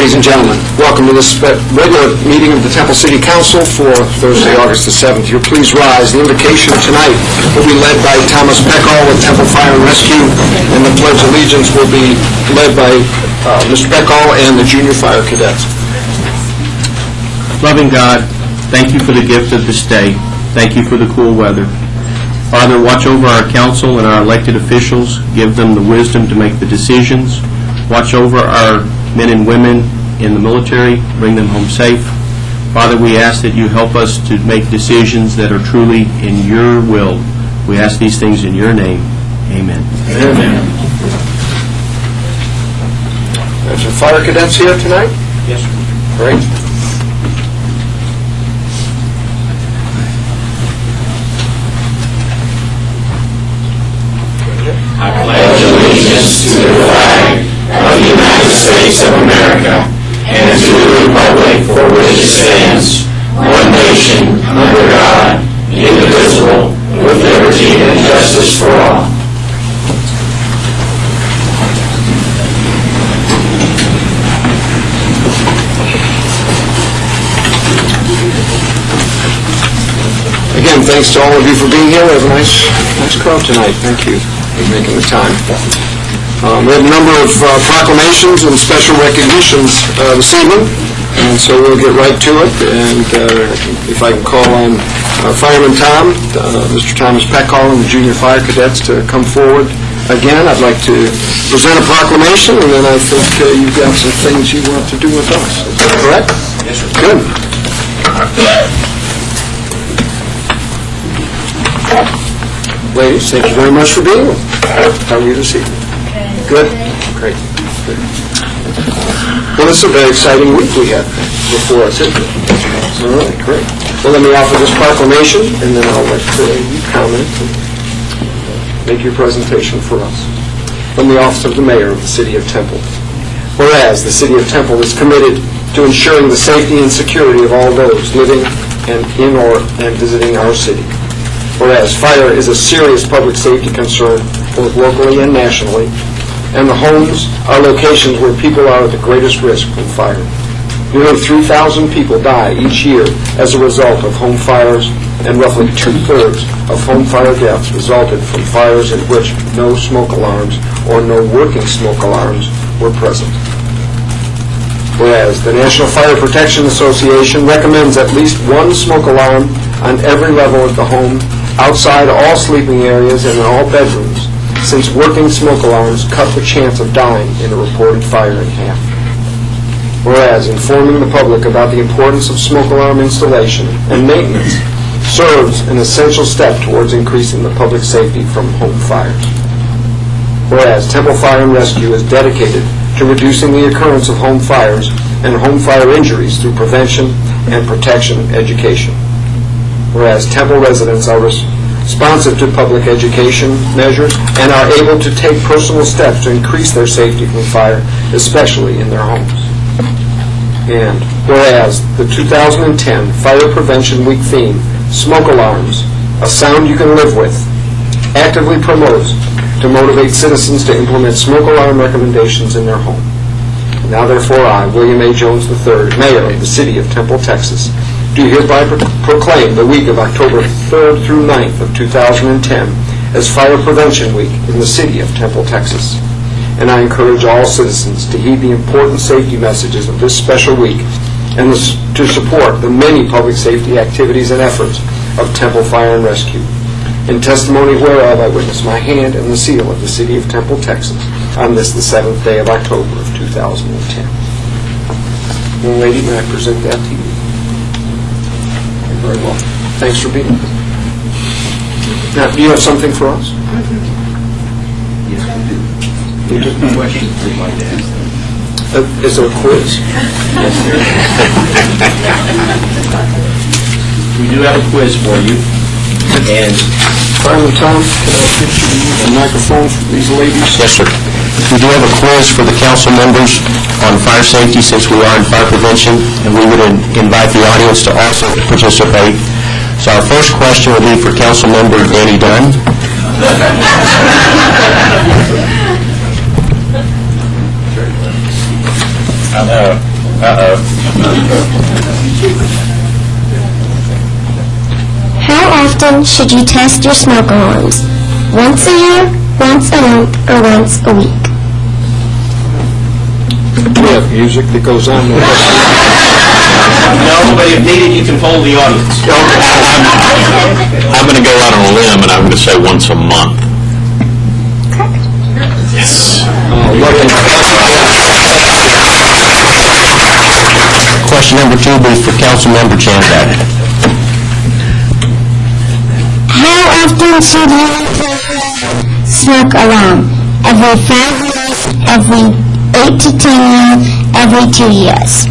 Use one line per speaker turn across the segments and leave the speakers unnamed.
Ladies and gentlemen, welcome to this regular meeting of the Temple City Council for Thursday, August the 7th. You'll please rise. The invocation tonight will be led by Thomas Peckall with Temple Fire and Rescue, and the Pledge of Allegiance will be led by Mr. Peckall and the Junior Fire Cadets.
Loving God, thank you for the gift of this day. Thank you for the cool weather. Father, watch over our council and our elected officials. Give them the wisdom to make the decisions. Watch over our men and women in the military. Bring them home safe. Father, we ask that you help us to make decisions that are truly in your will. We ask these things in your name. Amen.
Amen. There's some fire cadets here tonight?
Yes, sir.
Great.
I pledge allegiance to the flag of the United States of America and to the republic for which it stands, one nation, under God, indivisible, with liberty and justice for all.
Again, thanks to all of you for being here. We have a nice crowd tonight. Thank you for making the time. We have a number of proclamations and special recognitions this evening, and so we'll get right to it. And if I can call on Fireman Tom, Mr. Thomas Peckall, and the Junior Fire Cadets to come forward again, I'd like to present a proclamation, and then I think you've got some things you want to do with us. Is that correct?
Yes, sir.
Good. Ladies, thank you very much for being here. How are you this evening? Good? Great. Good. Well, this is a very exciting week we have before us, isn't it? All right, great. Well, let me offer this proclamation, and then I'll let you comment and make your presentation for us. From the office of the Mayor of the City of Temple. Whereas the City of Temple is committed to ensuring the safety and security of all those living and visiting our city. Whereas fire is a serious public safety concern both locally and nationally, and the homes are locations where people are at the greatest risk from fire. Nearly 3,000 people die each year as a result of home fires, and roughly 2/3 of home fire deaths resulted from fires in which no smoke alarms or no working smoke alarms were present. Whereas the National Fire Protection Association recommends at least one smoke alarm on every level of the home, outside all sleeping areas and in all bedrooms, since working smoke alarms cut the chance of dying in a reported fire in half. Whereas informing the public about the importance of smoke alarm installation and maintenance serves an essential step towards increasing the public safety from home fires. Whereas Temple Fire and Rescue is dedicated to reducing the occurrence of home fires and home fire injuries through prevention and protection education. Whereas Temple residents are responsive to public education measures and are able to take personal steps to increase their safety from fire, especially in their homes. And whereas the 2010 Fire Prevention Week theme, Smoke Alarms, a sound you can live with, actively promotes to motivate citizens to implement smoke alarm recommendations in their home. Now therefore I, William A. Jones III, Mayor of the City of Temple, Texas, do hereby proclaim the week of October 3rd through 9th of 2010 as Fire Prevention Week in the City of Temple, Texas. And I encourage all citizens to heed the important safety messages of this special week and to support the many public safety activities and efforts of Temple Fire and Rescue. In testimony whereof I witness my hand and the seal of the City of Temple, Texas, on this, the 7th day of October of 2010. Young lady, may I present that to you? You're very well. Thanks for being here. Now, do you have something for us?
Yes, we do. There's a question we'd like to ask them.
Is there a quiz?
Yes, sir. We do have a quiz for you. And
Fireman Tom, can I get you to use the microphone for these ladies?
Yes, sir. We do have a quiz for the council members on fire safety since we are in fire prevention, and we would invite the audience to also participate. So our first question will be for council member Danny Dunn.
How often should you test your smoke alarms? Once a year, once a month, or once a week?
We have music that goes on there.
No, but if needed, you can poll the audience.
I'm going to go out on a limb, and I'm going to say once a month.
Question number 2 will be for Councilmember Jandak.
How often should you smoke alarm? Every 5 years, every 8 to 10 years, every 2 years?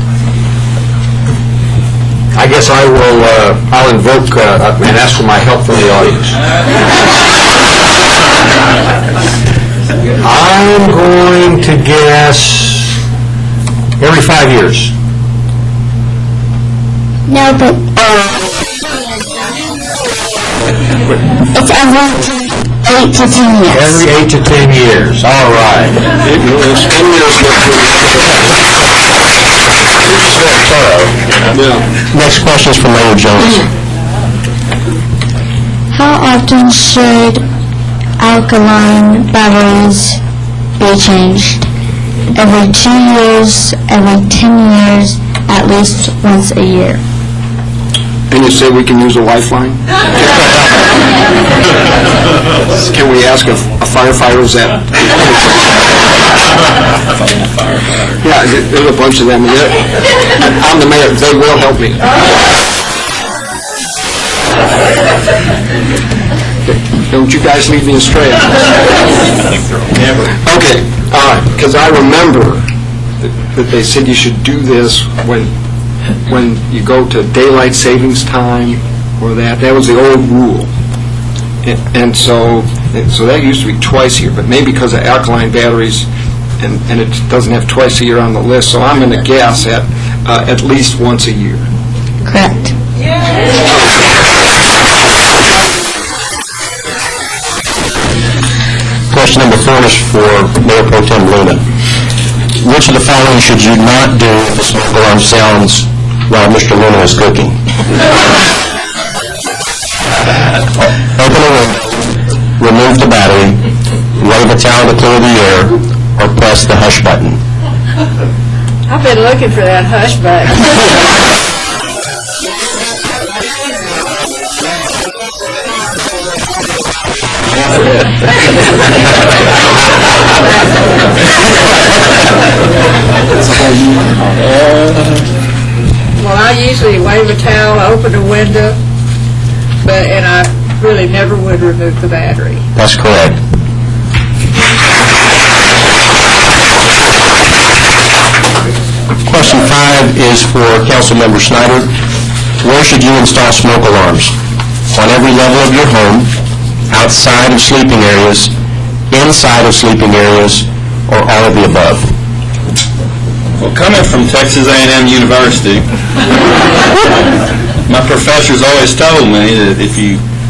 I guess I'll invoke and ask for my help from the audience. I'm going to guess every 5 years.
No, but it's every 8 to 10 years.
Every 8 to 10 years, all right.
Next question is from Mayor Jones.
How often should alkaline batteries be changed? Every 2 years, every 10 years, at least once a year.
And you say we can use a lifeline? Can we ask a firefighter, is that? Yeah, there's a bunch of them. I'm the mayor, they will help me. Don't you guys lead me astray. Okay, all right, because I remember that they said you should do this when you go to daylight savings time or that. That was the old rule. And so that used to be twice a year, but maybe because of alkaline batteries, and it doesn't have twice a year on the list, so I'm going to guess at least once a year.
Correct.
Question number 4 is for Mayor Pro Tem Luna. Which of the following should you not do if the smoke alarm sounds while Mr. Luna is cooking? Open a window, remove the battery, wave a towel to clear the air, or press the hush button.
I've been looking for that hush button. Well, I usually wave a towel, open a window, and I really never would remove the battery.
That's correct. Question 5 is for Councilmember Snyder. Where should you install smoke alarms? On every level of your home, outside of sleeping areas, inside of sleeping areas, or all of the above?
Well, coming from Texas A&M University, my professors always told me that if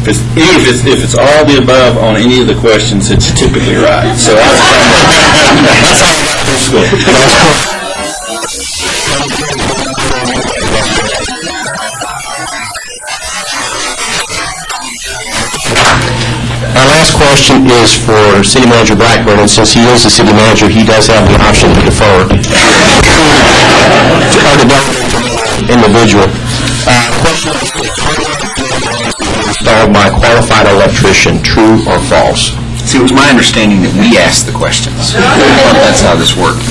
it's all the above on any of the questions, it's typically right. So that's how I got through school.
Our last question is for City Manager Blackburn, and since he is the city manager, he does have the option to defer. Individual. Question installed by a qualified electrician, true or false?
See, it was my understanding that we asked the questions. That's how this worked.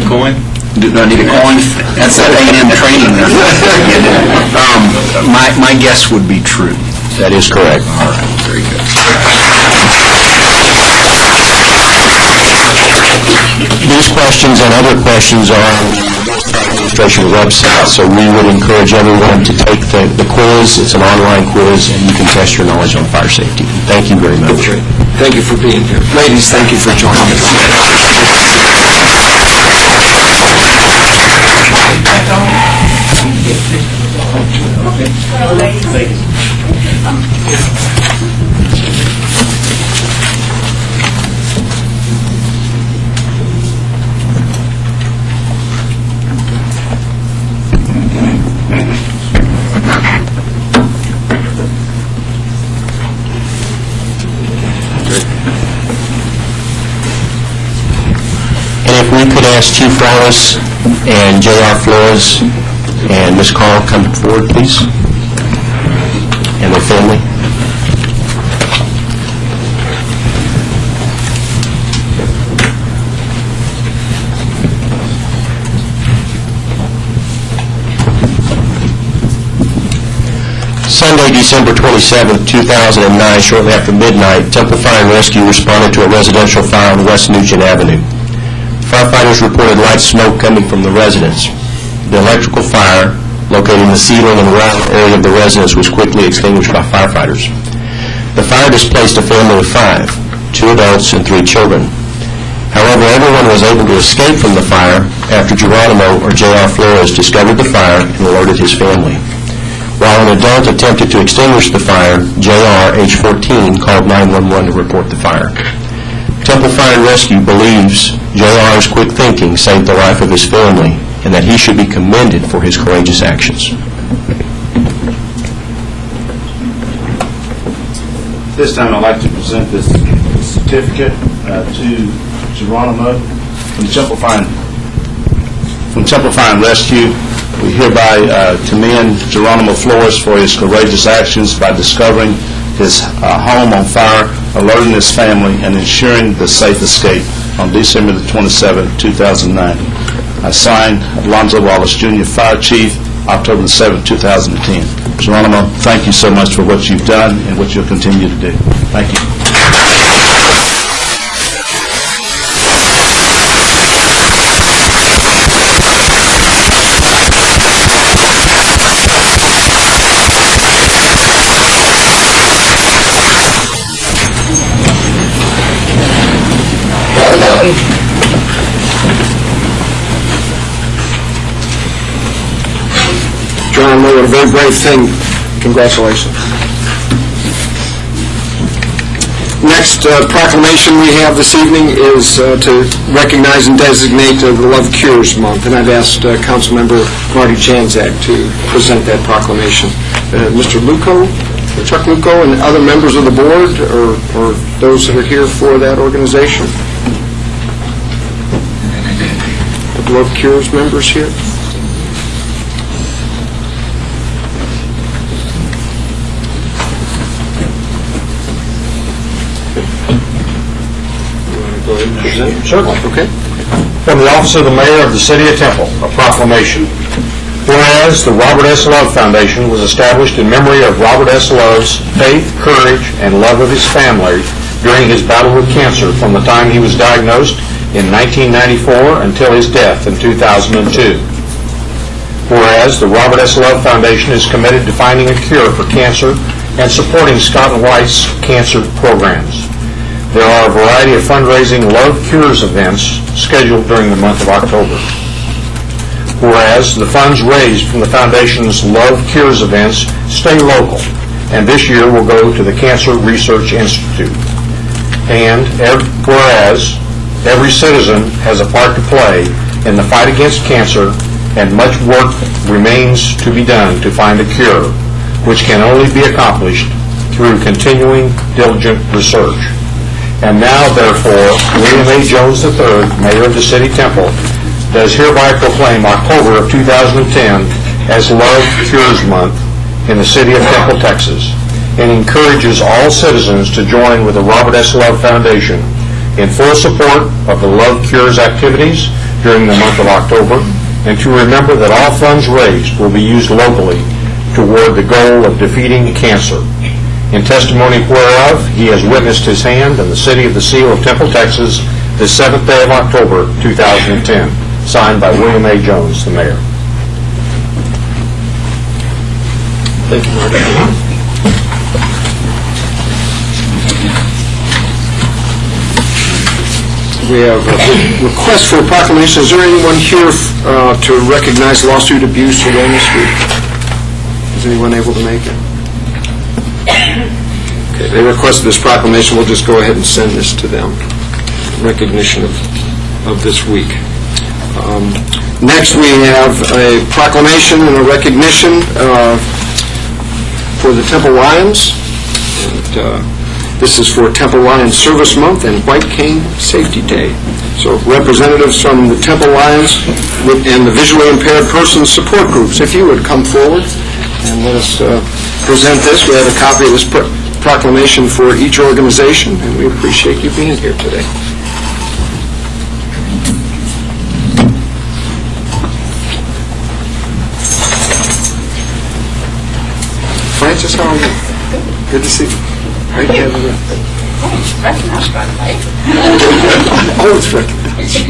Coin?
Do I need a coin? That's that A&M training. My guess would be true.
That is correct.
All right, very good.
These questions and other questions are on the administration website, so we would encourage everyone to take the quiz. It's an online quiz, and you can test your knowledge on fire safety. Thank you very much.
Thank you for being here. Ladies, thank you for joining us.
we could ask Chief Wallace and J.R. Flores and Ms. Carl come forward, please, and their family. Sunday, December 27, 2009, shortly after midnight, Temple Fire and Rescue responded to a residential fire on West Nugent Avenue. Firefighters reported light smoke coming from the residence. The electrical fire, located in the ceiling and wall area of the residence, was quickly extinguished by firefighters. The fire displaced a family of 5, 2 adults and 3 children. However, everyone was able to escape from the fire after Geronimo or J.R. Flores discovered the fire and alerted his family. While an adult attempted to extinguish the fire, J.R., age 14, called 911 to report the fire. Temple Fire and Rescue believes J.R.'s quick thinking saved the life of his family and that he should be commended for his courageous actions.
This time I'd like to present this certificate to Geronimo from Temple Fire and Rescue. We hereby commend Geronimo Flores for his courageous actions by discovering his home on fire, alerting his family, and ensuring the safe escape on December the 27th, 2009. I signed Alonzo Wallace Jr., Fire Chief, October the 7th, 2010. Geronimo, thank you so much for what you've done and what you'll continue to do. Thank you.
Geronimo, a very brave thing. Congratulations. Next proclamation we have this evening is to recognize and designate the Love Cures Month, and I've asked Councilmember Marty Janczak to present that proclamation. Mr. Luco, Chuck Luco, and other members of the board, or those that are here for that organization. The Love Cures members here.
Certainly.
Okay.
From the Office of the Mayor of the City of Temple, a proclamation. Whereas the Robert S. Love Foundation was established in memory of Robert S. Love's faith, courage, and love of his family during his battle with cancer from the time he was diagnosed in 1994 until his death in 2002. Whereas the Robert S. Love Foundation is committed to finding a cure for cancer and supporting Scott and White's cancer programs. There are a variety of fundraising Love Cures events scheduled during the month of October. Whereas the funds raised from the Foundation's Love Cures events stay local, and this year will go to the Cancer Research Institute. And whereas every citizen has a part to play in the fight against cancer, and much work remains to be done to find a cure, which can only be accomplished through continuing diligent research. And now, therefore, William A. Jones III, Mayor of the City Temple, does hereby proclaim October of 2010 as Love Cures Month in the city of Temple, Texas, and encourages all citizens to join with the Robert S. Love Foundation in full support of the Love Cures activities during the month of October, and to remember that all funds raised will be used locally toward the goal of defeating cancer. In testimony whereof, he has witnessed his hand in the City of the Seal of Temple, Texas, the 7th day of October, 2010. Signed by William A. Jones, the Mayor.
Thank you, Marty. We have a request for a proclamation. Is there anyone here to recognize Lawsuit Abuse Awareness Week? Is anyone able to make it? Okay, they requested this proclamation. We'll just go ahead and send this to them. Recognition of this week. Next, we have a proclamation and a recognition for the Temple Lions. And, This is for Temple Lions Service Month and White Cane Safety Day. So representatives from the Temple Lions and the visually impaired persons support groups, if you would come forward and let us present this. We have a copy of this proclamation for each organization, and we appreciate you being here today. Francis, how are you? Good to see you. Right here.
Recognized by the way.
Oh, it's recognized.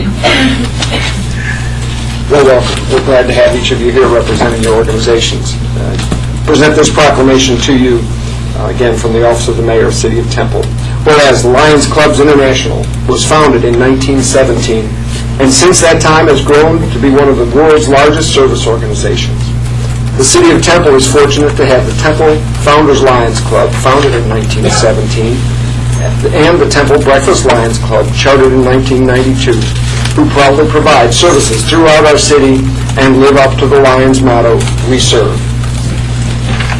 Well, welcome. We're glad to have each of you here representing your organizations. Present this proclamation to you, again, from the Office of the Mayor of the City of Temple. Whereas Lions Clubs International was founded in 1917, and since that time has grown to be one of the world's largest service organizations. The City of Temple is fortunate to have the Temple Founders Lions Club, founded in 1917, and the Temple Breakfast Lions Club, chartered in 1992, who proudly provide services throughout our city and live up to the Lions motto, "We serve."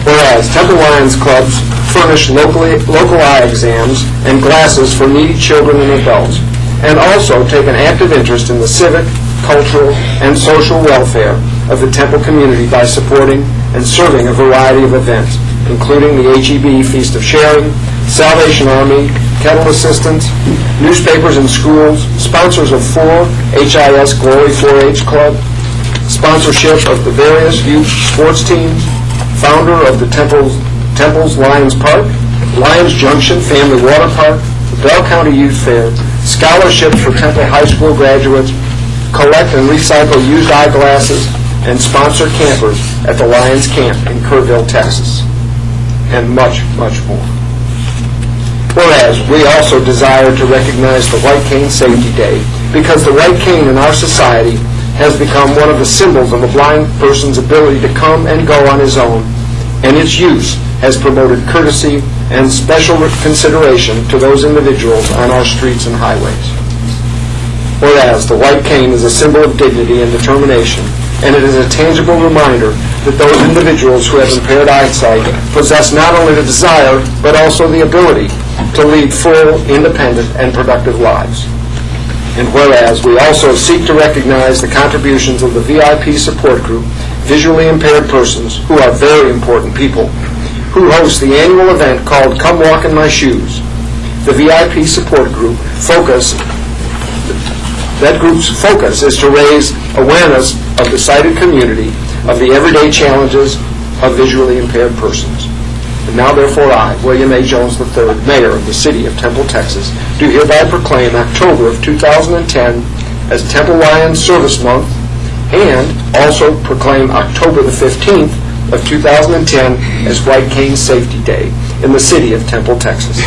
Whereas Temple Lions Clubs furnish local eye exams and glasses for needy children and adults, and also take an active interest in the civic, cultural, and social welfare of the Temple community by supporting and serving a variety of events, including the HEB Feast of Sharing, Salvation Army, Kettle Assistance, newspapers in schools, sponsors of 4 HIS Glory 4-H Club, sponsorship of the various youth sports teams, founder of the Temple's Lions Park, Lions Junction Family Water Park, the Bell County Youth Fair, scholarships for Temple High School graduates, collect and recycle used eyeglasses, and sponsor campers at the Lions Camp in Kerrville, Texas, and much, much more. Whereas we also desire to recognize the White Cane Safety Day because the white cane in our society has become one of the symbols of a blind person's ability to come and go on his own, and its use has promoted courtesy and special consideration to those individuals on our streets and highways. Whereas the white cane is a symbol of dignity and determination, and it is a tangible reminder that those individuals who have impaired eyesight possess not only the desire, but also the ability to lead full, independent, and productive lives. And whereas we also seek to recognize the contributions of the VIP support group, visually impaired persons, who are very important people, who host the annual event called Come Walk in My Shoes. The VIP support group that group's focus is to raise awareness of the sighted community of the everyday challenges of visually impaired persons. And now, therefore, I, William A. Jones III, Mayor of the City of Temple, Texas, do hereby proclaim October of 2010 as Temple Lions Service Month, and also proclaim October the 15th of 2010 as White Cane Safety Day in the City of Temple, Texas.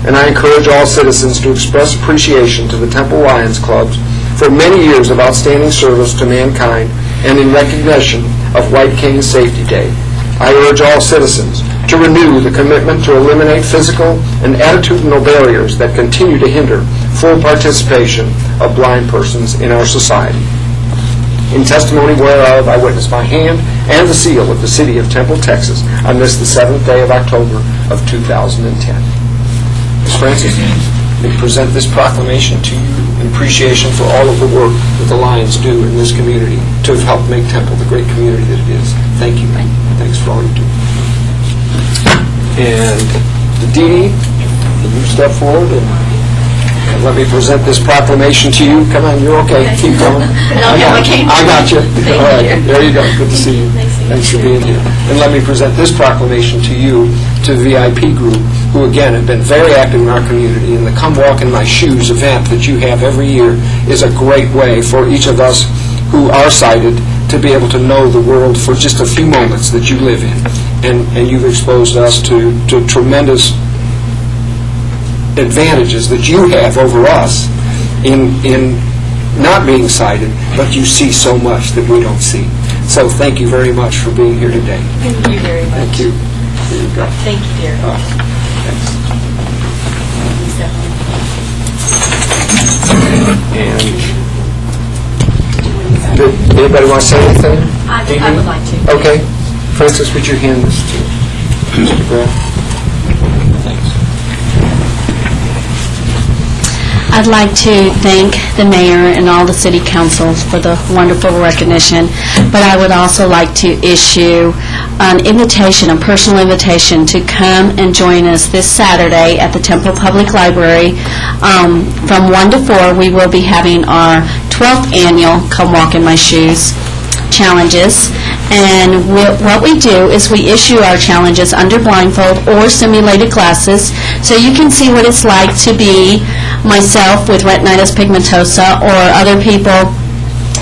And I encourage all citizens to express appreciation to the Temple Lions Clubs for many years of outstanding service to mankind, and in recognition of White Cane Safety Day, I urge all citizens to renew the commitment to eliminate physical and attitudinal barriers that continue to hinder full participation of blind persons in our society. In testimony whereof, I witness my hand and the seal of the City of Temple, Texas, on this, the 7th day of October of 2010. Ms. Francis, we present this proclamation to you in appreciation for all of the work that the Lions do in this community to help make Temple the great community that it is. Thank you. Thanks for all you do. And Dee Dee, can you step forward and let me present this proclamation to you? Come on, you're okay. Keep going. I got you. All right, there you go. Good to see you. Thanks for being here. And let me present this proclamation to you, to the VIP group, who again have been very active in our community. And the Come Walk in My Shoes event that you have every year is a great way for each of us who are sighted to be able to know the world for just a few moments that you live in. And you've exposed us to tremendous advantages that you have over us in not being sighted, but you see so much that we don't see. So thank you very much for being here today.
Thank you very much.
Thank you. Here you go.
Thank you, dear.
Thanks. And did anybody want to say anything?
I would like to.
Okay. Francis, would you hand this to Mr. Grant? Thanks.
I'd like to thank the mayor and all the city councils for the wonderful recognition, but I would also like to issue an invitation, a personal invitation, to come and join us this Saturday at the Temple Public Library. From 1 to 4, we will be having our 12th annual Come Walk in My Shoes challenges, and what we do is we issue our challenges under blindfold or simulated glasses, so you can see what it's like to be myself with retinitis pigmentosa or other people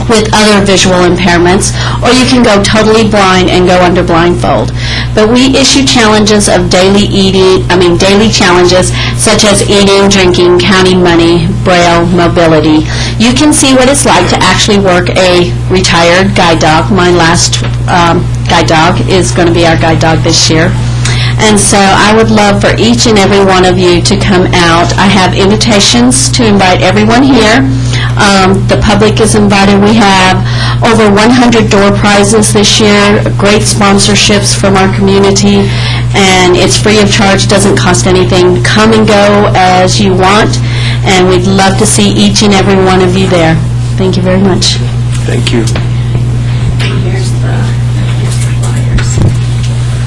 with other visual impairments, or you can go totally blind and go under blindfold. But we issue challenges of daily challenges such as eating, drinking, counting money, braille, mobility. You can see what it's like to actually work a retired guide dog. My last guide dog is going to be our guide dog this year. And so I would love for each and every one of you to come out. I have invitations to invite everyone here. The public is invited. We have over 100 door prizes this year, great sponsorships from our community, and it's free of charge, doesn't cost anything. Come and go as you want, and we'd love to see each and every one of you there. Thank you very much.
Thank you.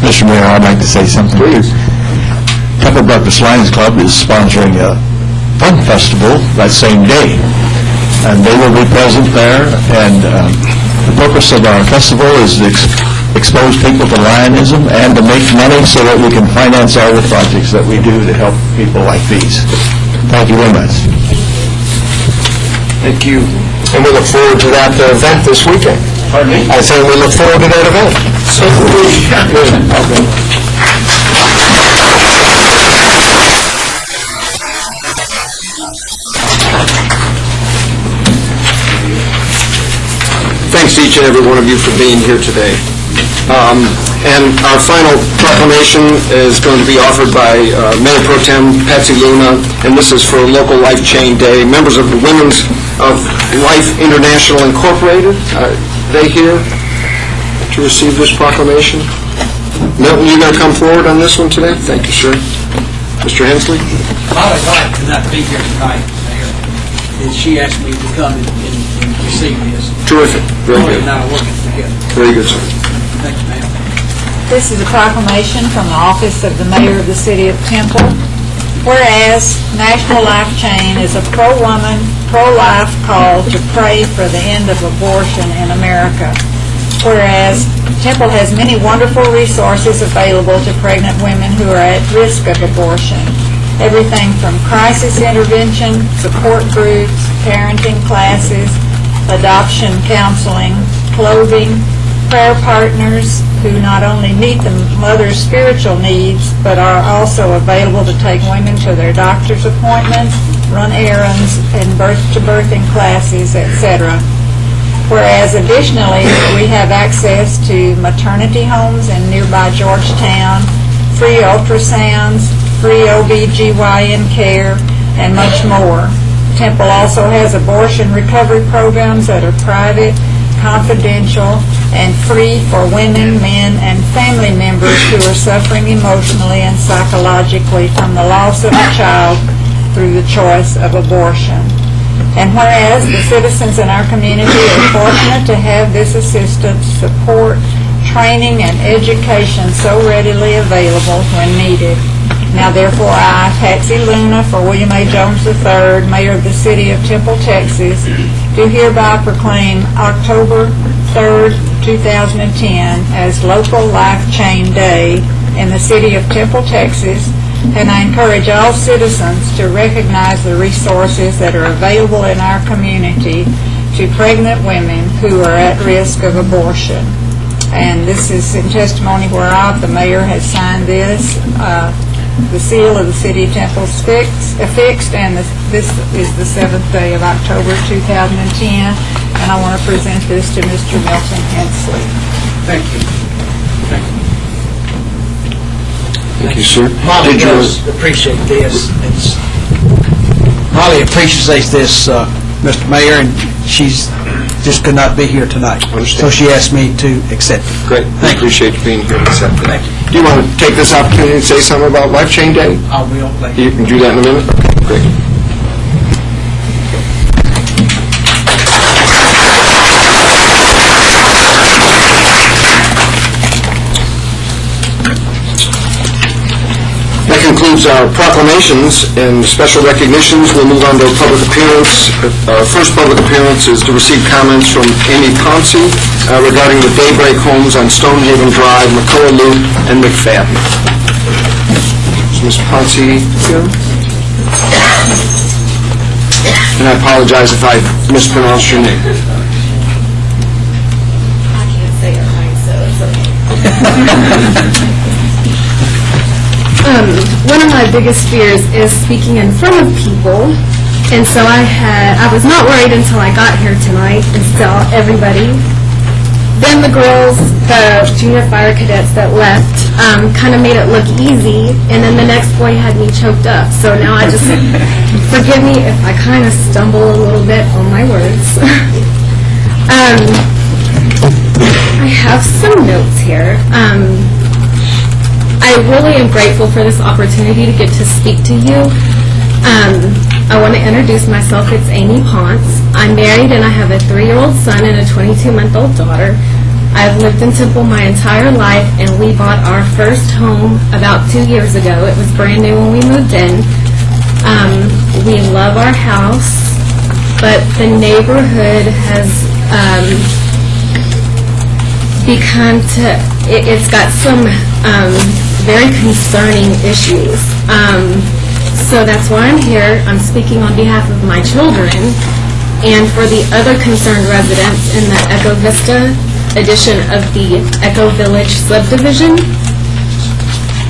Mr. Mayor, I'd like to say something.
Please.
Temple Breakfast Lions Club is sponsoring a fun festival that same day, and they will be present there, and the purpose of our festival is to expose people to Lionism and to make money so that we can finance all the projects that we do to help people like these. Thank you very much.
Thank you. And we look forward to that event this weekend.
Pardon me?
I say we look forward to that event. So thanks to each and every one of you for being here today. And our final proclamation is going to be offered by Mayor Pro Tem Patsy Luna, and this is for Local Life Chain Day. Members of the Women's of Life International Incorporated, they here to receive this proclamation? Milton, you going to come forward on this one today? Thank you, sir. Mr. Hensley?
Molly White could not be here tonight, Mayor, and she asked me to come and receive this.
Terrific. Very
Molly
good.
and I are working together.
Very good, sir.
Thank you, ma'am.
This is a proclamation from the office of the mayor of the city of Temple. Whereas National Life Chain is a pro-woman, pro-life call to pray for the end of abortion in America. Whereas Temple has many wonderful resources available to pregnant women who are at risk of abortion. Everything from crisis intervention, support groups, parenting classes, adoption counseling, clothing, prayer partners who not only meet the mother's spiritual needs, but are also available to take women to their doctor's appointments, run errands, and birth-to-birthing classes, etc. Whereas additionally, we have access to maternity homes in nearby Georgetown, free ultrasounds, free OB/GYN care, and much more. Temple also has abortion recovery programs that are private, confidential, and free for women, men, and family members who are suffering emotionally and psychologically from the loss of a child through the choice of abortion. And whereas the citizens in our community are fortunate to have this assistance, support, training, and education so readily available when needed. Now therefore I, Patsy Luna, for William A. Jones III, Mayor of the City of Temple, Texas, do hereby proclaim October 3rd, 2010 as Local Life Chain Day in the City of Temple, Texas, and I encourage all citizens to recognize the resources that are available in our community to pregnant women who are at risk of abortion. And this is in testimony whereof the mayor has signed this. The seal of the City of Temple is affixed, and this is the 7th day of October 2010, and I want to present this to Mr. Milton Hensley.
Thank you.
Thank you, sir.
Molly does appreciate this. Molly appreciates this, Mr. Mayor, and she's just could not be here tonight. So she asked me to accept it.
Great.
Thank you.
Appreciate you being here and accepting it.
Thank you.
Do you want to take this opportunity and say something about Life Chain Day?
I will. Thank you.
You can do that in a minute? Okay, great. concludes our proclamations and special recognitions. We'll move on to a public appearance. Our first public appearance is to receive comments from Amy Ponce regarding the Daybreak Homes on Stonehaven Drive, McCullough Loop, and McFadden. Is Ms. Ponce here? And I apologize if I mispronounced your name.
I can't say it right, so it's okay.
One of my biggest fears is speaking in front of people, and so I was not worried until I got here tonight and saw everybody. Then the girls, the junior fire cadets that left, kind of made it look easy, and then the next boy had me choked up. So now I just, forgive me if I kind of stumble a little bit on my words. I have some notes here. I really am grateful for this opportunity to get to speak to you. I want to introduce myself. It's Amy Ponce. I'm married and I have a 3-year-old son and a 22-month-old daughter. I've lived in Temple my entire life, and we bought our first home about 2 years ago. It was brand new when we moved in. We love our house, but the neighborhood has it's got some very concerning issues. So that's why I'm here. I'm speaking on behalf of my children and for the other concerned residents in the Echo Vista edition of the Echo Village subdivision.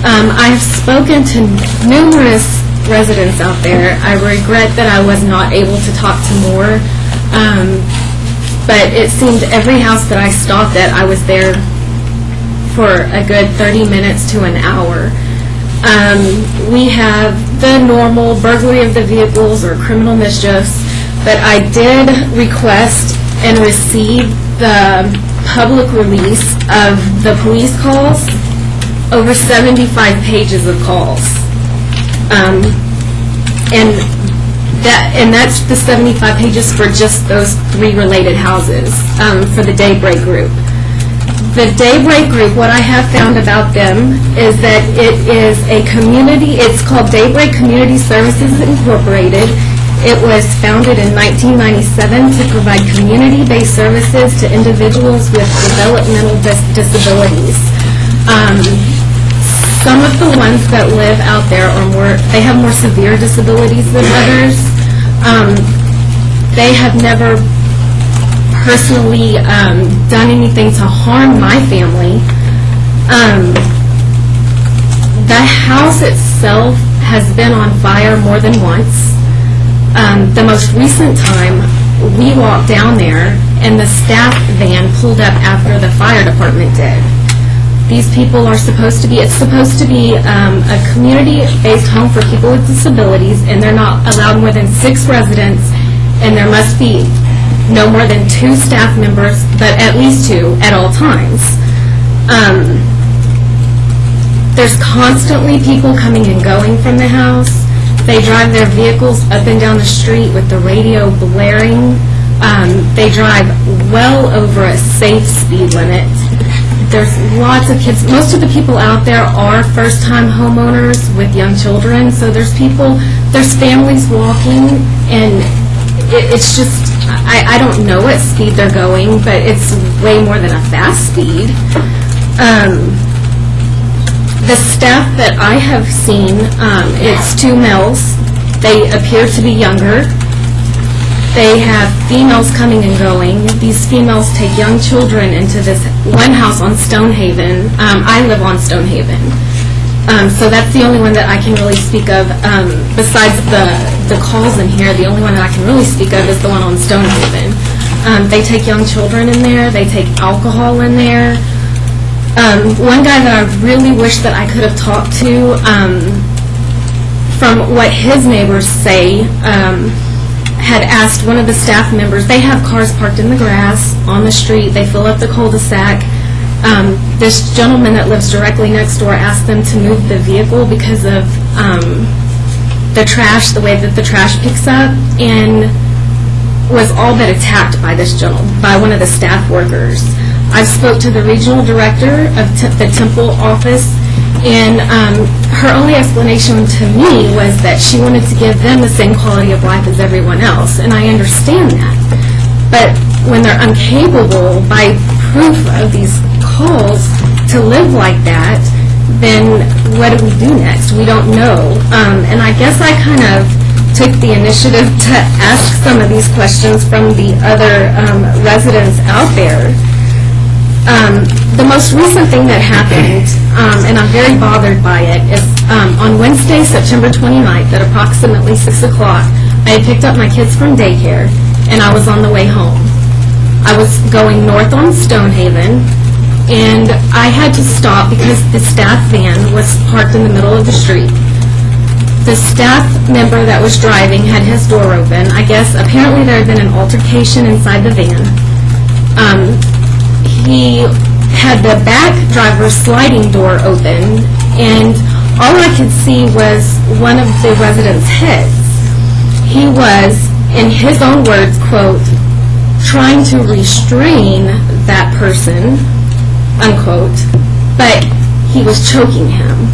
I've spoken to numerous residents out there. I regret that I was not able to talk to more, but it seemed every house that I stopped at, I was there for a good 30 minutes to an hour. We have the normal burglary of the vehicles or criminal mischiefs, but I did request and receive the public release of the police calls, over 75 pages of calls. And that's the 75 pages for just those 3 related houses for the Daybreak Group. The Daybreak Group, what I have found about them is that it is a community, it's called Daybreak Community Services Incorporated. It was founded in 1997 to provide community-based services to individuals with developmental disabilities. Some of the ones that live out there they have more severe disabilities than others. They have never personally done anything to harm my family. The house itself has been on fire more than once. The most recent time, we walked down there and the staff van pulled up after the fire department did. These people are supposed to be, it's supposed to be a community-based home for people with disabilities, and they're not allowed more than 6 residents, and there must be no more than 2 staff members, but at least 2 at all times. There's constantly people coming and going from the house. They drive their vehicles up and down the street with the radio blaring. They drive well over a safe speed limit. There's lots of kids. Most of the people out there are first-time homeowners with young children, so there's families walking, and it's just, I don't know what speed they're going, but it's way more than a fast speed. The staff that I have seen, it's 2 males. They appear to be younger. They have females coming and going. These females take young children into this one house on Stonehaven. I live on Stonehaven. So that's the only one that I can really speak of. Besides the calls in here, the only one that I can really speak of is the one on Stonehaven. They take young children in there. They take alcohol in there. One guy that I really wish that I could have talked to, from what his neighbors say, had asked one of the staff members, they have cars parked in the grass on the street, they fill up the cul-de-sac. This gentleman that lives directly next door asked them to move the vehicle because of the trash, the way that the trash picks up, and was all but attacked by this gentleman, by one of the staff workers. I spoke to the regional director of the Temple office, And her only explanation to me was that she wanted to give them the same quality of life as everyone else, and I understand that. But when they're incapable, by proof of these calls, to live like that, then what do we do next? We don't know. And I guess I kind of took the initiative to ask some of these questions from the other residents out there. The most recent thing that happened, and I'm very bothered by it, is on Wednesday, September 29th, at approximately 6 o'clock, I had picked up my kids from daycare, and I was on the way home. I was going north on Stonehaven, and I had to stop because the staff van was parked in the middle of the street. The staff member that was driving had his door open. I guess apparently there had been an altercation inside the van. He had the back driver's sliding door open, and all I could see was one of the residents' heads. He was, in his own words, quote, trying to restrain that person, unquote, but he was choking him.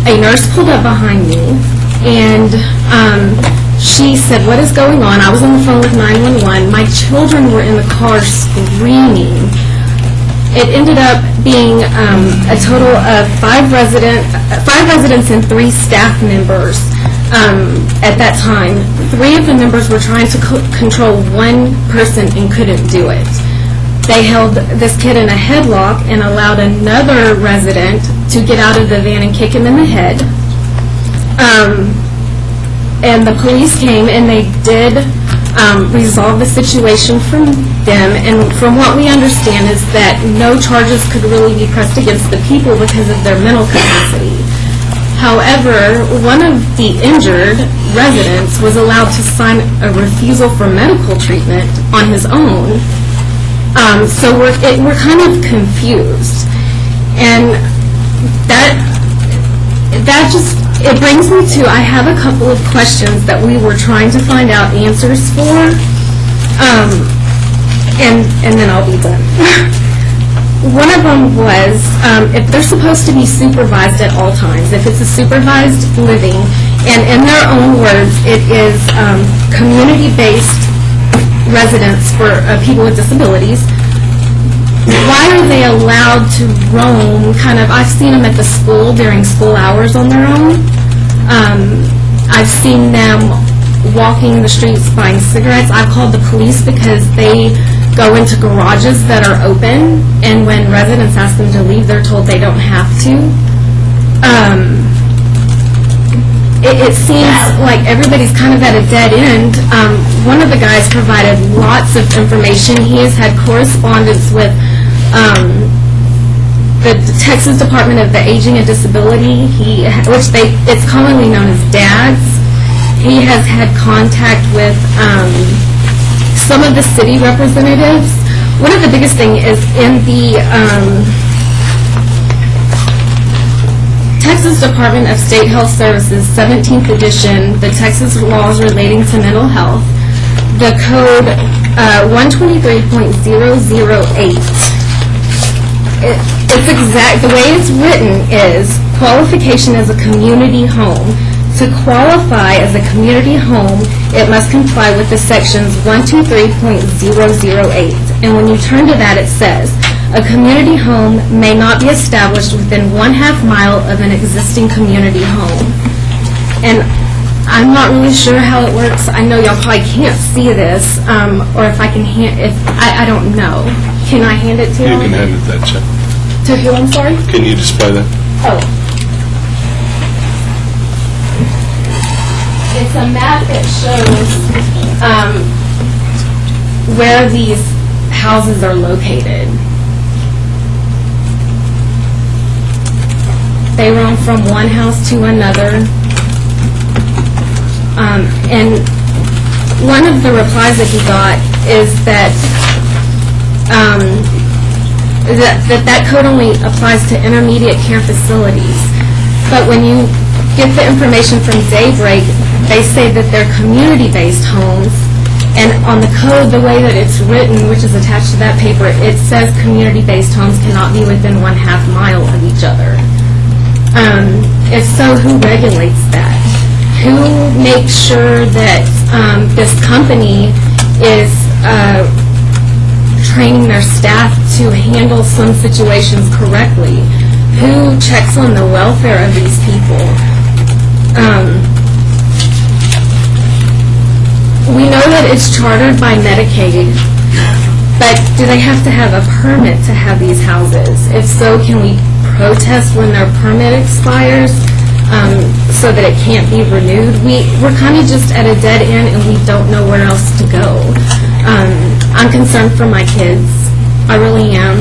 A nurse pulled up behind me, and she said, "What is going on?" I was on the phone with 911. My children were in the car screaming. It ended up being a total of 5 residents and 3 staff members at that time. 3 of the members were trying to control one person and couldn't do it. They held this kid in a headlock and allowed another resident to get out of the van and kick him in the head. And the police came and they did resolve the situation from them. And from what we understand is that no charges could really be pressed against the people because of their mental capacity. However, one of the injured residents was allowed to sign a refusal for medical treatment on his own. So we're kind of confused, and that just, it brings me to, I have a couple of questions that we were trying to find out answers for, and then I'll be done. One of them was, if they're supposed to be supervised at all times, if it's a supervised living, and in their own words, it is community-based residence for people with disabilities, why are they allowed to roam kind of, I've seen them at the school during school hours on their own. I've seen them walking the streets buying cigarettes. I've called the police because they go into garages that are open, and when residents ask them to leave, they're told they don't have to. It seems like everybody's kind of at a dead end. One of the guys provided lots of information. He has had correspondence with the Texas Department of the Aging and Disability, it's commonly known as DADS. He has had contact with some of the city representatives. One of the biggest things is in the Texas Department of State Health Services 17th edition, the Texas laws relating to mental health, the code 123.008. It's exact, the way it's written is qualification as a community home. To qualify as a community home, it must comply with the sections 123.008. And when you turn to that, it says, a community home may not be established within 1/2 mile of an existing community home. And I'm not really sure how it works. I know y'all probably can't see this, or if I can I don't know. Can I hand it to you?
You can hand it that check.
To who, I'm sorry?
Can you display that?
Oh. It's a map that shows where these houses are located. They roam from one house to another. And one of the replies that he got is that that code only applies to intermediate care facilities. But when you get the information from Daybreak, they say that they're community-based homes, and on the code, the way that it's written, which is attached to that paper, it says community-based homes cannot be within 1/2 mile of each other. If so, who regulates that? Who makes sure that this company is training their staff to handle some situations correctly? Who checks on the welfare of these people? We know that it's chartered by Medicaid, but do they have to have a permit to have these houses? If so, can we protest when their permit expires so that it can't be renewed? We're kind of just at a dead end and we don't know where else to go. I'm concerned for my kids. I really am.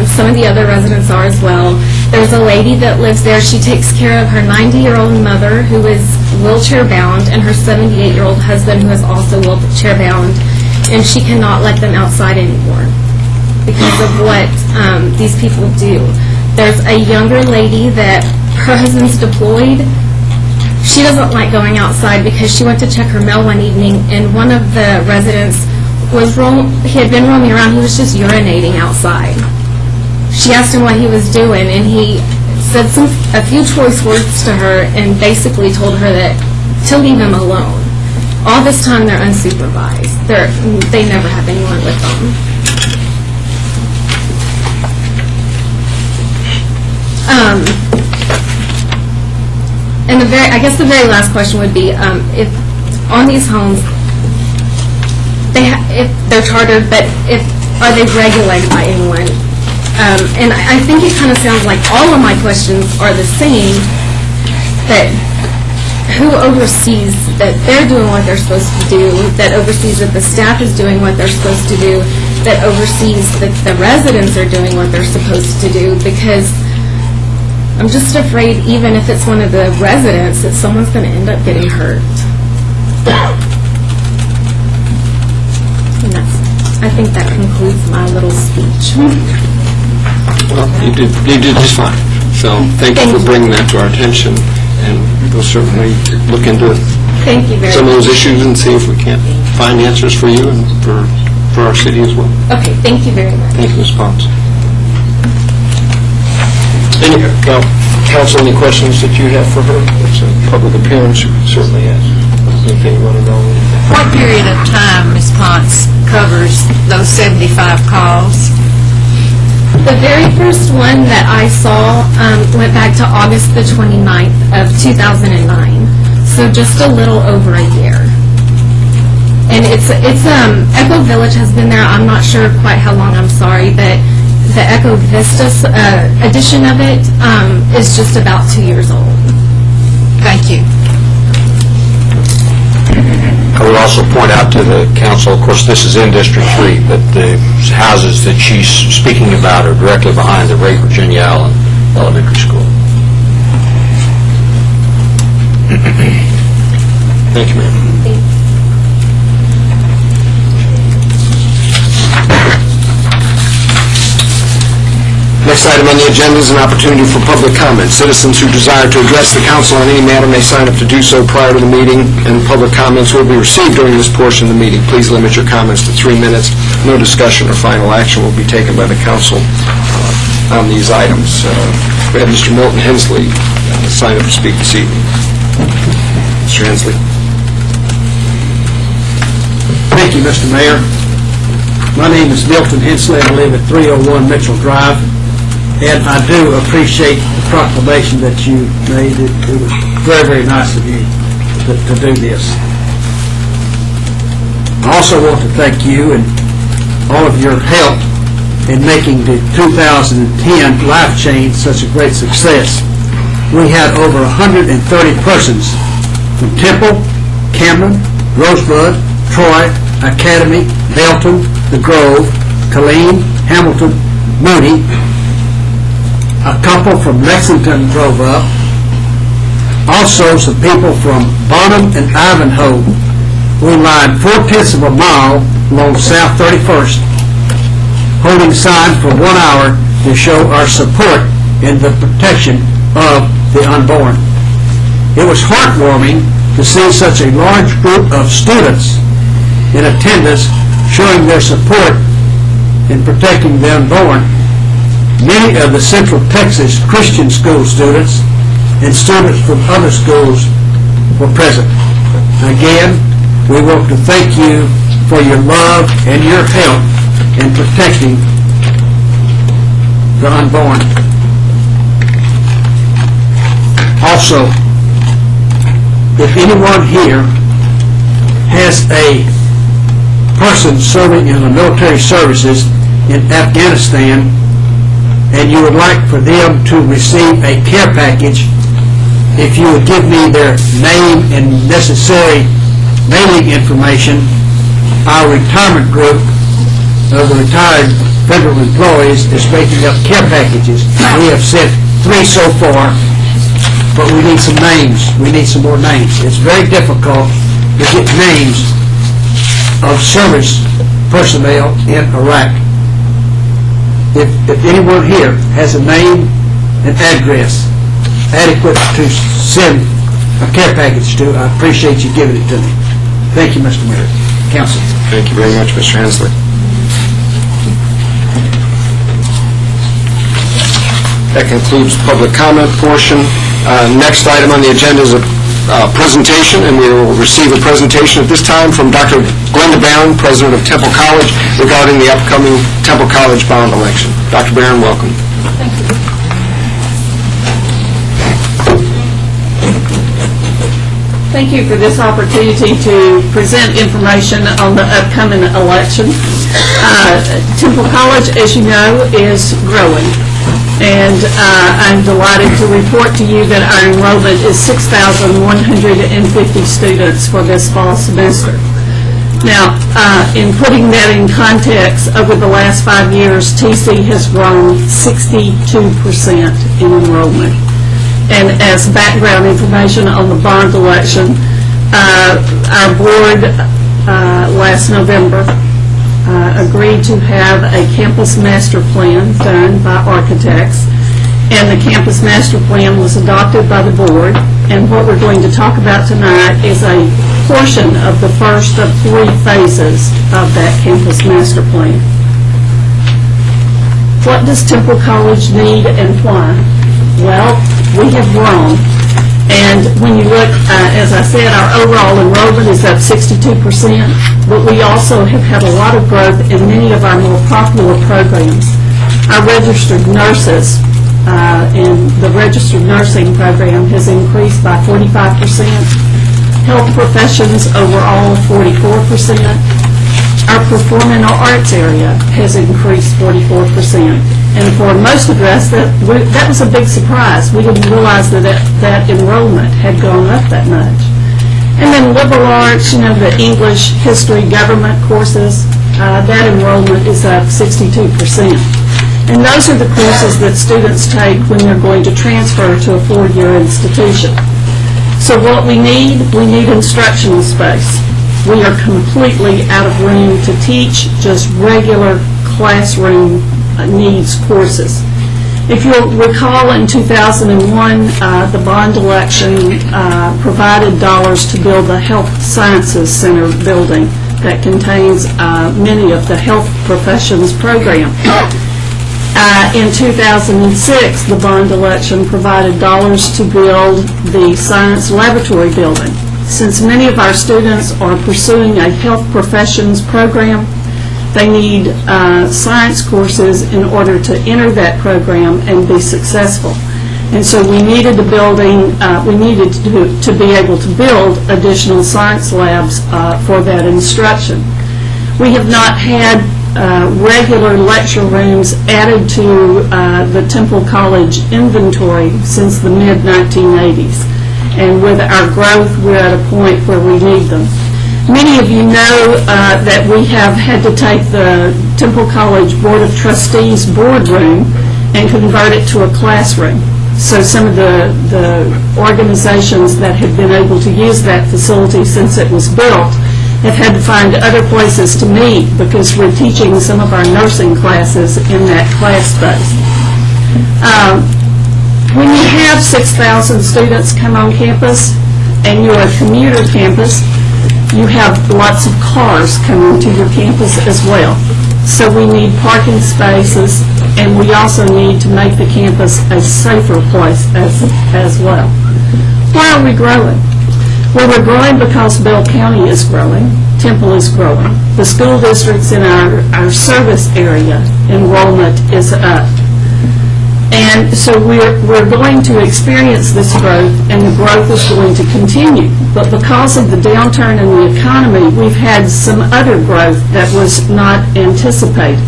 Some of the other residents are as well. There's a lady that lives there. She takes care of her 90-year-old mother who is wheelchair-bound and her 78-year-old husband who is also wheelchair-bound, and she cannot let them outside anymore because of what these people do. There's a younger lady that her husband's deployed. She doesn't like going outside because she went to check her mail one evening, and one of the residents he had been roaming around. He was just urinating outside. She asked him what he was doing, and he said a few choice words to her and basically told her that to leave him alone. All this time they're unsupervised. They never have anyone with them. And I guess the very last question would be, if on these homes, if they're chartered, but are they regulated by anyone? And I think it kind of sounds like all of my questions are the same, that who oversees that they're doing what they're supposed to do, that oversees that the staff is doing what they're supposed to do, that oversees that the residents are doing what they're supposed to do, because I'm just afraid even if it's one of the residents that someone's going to end up getting hurt. And I think that concludes my little speech.
Well, you did just fine. So thank you for bringing that to our attention, and we'll certainly look into
Thank you very
some of
much.
those issues and see if we can't find answers for you and for our city as well.
Okay, thank you very much.
Thank you, Ms. Pons. Council, any questions that you have for her? It's a public appearance, you certainly ask. Anything you want to know?
What period of time, Ms. Ponce, covers those 75 calls?
The very first one that I saw went back to August the 29th of 2009, so just a little over a year. And it's Echo Village has been there, I'm not sure quite how long, I'm sorry, but the Echo Vista edition of it is just about 2 years old.
Thank you.
I would also point out to the council, of course, this is in District 3, but the houses that she's speaking about are directly behind the Ray Virginia Allen Elementary School. Thank you, ma'am. Next item on the agenda is an opportunity for public comment. Citizens who desire to address the council on any matter may sign up to do so prior to the meeting, and public comments will be received during this portion of the meeting. Please limit your comments to 3 minutes. No discussion or final action will be taken by the council on these items. We have Mr. Milton Hensley sign up to speak this evening. Mr. Hensley.
Thank you, Mr. Mayor. My name is Milton Hensley. I live at 301 Mitchell Drive, and I do appreciate the proclamation that you made. It was very, very nice of you to do this. I also want to thank you and all of your help in making the 2010 Life Chain such a great success. We had over 130 persons from Temple, Cameron, Rosebud, Troy, Academy, Belton, The Grove, Killeen, Hamilton, Mooney. A couple from Lexington drove up. Also, some people from Bonham and Ivanhoe. We lined 4/10 of a mile along South 31st, holding signs for 1 hour to show our support in the protection of the unborn. It was heartwarming to see such a large group of students in attendance showing their support in protecting the unborn. Many of the Central Texas Christian school students and students from other schools were present. Again, we want to thank you for your love and your help in protecting the unborn. Also, if anyone here has a person serving in the military services in Afghanistan and you would like for them to receive a care package, if you would give me their name and necessary mailing information, our retirement group of the retired federal employees is making up care packages. We have sent 3 so far, but we need some names. We need some more names. It's very difficult to get names of service personnel in Iraq. If anyone here has a name and address adequate to send a care package to, I appreciate you giving it to me. Thank you, Mr. Mayor. Council.
Thank you very much, Mr. Hensley. That concludes public comment portion. Next item on the agenda is a presentation, and we will receive a presentation at this time from Dr. Glenda Barron, President of Temple College, regarding the upcoming Temple College bond election. Dr. Barron, welcome.
Thank you. Thank you for this opportunity to present information on the upcoming election. Temple College, as you know, is growing. And I'm delighted to report to you that our enrollment is 6,150 students for this fall semester. Now, in putting that in context, over the last 5 years, TC has grown 62% in enrollment. And as background information on the bond election, our board last November agreed to have a campus master plan done by architects, and the campus master plan was adopted by the board, and what we're going to talk about tonight is a portion of the first of 3 phases of that campus master plan. What does Temple College need and why? Well, we have grown, and when you look, as I said, our overall enrollment is up 62%, but we also have had a lot of growth in many of our more popular programs. Our registered nurses and the registered nursing program has increased by 45%. Health professions overall 44%. Our performing arts area has increased 44%. And for most of us, that was a big surprise. We didn't realize that enrollment had gone up that much. And then liberal arts, you know, the English, history, government courses, that enrollment is up 62%. And those are the courses that students take when they're going to transfer to a 4-year institution. So what we need instructional space. We are completely out of room to teach just regular classroom needs courses. If you'll recall, in 2001, the bond election provided dollars to build the Health Sciences Center building that contains many of the health professions program. In 2006, the bond election provided dollars to build the science laboratory building. Since many of our students are pursuing a health professions program, they need science courses in order to enter that program and be successful. And so we needed to be able to build additional science labs for that instruction. We have not had regular lecture rooms added to the Temple College inventory since the mid-1980s. And with our growth, we're at a point where we need them. Many of you know that we have had to take the Temple College Board of Trustees boardroom and convert it to a classroom. So some of the organizations that have been able to use that facility since it was built have had to find other places to meet because we're teaching some of our nursing classes in that class space. When you have 6,000 students come on campus and you're a commuter campus, you have lots of cars coming to your campus as well. So we need parking spaces, and we also need to make the campus a safer place as well. Why are we growing? Well, we're growing because Bell County is growing, Temple is growing. The school districts in our service area enrollment is up. And so we're going to experience this growth, and the growth is going to continue. But because of the downturn in the economy, we've had some other growth that was not anticipated.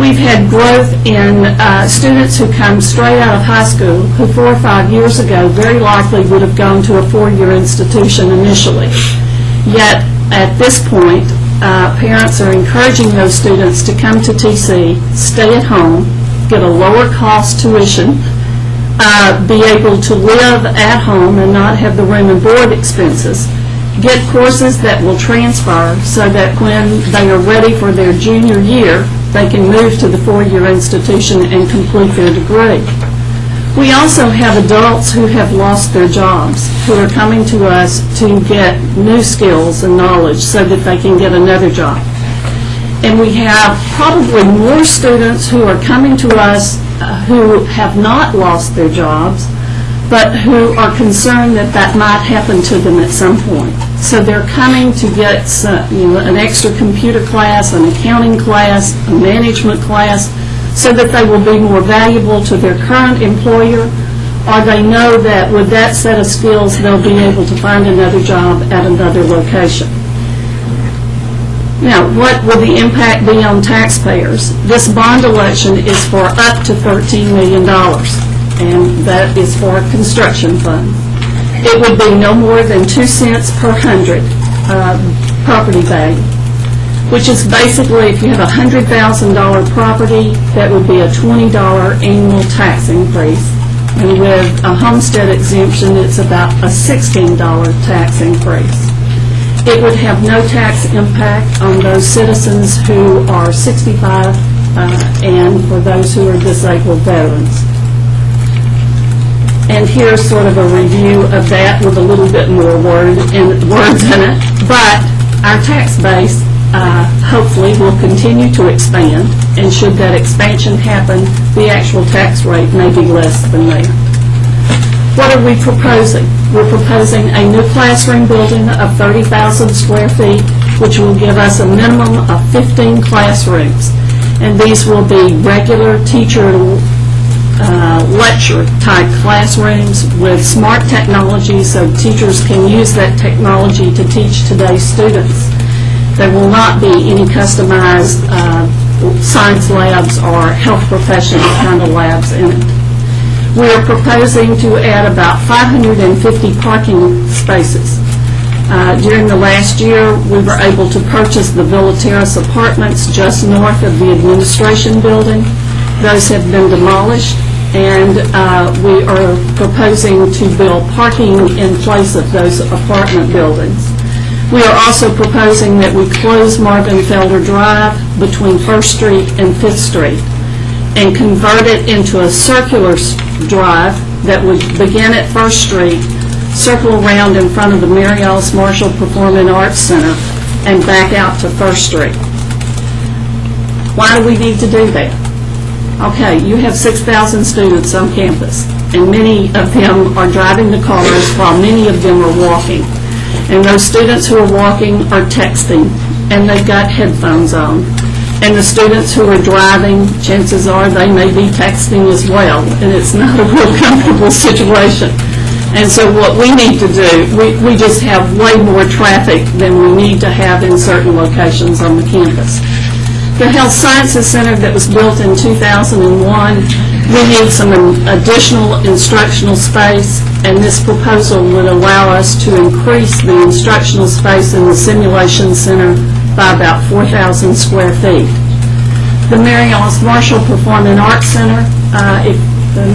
We've had growth in students who come straight out of high school, who 4 or 5 years ago very likely would have gone to a 4-year institution initially. Yet, at this point, parents are encouraging those students to come to TC, stay at home, get a lower cost tuition, be able to live at home and not have the room and board expenses, get courses that will transfer so that when they are ready for their junior year, they can move to the 4-year institution and complete their degree. We also have adults who have lost their jobs, who are coming to us to get new skills and knowledge so that they can get another job. And we have probably more students who are coming to us who have not lost their jobs, but who are concerned that that might happen to them at some point. So they're coming to get an extra computer class, an accounting class, a management class, so that they will be more valuable to their current employer, or they know that with that set of skills they'll be able to find another job at another location. Now, what will the impact be on taxpayers? This bond election is for up to $13 million, and that is for a construction fund. It would be no more than 2 cents per 100 property value, which is basically, if you have a $100,000 property, that would be a $20 annual tax increase. And with a homestead exemption, it's about a $16 tax increase. It would have no tax impact on those citizens who are 65 and for those who are disabled veterans. And here's sort of a review of that with a little bit more words in it. But our tax base hopefully will continue to expand, and should that expansion happen, the actual tax rate may be less than that. What are we proposing? We're proposing a new classroom building of 30,000 square feet, which will give us a minimum of 15 classrooms. And these will be regular teacher lecture type classrooms with smart technology so teachers can use that technology to teach today's students. There will not be any customized science labs or health professional kind of labs in it. We are proposing to add about 550 parking spaces. During the last year, we were able to purchase the Villa Terrace apartments just north of the administration building. Those have been demolished, and we are proposing to build parking in place of those apartment buildings. We are also proposing that we close Marvin Felder Drive between 1st Street and 5th Street and convert it into a circular drive that would begin at 1st Street, circle around in front of the Mary Alice Marshall Performing Arts Center, and back out to 1st Street. Why do we need to do that? Okay, you have 6,000 students on campus, and many of them are driving the cars while many of them are walking. And those students who are walking are texting, and they've got headphones on. And the students who are driving, chances are they may be texting as well, and it's not a real comfortable situation. And so what we need to do, we just have way more traffic than we need to have in certain locations on the campus. The Health Sciences Center that was built in 2001, we need some additional instructional space, and this proposal would allow us to increase the instructional space in the Simulation Center by about 4,000 square feet. The Mary Alice Marshall Performing Arts Center,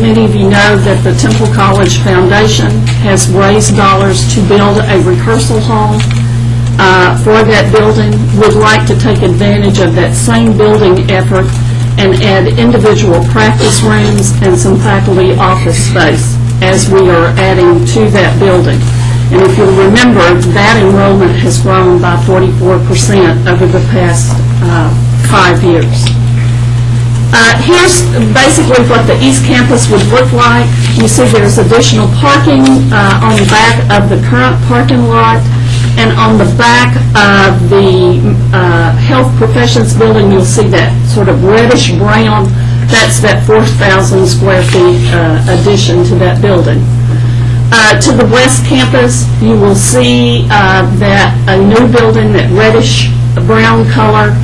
many of you know that the Temple College Foundation has raised dollars to build a rehearsal hall for that building. Would like to take advantage of that same building effort and add individual practice rooms and some faculty office space as we are adding to that building. And if you'll remember, that enrollment has grown by 44% over the past 5 years. Here's basically what the East Campus would look like. You see there's additional parking on the back of the current parking lot, and on the back of the Health Professions building, you'll see that sort of reddish brown. That's that 4,000 square feet addition to that building. To the West Campus, you will see that a new building, that reddish brown color,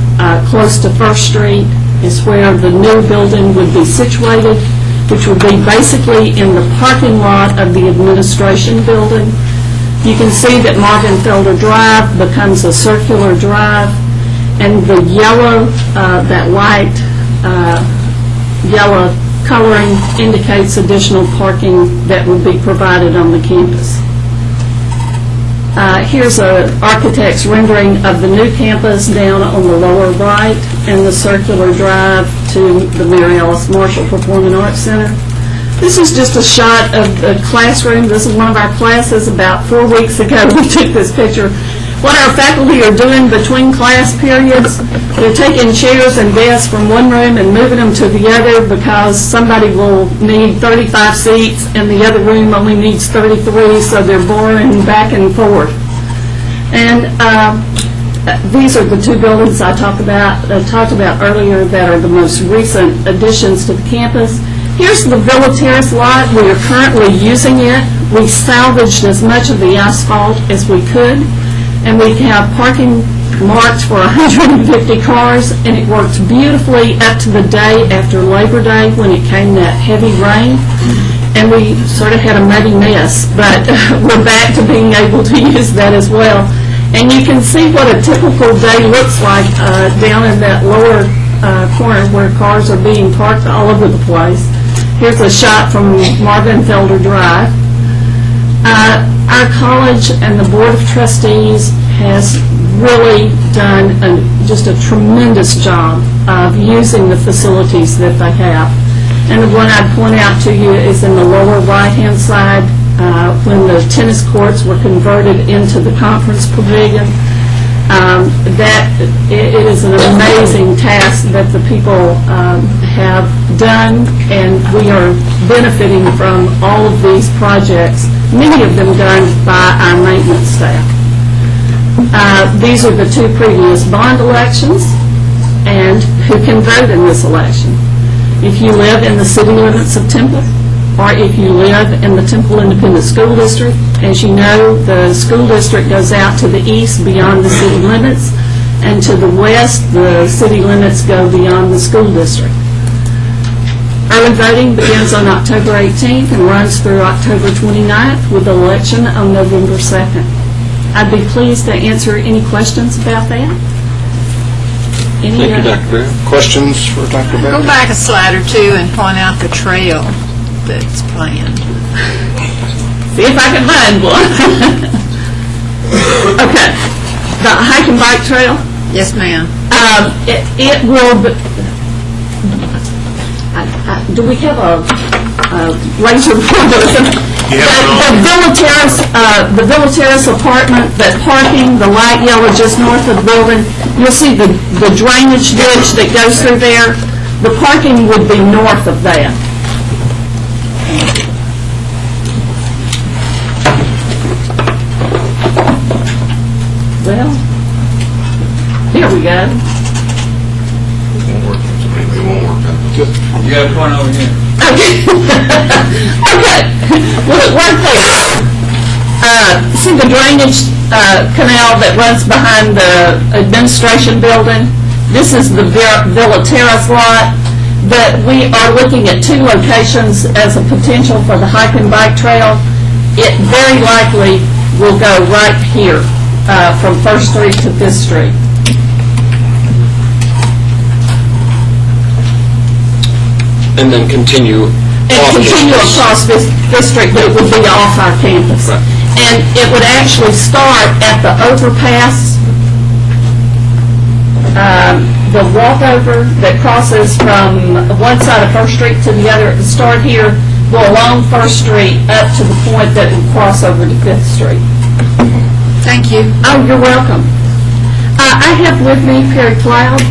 close to First Street, is where the new building would be situated, which would be basically in the parking lot of the administration building. You can see that Marvin Felder Drive becomes a circular drive, and the yellow, that light yellow coloring indicates additional parking that would be provided on the campus. Here's an architect's rendering of the new campus down on the lower right, and the circular drive to the Mary Alice Marshall Performing Arts Center. This is just a shot of the classroom. This is one of our classes. About 4 weeks ago, we took this picture. What our faculty are doing between class periods, they're taking chairs and desks from one room and moving them to the other because somebody will need 35 seats and the other room only needs 33, so they're boring back and forth. And these are the two buildings I talked about earlier that are the most recent additions to the campus. Here's the Villa Terrace lot. We are currently using it. We salvaged as much of the asphalt as we could, and we have parking marked for 150 cars, and it worked beautifully up to the day after Labor Day when it came that heavy rain, and we sort of had a muddy mess, but we're back to being able to use that as well. And you can see what a typical day looks like down in that lower corner where cars are being parked all over the place. Here's a shot from Marvin Felder Drive. Our college and the Board of Trustees has really done just a tremendous job of using the facilities that they have. And the one I'd point out to you is in the lower right-hand side, when the tennis courts were converted into the conference pavilion. It is an amazing task that the people have done, and we are benefiting from all of these projects, many of them done by our maintenance staff. These are the two previous bond elections, and who can vote in this election. If you live in the city limits of Temple, or if you live in the Temple Independent School District, as you know, the school district goes out to the east beyond the city limits, and to the west, the city limits go beyond the school district. Early voting begins on October 18th and runs through October 29th, with the election on November 2nd. I'd be pleased to answer any questions about that.
Thank you, Dr. Bear. Questions for Dr. Bear?
Go back a slide or two and point out the trail that's planned.
See if I can find one. Okay. The hike and bike trail?
Yes, ma'am.
It will be... do we have a laser pointer? The Villa Terrace apartment, that parking, the light yellow just north of the building, you'll see the drainage ditch that goes through there. The parking would be north of that. Well, here we go.
You got a point over here.
Okay. Okay. Well, it worked there. See the drainage canal that runs behind the administration building? This is the Villa Terrace lot. But we are looking at two locations as a potential for the hike and bike trail. It very likely will go right here from First Street to Fifth Street.
And then continue
across Fifth Street, but it would be off our campus.
Right.
And it would actually start at the overpass, the walkover that crosses from one side of First Street to the other. It would start here, go along First Street up to the point that it would cross over to Fifth Street.
Thank you.
Oh, you're welcome. I have with me Perry Cloud,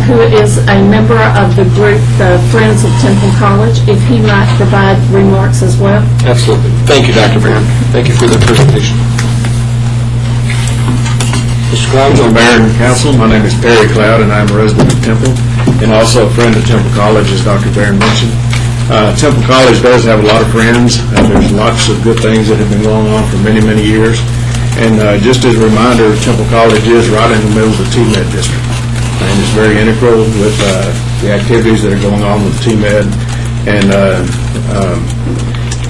who is a member of the group, the Friends of Temple College, if he might provide remarks as well.
Absolutely. Thank you, Dr. Barron. Thank you for the presentation. Mr. Cloud?
Mayor and Council, my name is Perry Cloud, and I'm a resident of Temple, and also a friend of Temple College, as Dr. Barron mentioned. Temple College does have a lot of friends. There's lots of good things that have been going on for many, many years. And just as a reminder, Temple College is right in the middle of the TMed district, and it's very integral with the activities that are going on with TMed, and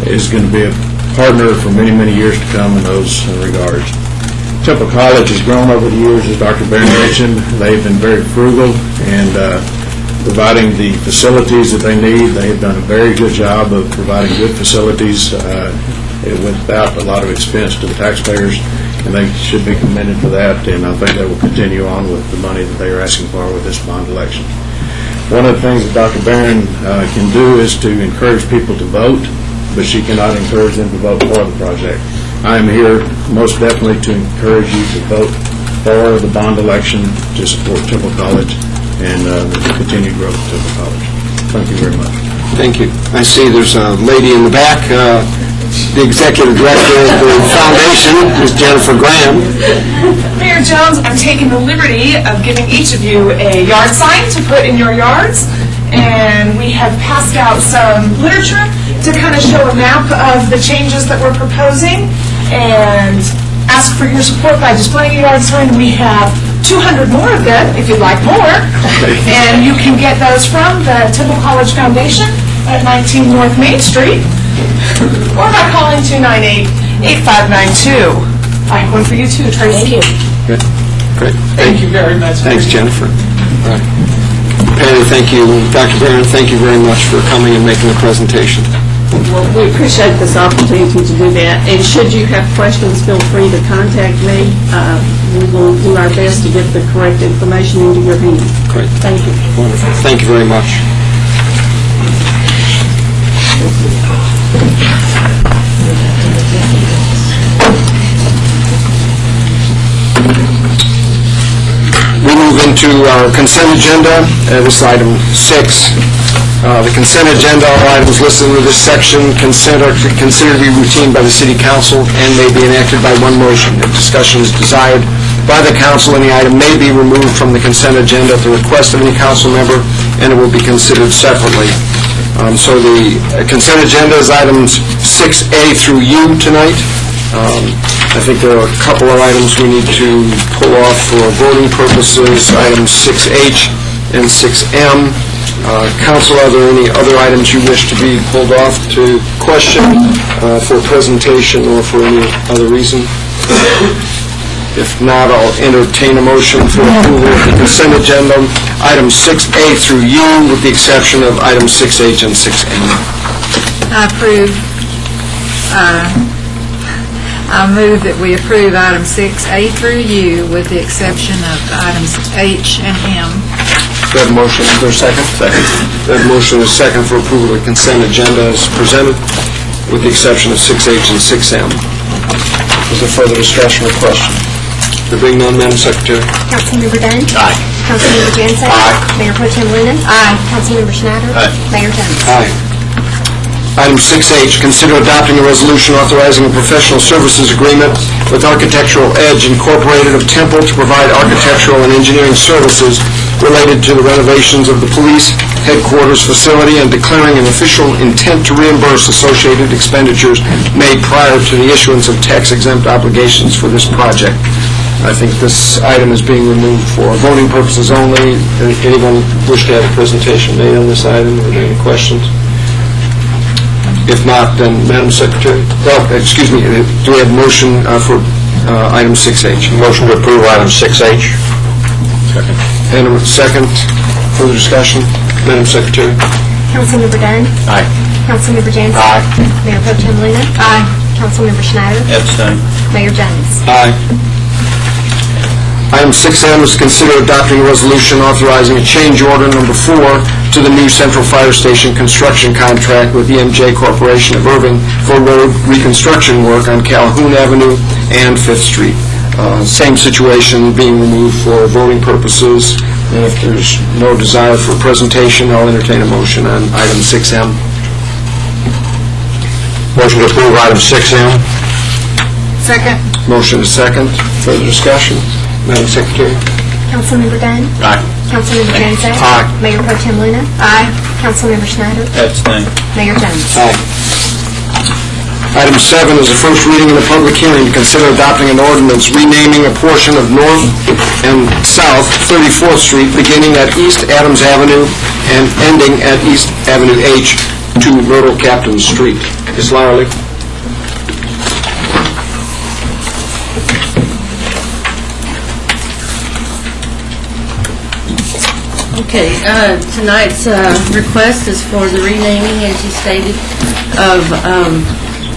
is going to be a partner for many, many years to come in those regards. Temple College has grown over the years, as Dr. Barron mentioned. They've been very frugal and providing the facilities that they need. They have done a very good job of providing good facilities without a lot of expense to the taxpayers, and they should be commended for that, and I think they will continue on with the money that they are asking for with this bond election. One of the things that Dr. Barron can do is to encourage people to vote, but she cannot encourage them to vote for the project. I am here most definitely to encourage you to vote for the bond election to support Temple College and the continued growth of Temple College. Thank you very much.
Thank you. I see there's a lady in the back, the Executive Director of the Foundation, Ms. Jennifer Graham.
Mayor Jones, I'm taking the liberty of giving each of you a yard sign to put in your yards, and we have passed out some literature to kind of show a map of the changes that we're proposing, and ask for your support by displaying a yard sign. We have 200 more of them if you'd like more, and you can get those from the Temple College Foundation at 19 North Main Street, or by calling 298-8592. I have one for you too, Tracy.
Good. Great.
Thank you very much.
Thanks, Jennifer. All right. Perry, thank you. Dr. Barron, thank you very much for coming and making the presentation.
Well, we appreciate this opportunity to do that, and should you have questions, feel free to contact me. We will do our best to get the correct information into your hands.
Great.
Thank you.
Wonderful. Thank you very much. We move into our consent agenda. This is item 6. The consent agenda, all items listed in this section, consent are considered to be routine by the City Council and may be enacted by one motion. If discussion is desired by the council, any item may be removed from the consent agenda at the request of any council member, and it will be considered separately. So the consent agenda is items 6A through U tonight. I think there are a couple of items we need to pull off for voting purposes, items 6H and 6M. Council, are there any other items you wish to be pulled off to question for presentation or for any other reason? If not, I'll entertain a motion for approval of the consent agenda, items 6A through U, with the exception of items 6H and 6M.
I approve. I move that we approve items 6A through U with the exception of items H and M.
Do you have a motion? Is there a second? Second. Do you have a motion and a second for approval of the consent agenda as presented, with the exception of 6H and 6M. Is there further discussion or question? There being none, Madam Secretary.
Councilmember Dunn?
Aye.
Councilmember Jansen?
Aye.
Mayor Pro Tem Lehman?
Aye.
Councilmember Schneider?
Aye.
Mayor Jones?
Aye. Item 6H, consider adopting a resolution authorizing a professional services agreement with Architectural Edge Incorporated of Temple to provide architectural and engineering services related to the renovations of the police headquarters facility and declaring an official intent to reimburse associated expenditures made prior to the issuance of tax-exempt obligations for this project. I think this item is being removed for voting purposes only. Anyone wish to have a presentation made on this item? Are there any questions? If not, then Madam Secretary, excuse me, do we have a motion for item 6H?
Motion to approve item 6H.
Second. And a second, further discussion? Madam Secretary?
Councilmember Dunn?
Aye.
Councilmember Jansen?
Aye.
Mayor Pro Tem Lehman?
Aye.
Councilmember Schneider?
Abstain.
Mayor Jones?
Aye. Item 6M is to consider adopting a resolution authorizing a change order number 4 to the new Central Fire Station construction contract with EMJ Corporation of Irving for road reconstruction work on Calhoun Avenue and 5th Street. Same situation, being removed for voting purposes. And if there's no desire for presentation, I'll entertain a motion on item 6M.
Motion to approve item 6M.
Second.
Motion is second. Further discussion? Madam Secretary?
Councilmember Dunn.
Aye.
Councilmember Jansen.
Aye.
Mayor Pro Tem Luna.
Aye.
Councilmember Schneider.
Abstain.
Mayor Jones.
Aye. Item 7 is a first reading and a public hearing to consider adopting an ordinance renaming a portion of North and South 34th Street beginning at East Adams Avenue and ending at East Avenue H to Myrtle Captain Street. Ms. Lyerly?
Okay, tonight's request is for the renaming, as you stated, of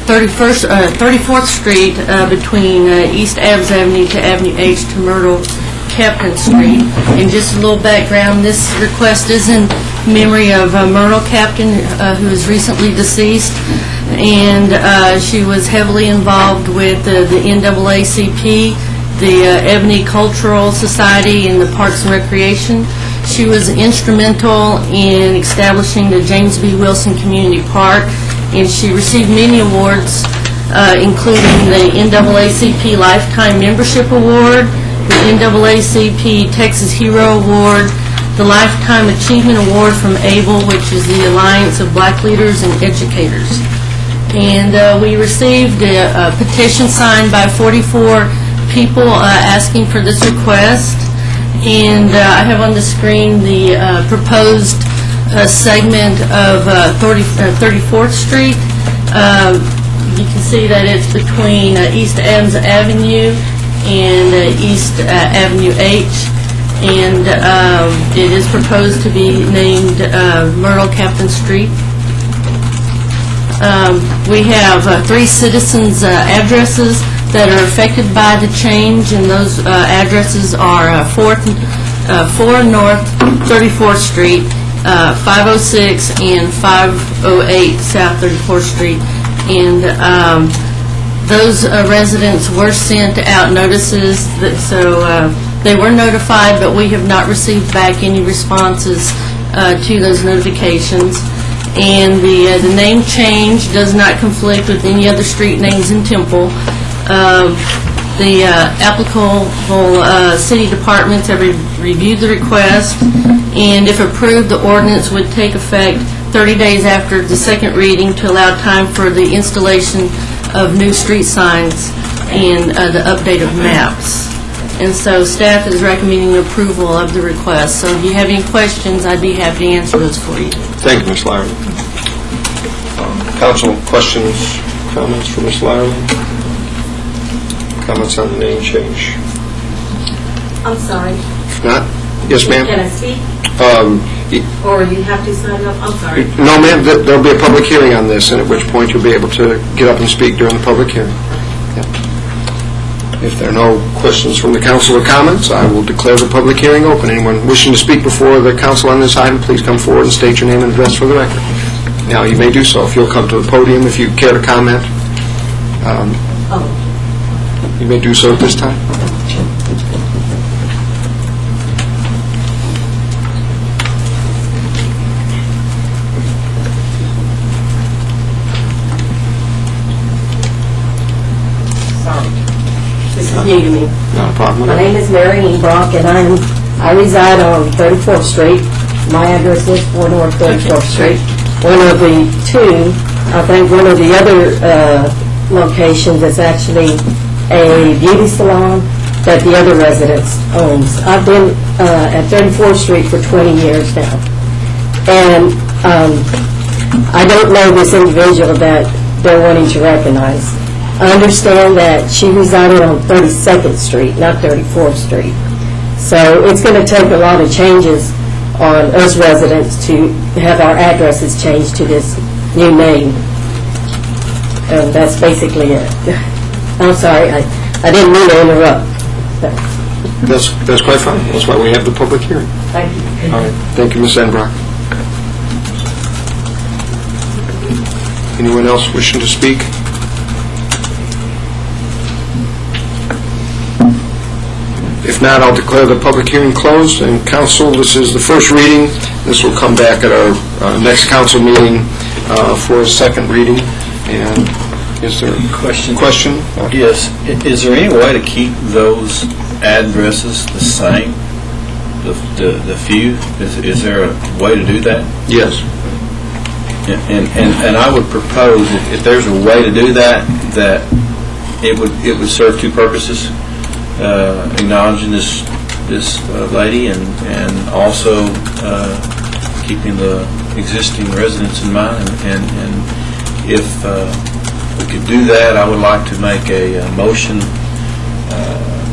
34th Street between East Adams Avenue to Avenue H to Myrtle Captain Street. And just a little background, this request is in memory of Myrtle Captain, who is recently deceased, and she was heavily involved with the NAACP, the Ebony Cultural Society, and the Parks and Recreation. She was instrumental in establishing the James B. Wilson Community Park, and she received many awards, including the NAACP Lifetime Membership Award, the NAACP Texas Hero Award, the Lifetime Achievement Award from ABLE, which is the Alliance of Black Leaders and Educators. And we received a petition signed by 44 people asking for this request. And I have on the screen the proposed segment of 34th Street. You can see that it's between East Adams Avenue and East Avenue H. And it is proposed to be named Myrtle Captain Street. We have 3 citizens' addresses that are affected by the change, and those addresses are 4 North 34th Street, 506 and 508 South 34th Street. And those residents were sent out notices, so they were notified, but we have not received back any responses to those notifications. And the name change does not conflict with any other street names in Temple. The applicable city departments have reviewed the request, and if approved, the ordinance would take effect 30 days after the second reading to allow time for the installation of new street signs and the update of maps. And so staff is recommending approval of the request. So if you have any questions, I'd be happy to answer those for you.
Thank you, Ms. Lyerly. Council, questions, comments for Ms. Lyerly? Comments on the name change?
I'm sorry.
Not? Yes, ma'am?
Can I speak? Or you have to sign up? I'm sorry.
No, ma'am, there'll be a public hearing on this, and at which point you'll be able to get up and speak during the public hearing. Yeah. If there are no questions from the council or comments, I will declare the public hearing open. Anyone wishing to speak before the council on this item, please come forward and state your name and address for the record. Now, you may do so if you'll come to the podium if you care to comment. You may do so at this time.
This is new to me.
Not a problem.
My name is Mary Brock, and I reside on 34th Street. My address is 4 North 34th Street. One of the two, I think one of the other locations is actually a beauty salon that the other residence owns. I've been at 34th Street for 20 years now. And I don't know this individual that they're wanting to recognize. I understand that she resided on 32nd Street, not 34th Street. So it's going to take a lot of changes on us residents to have our addresses changed to this new name. And that's basically it. I'm sorry, I didn't mean to interrupt.
That's quite fine. That's why we have the public hearing.
Thank you.
All right. Thank you, Ms. Enbrock. Anyone else wishing to speak? not, I'll declare the public hearing closed. And council, this is the first reading. This will come back at our next council meeting for a second reading. And is there a
Question?
question?
Yes. Is there any way to keep those addresses the same, the few? Is there a way to do that?
Yes.
And I would propose, if there's a way to do that, that it would serve two purposes, acknowledging this lady and also keeping the existing residents in mind. And if we could do that, I would like to make a motion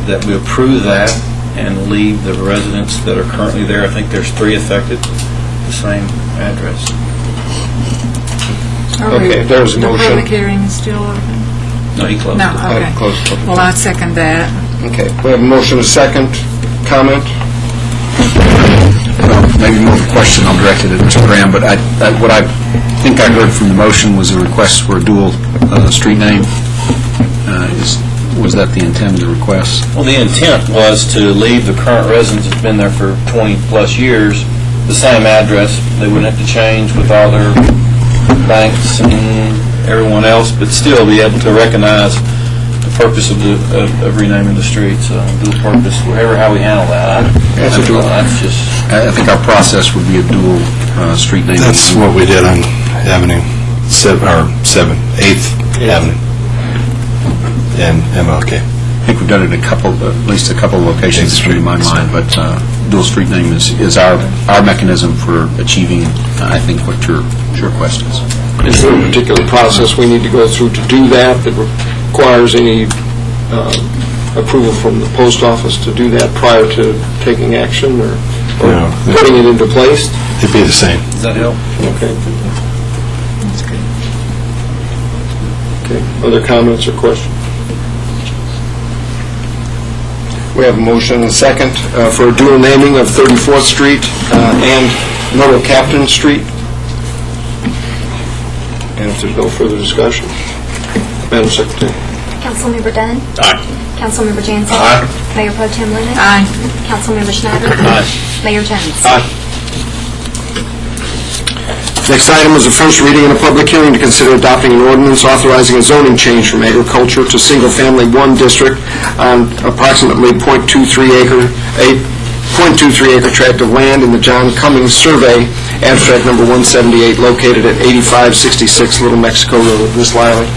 that we approve that and leave the residents that are currently there, I think there's 3 affected, the same address.
Okay, there's a
The
motion.
public hearing is still open?
No, he closed
No,
it.
okay.
Close the public
Well, I second that.
Okay, we have a motion, a second. Comment?
Maybe more of a question I'll direct it at Mr. Graham, but what I think I heard from the motion was a request for a dual street name. Was that the intent of the request?
Well, the intent was to leave the current residents that's been there for 20-plus years the same address. They wouldn't have to change with all their banks and everyone else, but still be able to recognize the purpose of renaming the streets, dual purpose, how we handle that.
That's just. I think our process would be a dual street name.
That's what we did on Avenue 8th Avenue and MLK.
I think we've done it in at least a couple of locations in my mind, but dual street name is our mechanism for achieving, I think, what your request is.
Is there a particular process we need to go through to do that requires any approval from the post office to do that prior to taking action or putting it into place?
It'd be the same.
Does that help?
Okay. Okay. Other comments or questions? We have a motion and a second for a dual naming of 34th Street and Little Captain Street. And if there's no further discussion, Madam Secretary.
Councilmember Dunn.
Aye.
Councilmember Jansen.
Aye.
Mayor Pro Tem Luna.
Aye.
Councilmember Schneider.
Aye.
Mayor Jones.
Aye. Next item is a first reading and a public hearing to consider adopting an ordinance authorizing a zoning change from agriculture to single-family 1 district on approximately .23 acre tract of land in the John Cummings Survey, abstract number 178, located at 8566 Little Mexico Road. Ms. Liley.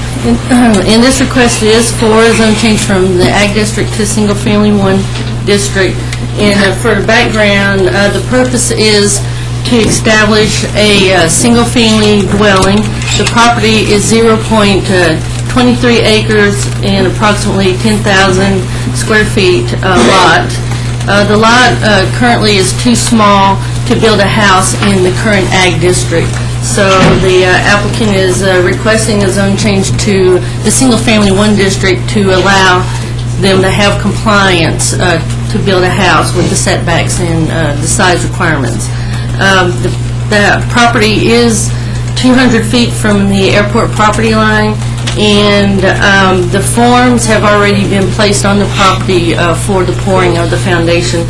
And this request is for a zone change from the Ag District to Single Family 1 District. And for background, the purpose is to establish a single-family dwelling. The property is 0.23 acres and approximately 10,000 square feet lot. The lot currently is too small to build a house in the current Ag District. So the applicant is requesting a zone change to the Single-Family 1 District to allow them to have compliance to build a house with the setbacks and the size requirements. The property is 200 feet from the airport property line, and the forms have already been placed on the property for the pouring of the foundation.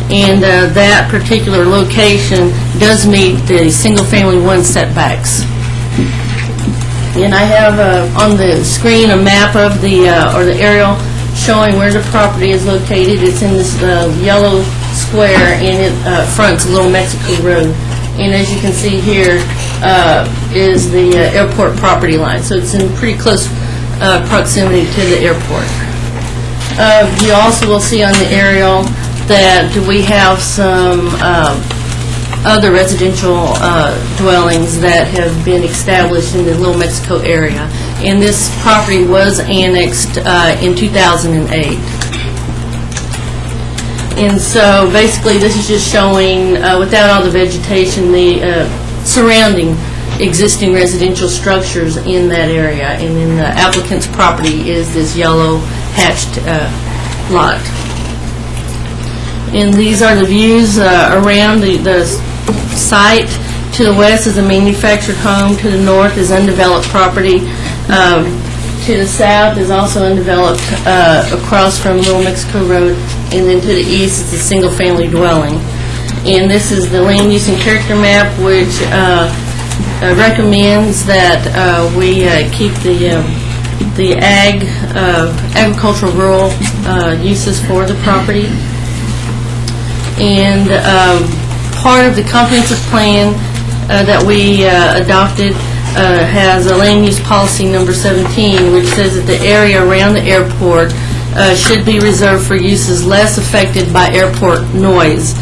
And that particular location does meet the single-family 1 setbacks. And I have on the screen a map of the aerial showing where the property is located. It's in this yellow square, and it fronts Little Mexico Road. And as you can see here is the airport property line. So it's in pretty close proximity to the airport. You also will see on the aerial that we have some other residential dwellings that have been established in the Little Mexico area. And this property was annexed in 2008. And so basically this is just showing, without all the vegetation, the surrounding existing residential structures in that area. And then the applicant's property is this yellow hatched lot. And these are the views around the site. To the west is a manufactured home. To the north is undeveloped property. To the south is also undeveloped across from Little Mexico Road. and then to the east is the single-family dwelling. And this is the land use and character map, which recommends that we keep the agricultural rural uses for the property. And part of the comprehensive plan that we adopted has a land use policy number 17, which says that the area around the airport should be reserved for uses less affected by airport noise,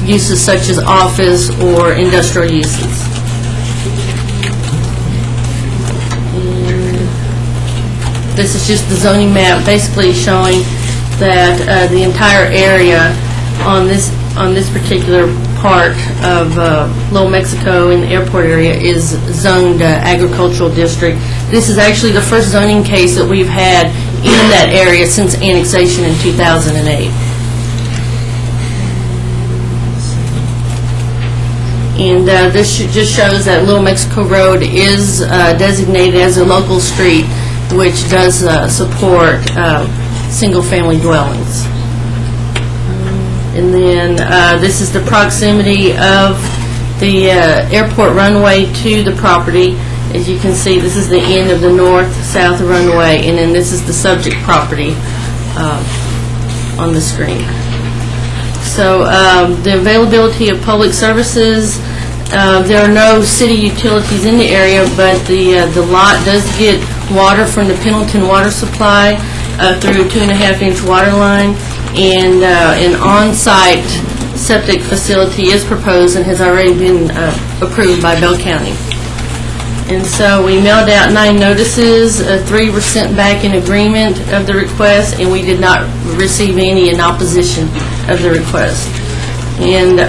uses such as office or industrial uses. This is just the zoning map, basically showing that the entire area on this particular part of Little Mexico in the airport area is zoned agricultural district. This is actually the first zoning case that we've had in that area since annexation in 2008. And this just shows that Little Mexico Road is designated as a local street, which does support single-family dwellings. And then this is the proximity of the airport runway to the property. As you can see, this is the end of the north-south runway, and then this is the subject property on the screen. So the availability of public services, there are no city utilities in the area, but the lot does get water from the Pendleton water supply through a 2.5-inch water line, and an on-site septic facility is proposed and has already been approved by Bell County. And so we mailed out 9 notices, 3 were sent back in agreement of the request, and we did not receive any in opposition of the request. And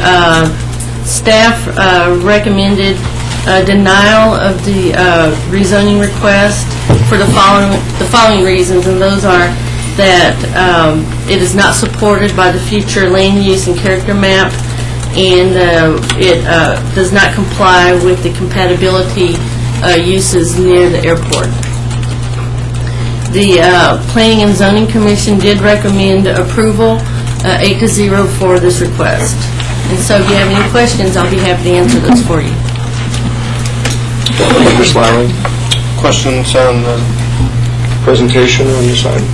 staff recommended denial of the rezoning request for the following reasons, and those are that it is not supported by the future land use and character map, and it does not comply with the compatibility uses near the airport. The Planning and Zoning Commission did recommend approval 8-0 for this request. And so if you have any questions, I'll be happy to answer those for you.
Ms. Lowry, questions on the presentation on this item?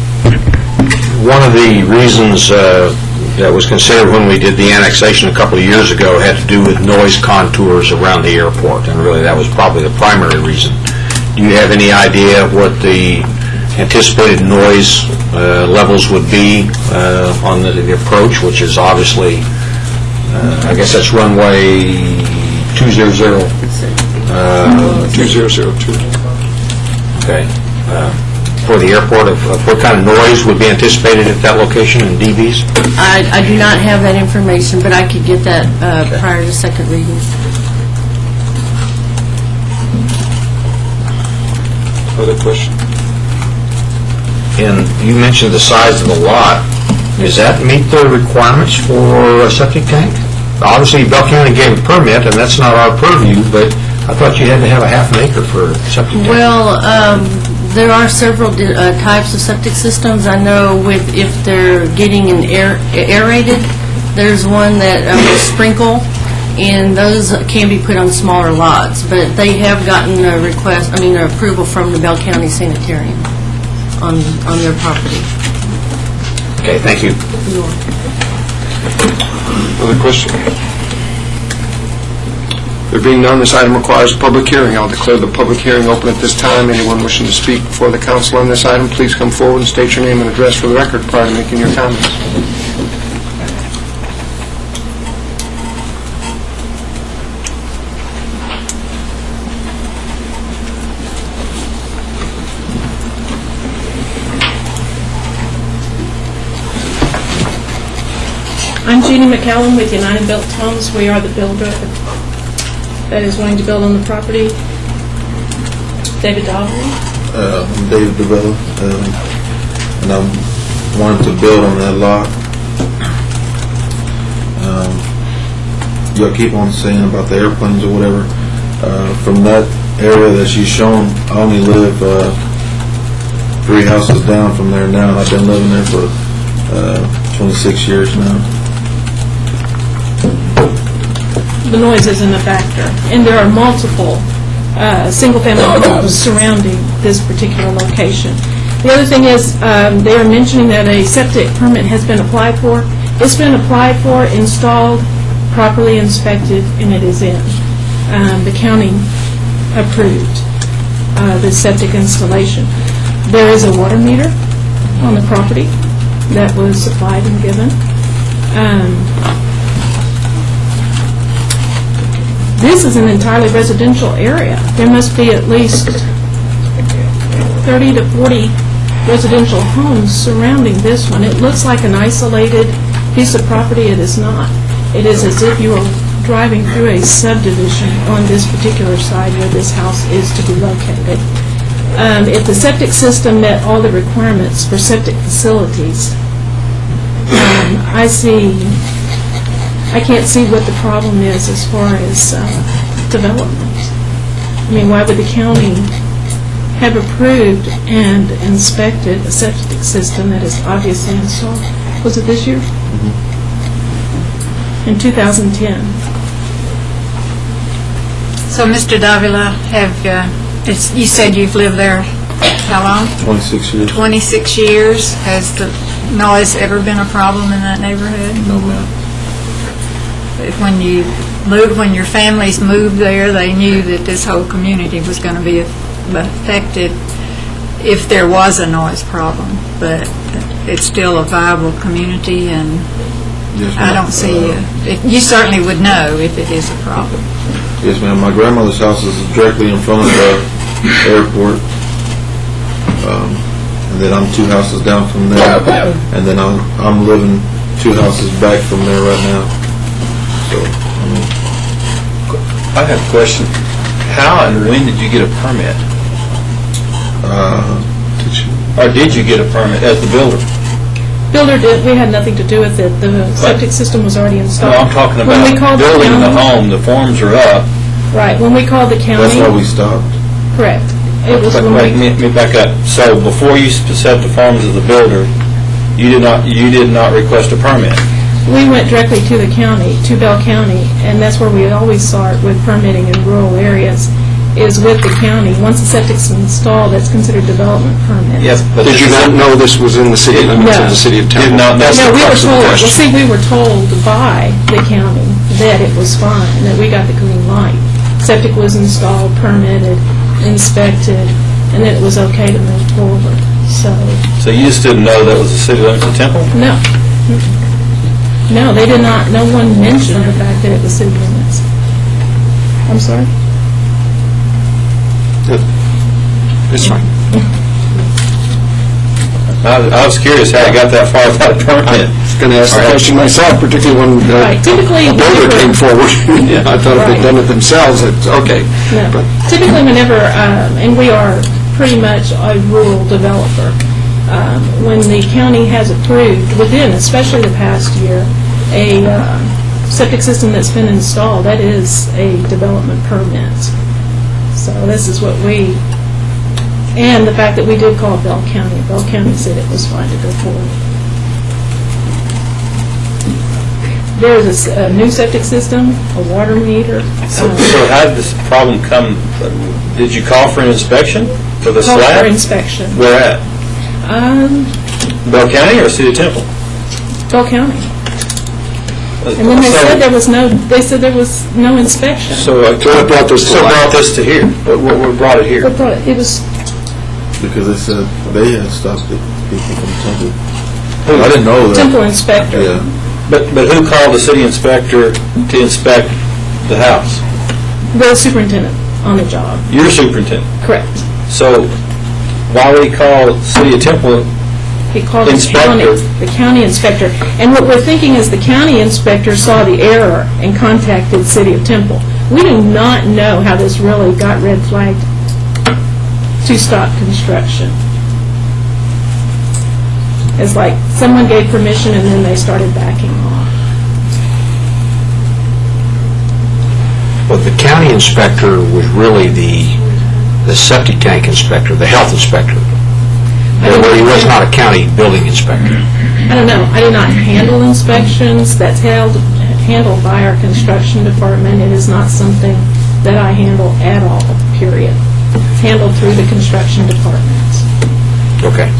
One of the reasons that was considered when we did the annexation a couple of years ago had to do with noise contours around the airport, and really that was probably the primary reason. Do you have any idea what the anticipated noise levels would be on the approach, which is obviously, I guess that's runway 200. 2002. Okay. For the airport, what kind of noise would be anticipated at that location in dBs?
I do not have that information, but I could get that prior to second reading.
Other question?
And you mentioned the size of the lot. Does that meet the requirements for a septic tank? Obviously, Bell County gave a permit, and that's not our purview, but I thought you had to have a ½ acre for a septic tank.
Well, there are several types of septic systems. I know if they're getting an aerated, there's one that will sprinkle, and those can be put on smaller lots. But they have gotten a approval from the Bell County Sanitarium on their property.
Okay, thank you.
Other question? There being none, this item requires a public hearing. I'll declare the public hearing open at this time. Anyone wishing to speak before the council on this item, please come forward and state your name and address for the record prior to making your comments.
I'm Jeannie McCallum with United Built Homes. We are the builder that is wanting to build on the property. David Dahlgren.
I'm David DeBella, and I'm wanting to build on that lot. Y'all keep on saying about the airplanes or whatever. From that area that she's shown, I only live 3 houses down from there now, and I've been living there for 26 years now.
The noise isn't a factor, and there are multiple single-family homes surrounding this particular location. The other thing is, they are mentioning that a septic permit has been applied for. It's been applied for, installed, properly inspected, and it is in. The county approved the septic installation. There is a water meter on the property that was supplied and given. This is an entirely residential area. There must be at least 30 to 40 residential homes surrounding this one. It looks like an isolated piece of property. It is not. It is as if you are driving through a subdivision on this particular side where this house is to be located. If the septic system met all the requirements for septic facilities, I can't see what the problem is as far as development. I mean, why would the county have approved and inspected a septic system that is obviously installed? Was it this year? In 2010.
So, Mr. Davila, you said you've lived there how long?
26 years.
26 years. Has the noise ever been a problem in that neighborhood?
No, ma'am.
When your families moved there, they knew that this whole community was going to be affected if there was a noise problem. But it's still a viable community, and
Yes,
I
ma'am.
don't see you certainly would know if it is a problem.
Yes, ma'am. My grandmother's house is directly in front of the airport. And then I'm 2 houses down from there. And then I'm living 2 houses back from there right now. So,
I have a question. How and when did you get a permit? Or did you get a permit as the builder?
Builder did, we had nothing to do with it. The septic system was already
No,
installed.
I'm talking
When we
about
called
building the
county-
home, the forms are up.
Right, when we called the county.
that's why we stopped.
Correct. It was when
Wait,
we,
let me back up. So before you set the forms as the builder, you did not request a permit?
we went directly to the county, to Bell County, and that's where we always start with permitting in rural areas, is with the county. Once the septic's installed, that's considered development permit.
Yes, but
Did you not know this was in the city limits of the city of Temple?
Did not know.
That's
No,
the
we were
crux of the
told, well,
question.
see, we were told by the county that it was fine, that we got the green light. Septic was installed, permitted, inspected, and that it was okay to move forward. So,
So you just didn't know that was the city limits of Temple?
no. No, they did not, no one mentioned the fact that it was city limits. I'm sorry?
It's fine.
I was curious how you got that far without a permit.
I was going to ask the question myself, particularly when
Right, typically,
a builder came forward. I thought if they'd
Right.
done it themselves, it's okay.
No.
But
Typically, whenever, and we are pretty much a rural developer, when the county has approved, within, especially the past year, a septic system that's been installed, that is a development permit. So this is what we, and the fact that we did call Bell County. Bell County said it was fine to go forward. There is a new septic system, a water meter.
So how did this problem come? Did you call for an inspection for the
Call
slab?
for inspection.
Where at? Bell County or City of Temple?
Bell County. And then they said there was no, they said there was no inspection.
So what brought this to here? What brought it here?
What brought it was,
Because they said they had stopped it, people from Temple. I didn't know that.
Temple inspector.
Yeah.
But who called the city inspector to inspect the house?
The superintendent on the job.
Your superintendent.
Correct.
So why would he call the City of Temple
He called
inspector?
the county inspector. And what we're thinking is the county inspector saw the error and contacted City of Temple. We do not know how this really got red flagged to stop construction. It's like someone gave permission and then they started backing off.
But the county inspector was really the septic tank inspector, the health inspector.
Where he was not a county building inspector.
I don't know. I do not handle inspections. That's handled by our construction department. It is not something that I handle at all, period. It's handled through the construction department.
Okay.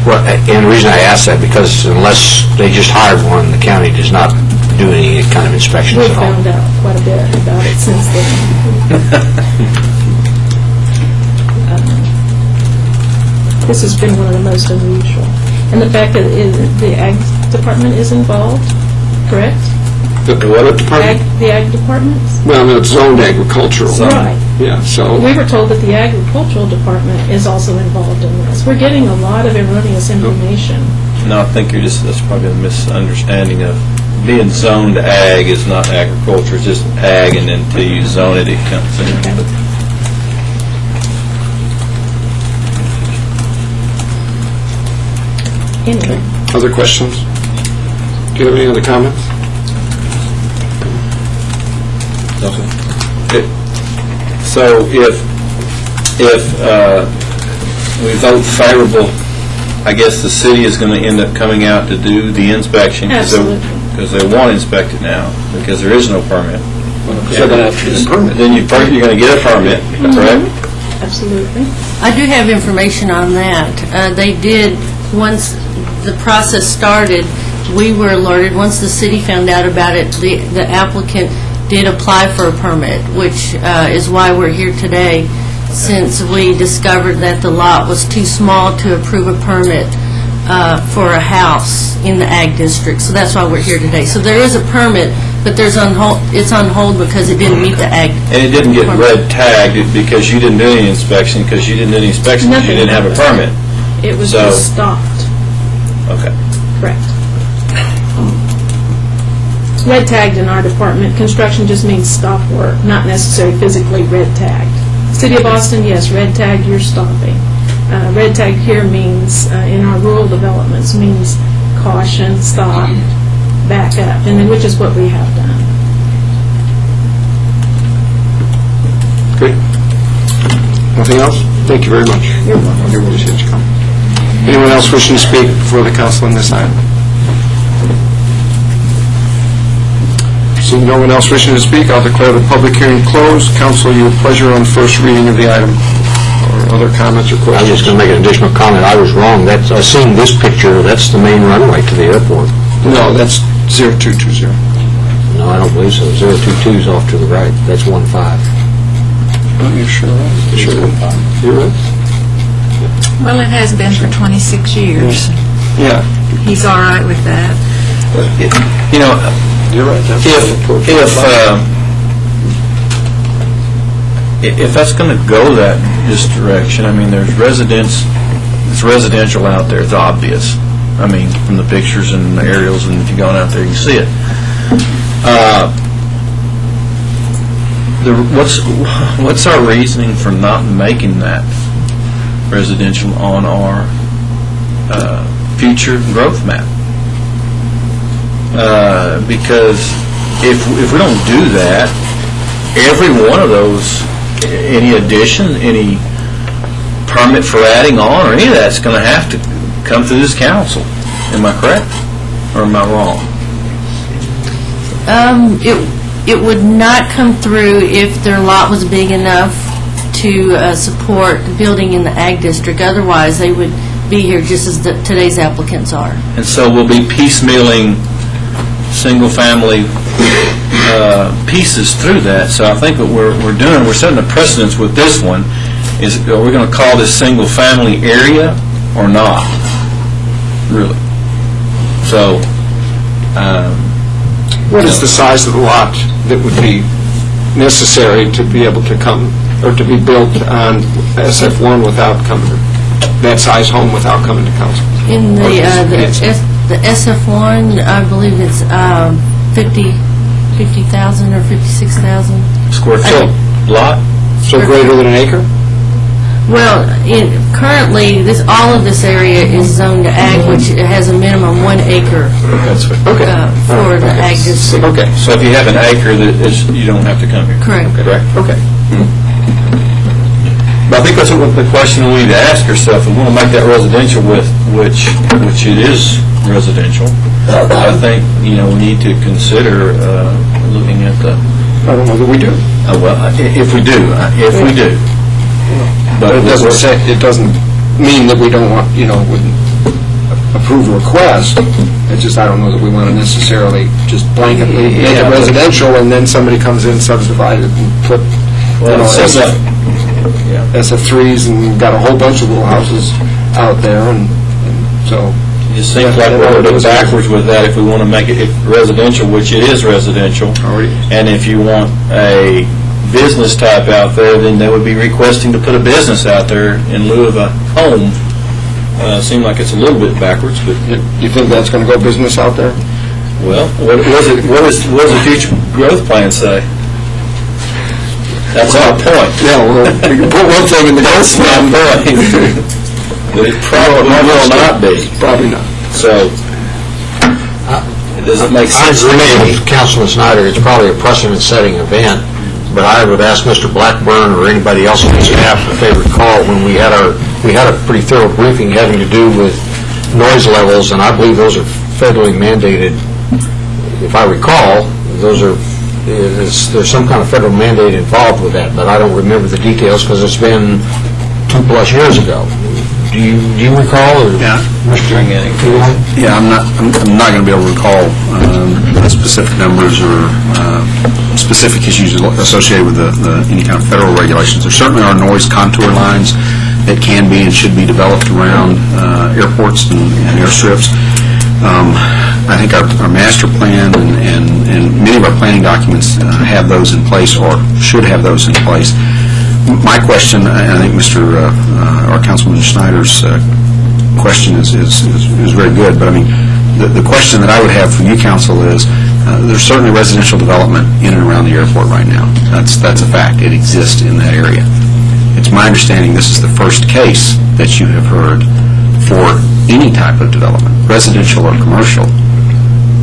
Well, and the reason I ask that, because unless they just hired one, the county does not do any kind of inspections
We've
at all.
found out quite a bit about it since then. This has been one of the most unusual. And the fact that the Ag Department is involved, correct?
The what department?
The Ag Department?
Well, no, it's zoned agricultural.
Right.
Yeah, so...
We were told that the Agricultural Department is also involved in this. We're getting a lot of erroneous information.
No, I think that's probably a misunderstanding of, being zoned ag is not agriculture, it's just ag, and then until you zone it, it comes in.
Anyway.
Other questions? Do you have any other comments?
So if we vote favorable, I guess the city is going to end up coming out to do the inspection.
Absolutely.
Because they want to inspect it now, because there is no permit.
Because they're going to have to get a permit.
Then you're going to get a permit, correct?
Absolutely.
I do have information on that. They did, once the process started, we were alerted, once the city found out about it, the applicant did apply for a permit, which is why we're here today, since we discovered that the lot was too small to approve a permit for a house in the ag district. So that's why we're here today. So there is a permit, but it's on hold because it didn't meet the ag.
And it didn't get red tagged because you didn't do any inspection, because you didn't do any inspection, because you didn't have a permit.
It was just stopped.
Okay.
Correct. Red tagged in our department, construction just means stop work, not necessarily physically red tagged. City of Austin, yes, red tagged, you're stopping. Red tagged here means, in our rural developments, means caution, stop, back up, and then which is what we have done.
Great. Nothing else? Thank you very much.
You're welcome.
Everybody's here to come. Anyone else wishing to speak before the council on this item? Seeing no one else wishing to speak, I'll declare the public hearing closed. Council, your pleasure on first reading of the item, or other comments or
I was
questions?
just going to make an additional comment. I was wrong. I've seen this picture. That's the main runway to the airport.
No, that's 0220.
No, I don't believe so. 022's off to the right. That's 15.
Oh, you're sure right. You're sure right. You're right.
Well, it has been for 26 years.
Yeah.
He's all right with that.
You know,
You're right.
if that's going to go this direction, I mean, there's it's residential out there, it's obvious. I mean, from the pictures and the aerials, and if you're going out there, you can see it. What's our reasoning for not making that residential on our future growth map? Because if we don't do that, every one of those, any addition, any permit for adding on, or any of that's going to have to come through this council. Am I correct, or am I wrong?
It would not come through if their lot was big enough to support building in the ag district. Otherwise, they would be here just as today's applicants are.
And so we'll be piecemealing single-family pieces through that. So I think what we're doing, we're setting a precedence with this one, is are we going to call this single-family area or not? Really? So...
What is the size of the lot that would be necessary to be able to come, or to be built on SF1 without coming, that size home without coming to council?
In the SF1, I believe it's 50,000 or 56,000.
Square foot lot?
So greater than an acre?
Well, currently, all of this area is zoned to ag, which has a minimum 1 acre for the ag district.
Okay.
So if you have an acre, you don't have to come here?
Correct.
Correct? Okay. But I think that's what the question we need to ask ourselves. If we want to make that residential which it is residential, I think, we need to consider looking at the...
I don't know that we do.
Well, if we do.
But it doesn't mean that we don't want, wouldn't approve a request. It's just, I don't know that we want to necessarily just blanketly make it residential and then somebody comes in, subdivide it and put, SF3s and got a whole bunch of little houses out there and so.
It seems like we're a bit backwards with that if we want to make it residential, which it is residential. And if you want a business type out there, then they would be requesting to put a business out there in lieu of a home. Seems like it's a little bit backwards, but...
You think that's going to go business out there?
Well, what does the future growth plan say? That's our point.
Yeah, well, we can put one thing in the growth plan.
But it probably will not be.
Probably not.
So, does it make sense?
I agree with Councilman Snyder. It's probably a precedent-setting event, but I would ask Mr. Blackburn or anybody else on the staff if they recall when we had a pretty thorough briefing having to do with noise levels, and I believe those are federally mandated. If I recall, there's some kind of federal mandate involved with that, but I don't remember the details because it's been 2+ years ago. Do you recall? Or
Yeah.
Yeah,
I'm not going to be able to recall specific numbers or specific issues associated with any kind of federal regulations. There certainly are noise contour lines that can be and should be developed around airports and airstrips. I think our master plan and many of our planning documents have those in place or should have those in place. My question, and I think or Councilman Schneider's question is very good, but I mean, the question that I would have for you, Council, is there's certainly residential development in and around the airport right now. That's a fact. It exists in that area. It's my understanding this is the first case that you have heard for any type of development, residential or commercial,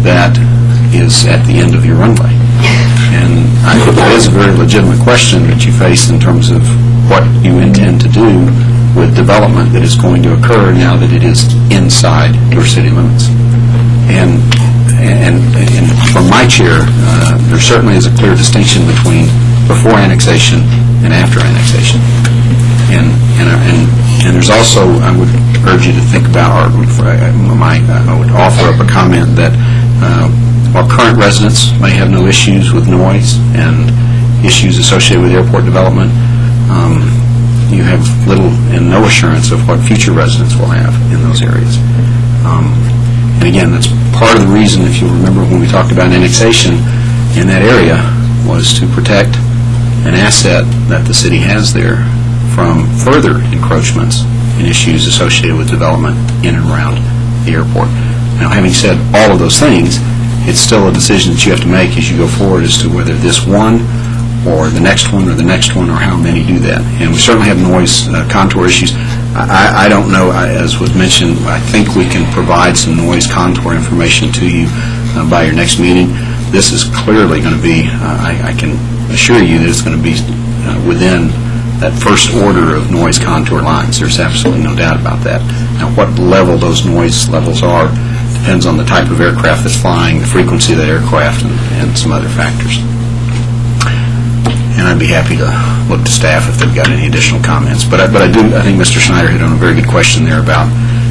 that is at the end of your runway. And I think that is a very legitimate question that you face in terms of what you intend to do with development that is going to occur now that it is inside your city limits. And from my chair, there certainly is a clear distinction between before annexation and after annexation. And there's also, I would urge you to think about, or I would offer up a comment that while current residents may have no issues with noise and issues associated with airport development, you have little and no assurance of what future residents will have in those areas. And again, that's part of the reason, if you remember when we talked about annexation in that area, was to protect an asset that the city has there from further encroachments and issues associated with development in and around the airport. Now, having said all of those things, it's still a decision that you have to make as you go forward as to whether this one or the next one or the next one or how many do that. And we certainly have noise contour issues. I don't know, as was mentioned, I think we can provide some noise contour information to you by your next meeting. This is clearly going to be, I can assure you that it's going to be within that first order of noise contour lines. There's absolutely no doubt about that. Now, what level those noise levels are depends on the type of aircraft that's flying, the frequency of the aircraft, and some other factors. And I'd be happy to look to staff if they've got any additional comments. But I think Mr. Schneider hit on a very good question there about,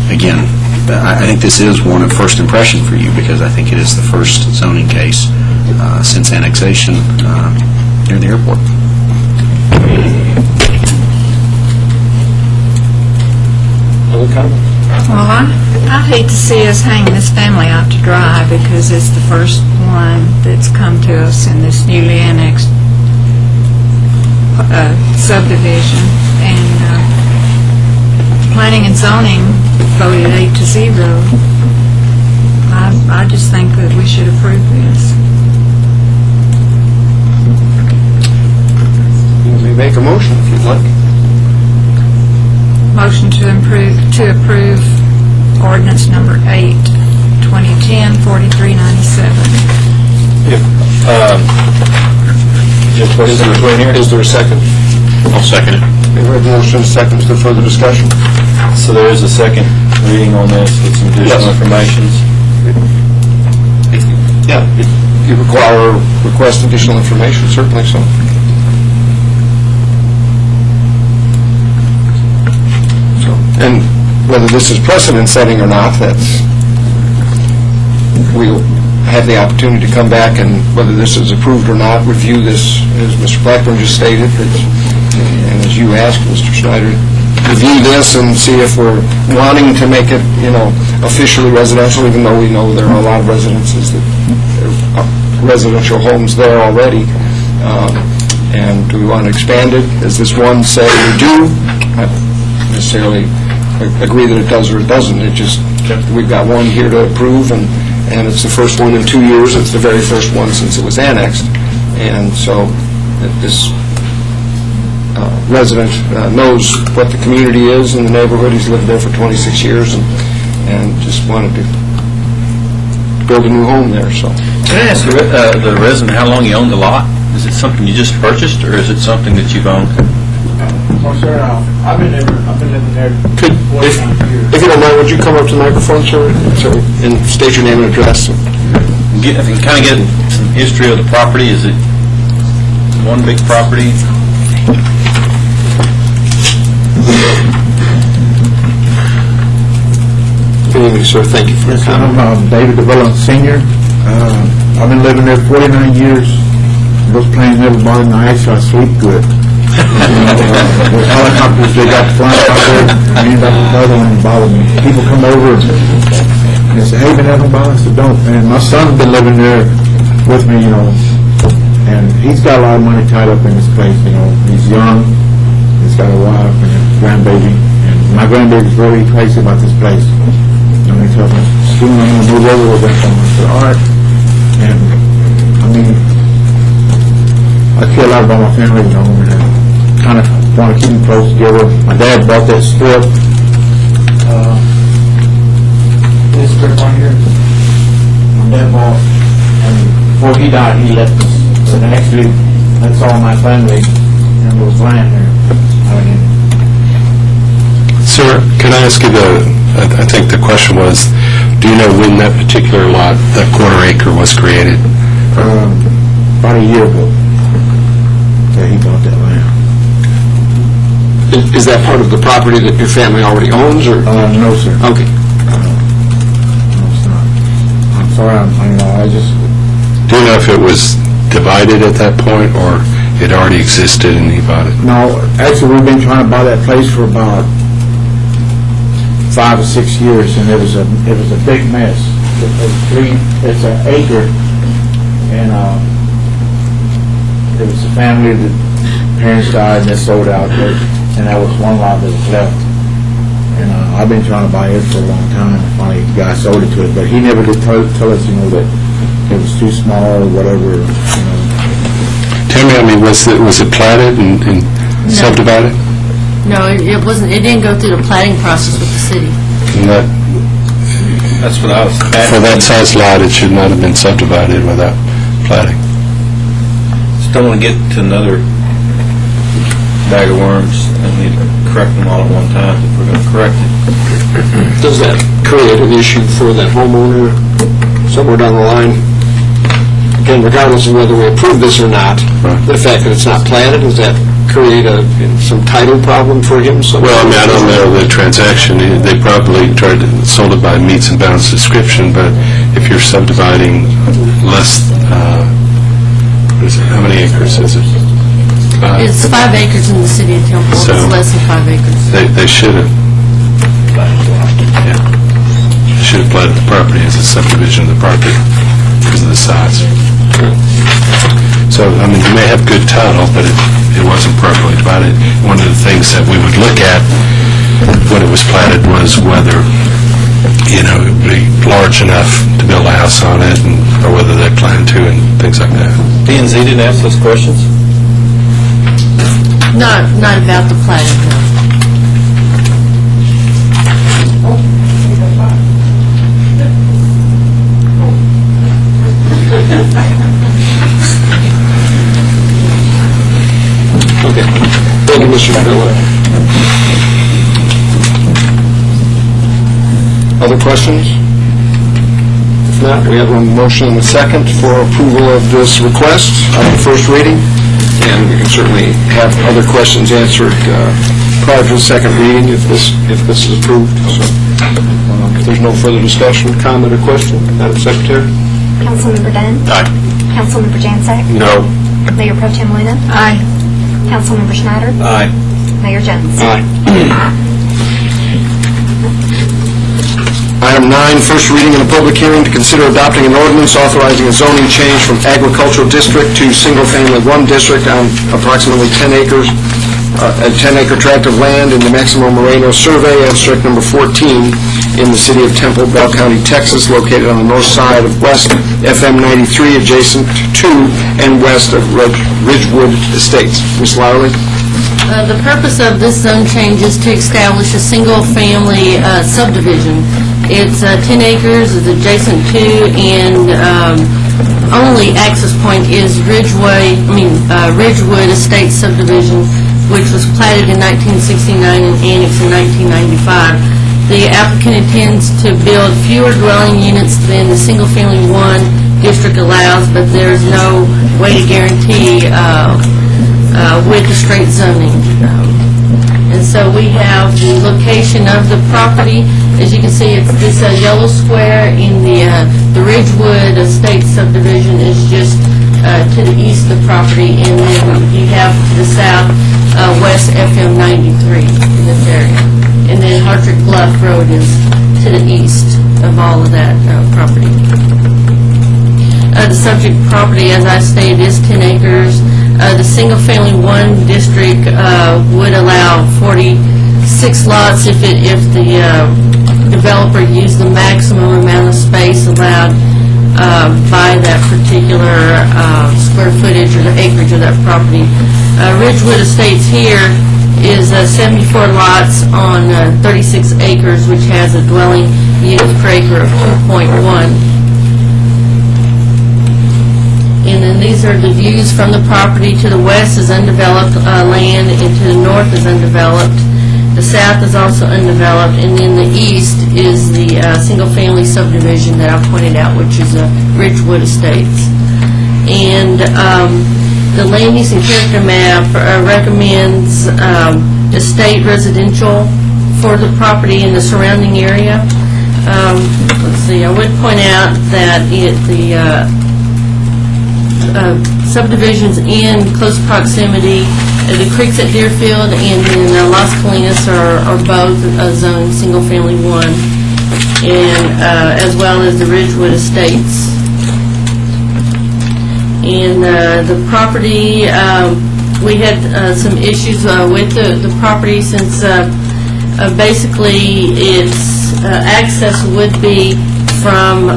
again, I think this is one of first impression for you because I think it is the first zoning case since annexation near the airport.
Other comments?
Well, I hate to see us hang this family out to dry because it's the first one that's come to us in this newly annexed subdivision. And planning and zoning voted 8-0. I just think that we should approve this.
You may make a motion if you'd like.
Motion to approve ordinance number 8, 2010, 4397.
Just put it in between here.
Is there a second? I'll second it.
We have a motion and a second. Is there further discussion?
So there is a second reading on this with some additional information.
Yeah, if you require or request additional information, certainly so. And whether this is precedent-setting or not, we'll have the opportunity to come back and, whether this is approved or not, review this, as Mr. Blackburn just stated, and as you asked, Mr. Schneider, review this and see if we're wanting to make it, officially residential, even though we know there are a lot of residences residential homes there already. And do we want to expand it? Does this one say we do? I don't necessarily agree that it does or it doesn't. It just, we've got one here to approve, and it's the first one in 2 years. It's the very first one since it was annexed. And so this resident knows what the community is in the neighborhood. He's lived there for 26 years and just wanted to build a new home there. So,
Can I ask the resident how long you owned the lot? Is it something you just purchased, or is it something that you've owned?
Well, sir, I've been living there
if you don't mind, would you come up to the microphone, sir, and state your name and address?
If you can kind of get some history of the property, is it one big property?
Good evening, sir. Thank you for your comment.
I'm David DeVilla Sr. I've been living there 49 years. Those planes never bother me. Actually, I sleep good. Those helicopters, they got flying out there. I end up with another one bother me. People come over and they say, "Hey, been having bother?" I said, "Don't." And my son's been living there with me, and he's got a lot of money tied up in this place. He's young. He's got a wife and a grandbaby. And my grandbaby's really crazy about this place. And he tells me, "Soon I'm going to move over with that." I said, "All right." And I mean, I care a lot about my family, and I kind of want to keep them close together. My dad bought that strip. This strip right here, my dad bought, and before he died, he left us. And actually, that's all my family and was land here.
Sir, can I ask you I think the question was, do you know when that particular lot, that quarter acre, was created?
About a year ago. Yeah, he bought that land.
Is that part of the property that your family already owns, or?
No, sir.
Okay.
No, it's not. I'm sorry, I just...
Do you know if it was divided at that point, or it already existed and he bought it?
No, actually, we've been trying to buy that place for about 5 or 6 years, and it was a big mess. It's an acre, and it was a family that parents died and they sold out there, and that was one lot that was left. And I've been trying to buy it for a long time. Finally, the guy sold it to us, but he never did tell us, that it was too small or whatever.
Tell me, was it platted and subdivided?
No, it wasn't. It didn't go through the planning process with the city.
That's what I was asking.
For that size lot, it should not have been subdivided without platting.
Just don't want to get to another bag of worms and need to correct them all at one time if we're going to correct it.
Does that create an issue for that homeowner somewhere down the line? Again, regardless of whether we approve this or not, the fact that it's not platted, does that create some title problem for him?
Well, I mean, I don't know the transaction. They probably sold it by meets and bounds description, but if you're subdividing less, how many acres is it?
It's 5 acres in the city of Temple.
So
it's less than 5 acres.
They should have. Yeah. Should have platted the property as a subdivision of the property because of the size. So, I mean, you may have good title, but it wasn't properly divided. One of the things that we would look at when it was platted was whether, it would be large enough to build a house on it, or whether they planned to, and things like that.
P&Z didn't ask those questions?
Not about the planning.
Okay. Thank you, Commissioner Miller. Other questions? If not, we have a motion and a second for approval of this request on first reading, and we can certainly have other questions answered prior to the second reading if this is approved. So, if there's no further discussion, comment, or question, Madam Secretary?
Councilmember Dunn?
Aye.
Councilmember Janczak?
No.
Mayor Pro Tem Luna?
Aye.
Councilmember Schneider?
Aye.
Mayor Jones?
Item 9, first reading and a public hearing to consider adopting an ordinance authorizing a zoning change from agricultural district to single-family 1 district on approximately 10 acres, a 10-acre tract of land in the Maximo Moreno Survey, abstract number 14, in the city of Temple, Bell County, Texas, located on the north side of West FM 93, adjacent to and west of Ridgewood Estates. Ms. Lowry?
The purpose of this zone change is to establish a single-family subdivision. It's 10 acres, it's adjacent to, and only access point is Ridgewood Estate subdivision, which was platted in 1969 and annexed in 1995. The applicant intends to build fewer dwelling units than the single-family 1 district allows, but there's no way to guarantee with the straight zoning. And so we have the location of the property. As you can see, it's this yellow square in the Ridgewood Estate subdivision is just to the east of the property, and then you have to the south West FM 93 in this area. And then Hartrick Bluff Road is to the east of all of that property. The subject property, as I stated, is 10 acres. The single-family 1 district would allow 46 lots if the developer used the maximum amount of space allowed by that particular square footage or the acreage of that property. Ridgewood Estates here is 74 lots on 36 acres, which has a dwelling units per acre of 2.1. And then these are the views from the property. To the west is undeveloped land, and to the north is undeveloped. The south is also undeveloped, and then the east is the single-family subdivision that I pointed out, which is Ridgewood Estates. And the land use and character map recommends estate residential for the property in the surrounding area. Let's see, I would point out that the subdivisions in close proximity, the creeks at Deerfield and then Las Colinas are both zoned single-family 1, and as well as the Ridgewood Estates. And the property, we had some issues with the property since basically its access would be from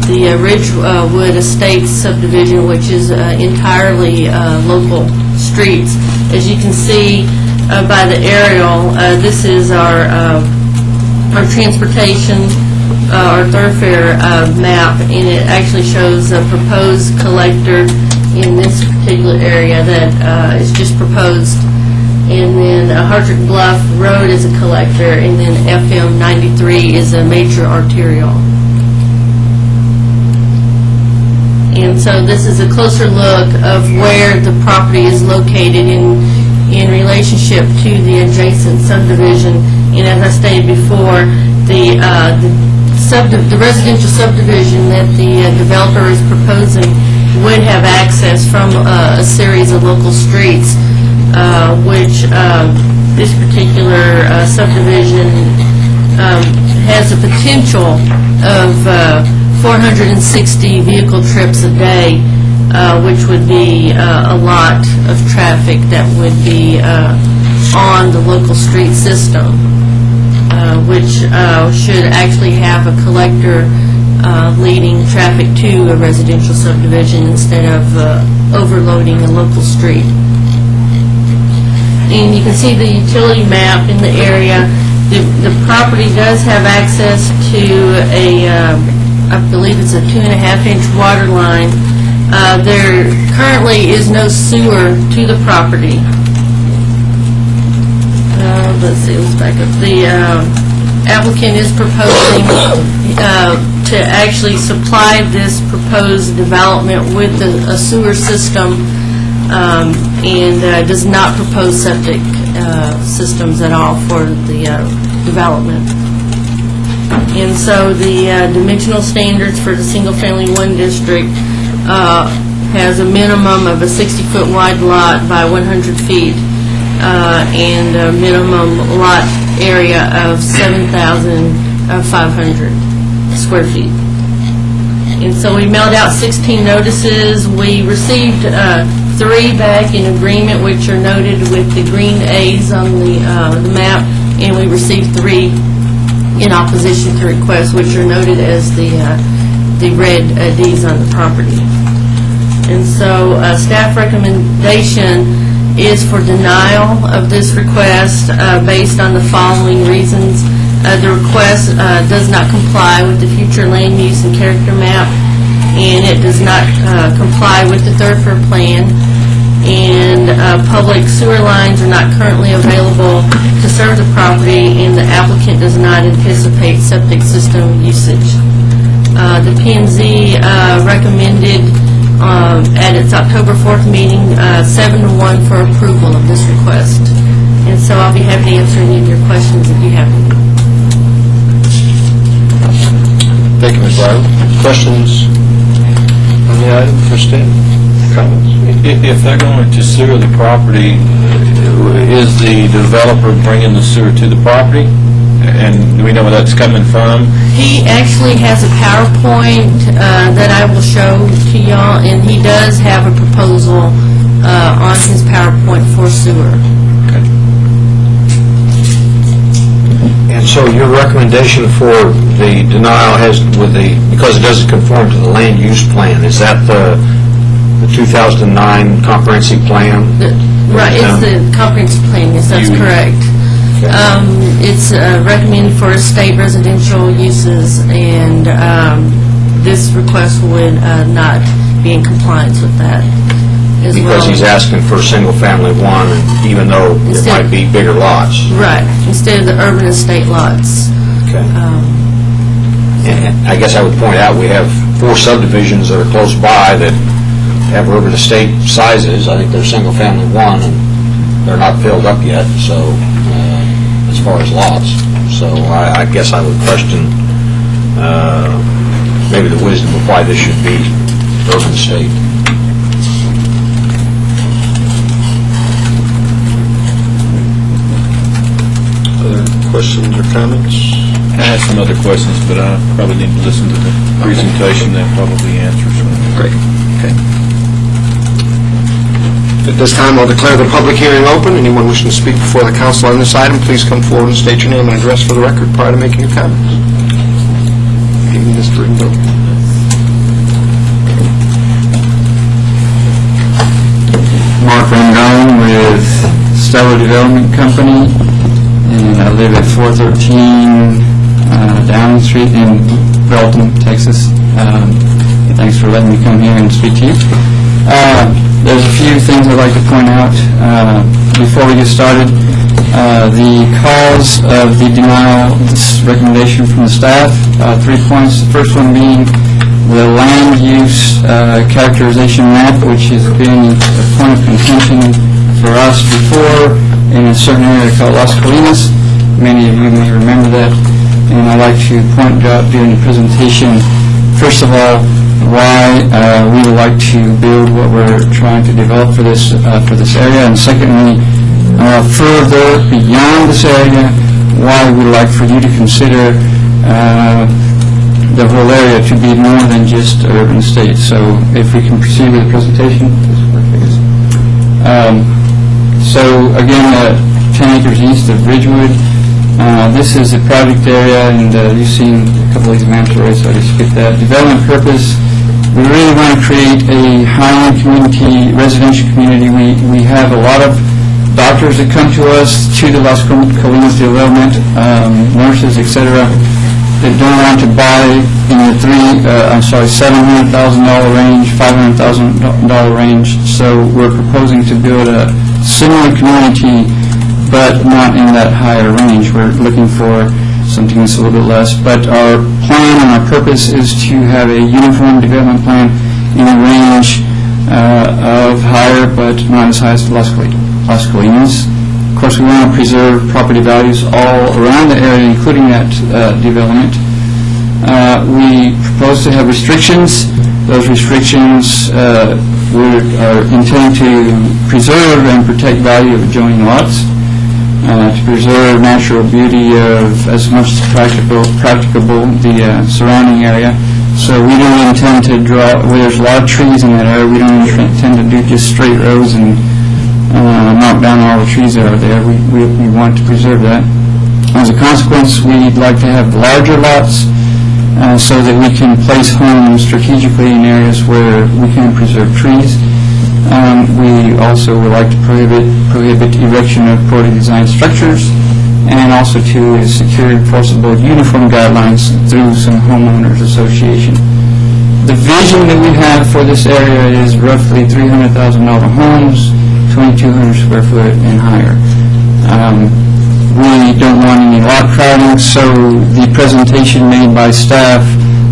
the Ridgewood Estates subdivision, which is entirely local streets. As you can see by the aerial, this is our transportation, our thoroughfare map, and it actually shows a proposed collector in this particular area that is just proposed. And then Hartrick Bluff Road is a collector, and then FM 93 is a major arterial. And so this is a closer look of where the property is located in relationship to the adjacent subdivision. And as I stated before, the residential subdivision that the developer is proposing would have access from a series of local streets, which this particular subdivision has the potential of 460 vehicle trips a day, which would be a lot of traffic that would be on the local street system, which should actually have a collector leading traffic to a residential subdivision instead of overloading a local street. And you can see the utility map in the area. The property does have access to a I believe it's a 2.5-inch water line. There currently is no sewer to the property. let's see, let's back up. The applicant is proposing to actually supply this proposed development with a sewer system, and does not propose septic systems at all for the development. And so the dimensional standards for the single-family one district has a minimum of a 60-foot wide lot by 100 feet and a minimum lot area of 7,500 square feet. And so we mailed out 16 notices. We received 3 back in agreement, which are noted with the green A's on the map, and we received 3 in opposition to requests, which are noted as the red D's on the property. And so staff recommendation is for denial of this request based on the following reasons. The request does not comply with the future land use and character map, and it does not comply with the third floor plan, and public sewer lines are not currently available to serve the property, and the applicant does not anticipate septic system usage. The P&Z recommended at its October 4th meeting 7-1 for approval of this request. And so I'll be happy to answer any of your questions if you have any.
Thank you, Ms. Riley. Questions on the item for staff? Comments?
If they're going to sewer the property, is the developer bringing the sewer to the property? And do we know where that's coming from?
He actually has a PowerPoint that I will show to y'all, and he does have a proposal on his PowerPoint for sewer.
And so your recommendation for the denial has, because it doesn't conform to the land use plan, is that the 2009 comprehensive plan?
Right, it's the comprehensive plan, yes, that's correct. It's recommended for estate residential uses, and this request would not be in compliance with that as well.
Because he's asking for a single-family one, and even though it might be bigger lots.
Right, instead of the urban estate lots.
Okay. And I guess I would point out, we have 4 subdivisions that are close by that have urban estate sizes. I think they're single-family one, and they're not filled up yet, so, as far as lots. So I guess I would question maybe the wisdom of why this should be urban estate. Other questions or comments?
I have some other questions, but I probably need to listen to the presentation. That probably answers them.
Great. Okay.
At this time, I'll declare the public hearing open. Anyone wishing to speak before the council on this item, please come forward and state your name and address for the record prior to making your comments. Mr. Ringo.
Mark Rangone with Stellar Development Company, and I live at 413 Downing Street in Belton, Texas. Thanks for letting me come here and speak to you. There's a few things I'd like to point out before we get started. The cause of the denial, this recommendation from the staff, 3 points. The first one being the land use characterization map, which has been a point of contention for us before in a certain area called Las Colinas. Many of you may remember that. And I'd like to point out during the presentation, first of all, why we would like to build what we're trying to develop for this area, and secondly, further beyond this area, why we would like for you to consider the whole area to be more than just urban estate. So if we can proceed with the presentation. So again, 10 acres east of Ridgewood. This is the project area, and you've seen a couple of these maps already, so I just skipped that. Development purpose, we really want to create a high-end community, residential community. We have a lot of doctors that come to us, to the Las Colinas development, nurses, etc., that don't want to buy in the $700,000 range, $500,000 range. So we're proposing to build a similar community but not in that higher range. We're looking for something that's a little bit less. But our plan and our purpose is to have a uniform development plan in a range of higher, but not as high as Las Colinas. Of course, we want to preserve property values all around the area, including that development. We propose to have restrictions. Those restrictions are intended to preserve and protect value of adjoining lots, to preserve natural beauty of, as much as practicable, the surrounding area. So we don't intend to draw, where there's a lot of trees in that area, we don't intend to do just straight rows and knock down all the trees that are there. We want to preserve that. As a consequence, we'd like to have larger lots so that we can place homes strategically in areas where we can preserve trees. We also would like to prohibit erection of poorly designed structures, and also to secure enforceable uniform guidelines through some homeowners association. The vision that we have for this area is roughly $300,000 homes, 2,200 square foot and higher. We don't want any lot crowding, so the presentation made by staff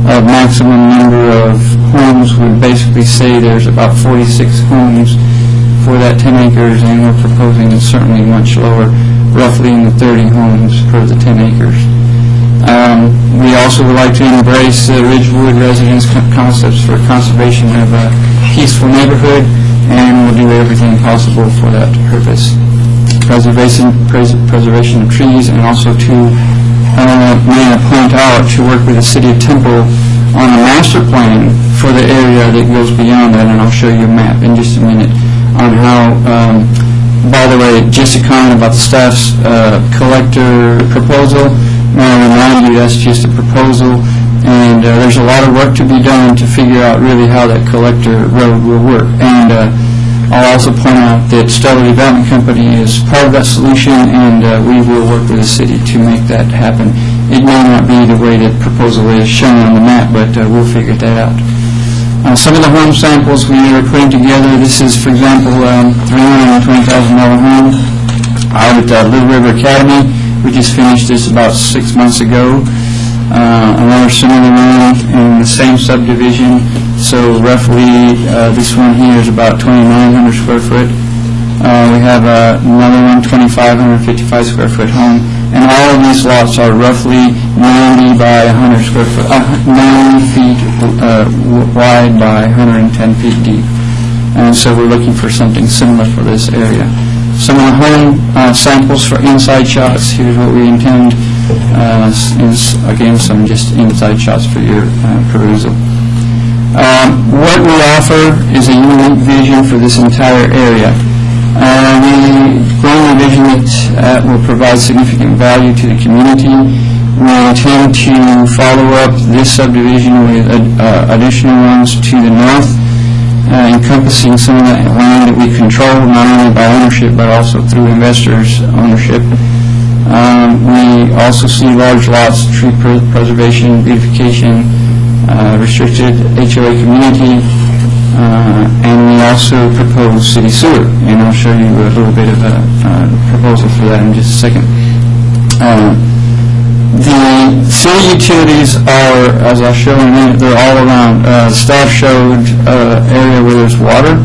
of maximum number of homes would basically say there's about 46 homes for that 10 acres, and we're proposing certainly much lower, roughly in the 30 homes per the 10 acres. We also would like to embrace the Ridgewood residence concepts for conservation of a peaceful neighborhood, and we'll do everything possible for that purpose. Preservation of trees, and also to point out to work with the City of Temple on a master plan for the area that goes beyond that, and I'll show you a map in just a minute on how, by the way, just a comment about the staff's collector proposal. May I remind you that's just a proposal, and there's a lot of work to be done to figure out really how that collector road will work. And I'll also point out that Stellar Development Company is part of that solution, and we will work with the city to make that happen. It may not be the way that proposal is shown on the map, but we'll figure that out. Some of the home samples we are putting together, this is, for example, $320,000 home out at Little River Academy. We just finished this about 6 months ago. Another similar one in the same subdivision. So roughly, this one here is about 2,900 square foot. We have another one, 2,555 square foot home. And all of these lots are roughly 90 by 100 square foot, 90 feet wide by 110 feet deep. And so we're looking for something similar for this area. Some of the home samples for inside shots, here's what we intend, is again some just inside shots for your perusal. What we offer is a unique vision for this entire area. We grow a vision that will provide significant value to the community. We intend to follow up this subdivision with additional ones to the north, encompassing some of that land that we control, not only by ownership, but also through investors' ownership. We also see large lots, tree preservation, beautification, restricted HOA community, and we also propose city sewer, and I'll show you a little bit of a proposal for that in just a second. The city utilities are, as I'll show in a minute, they're all around. Staff showed area where there's water,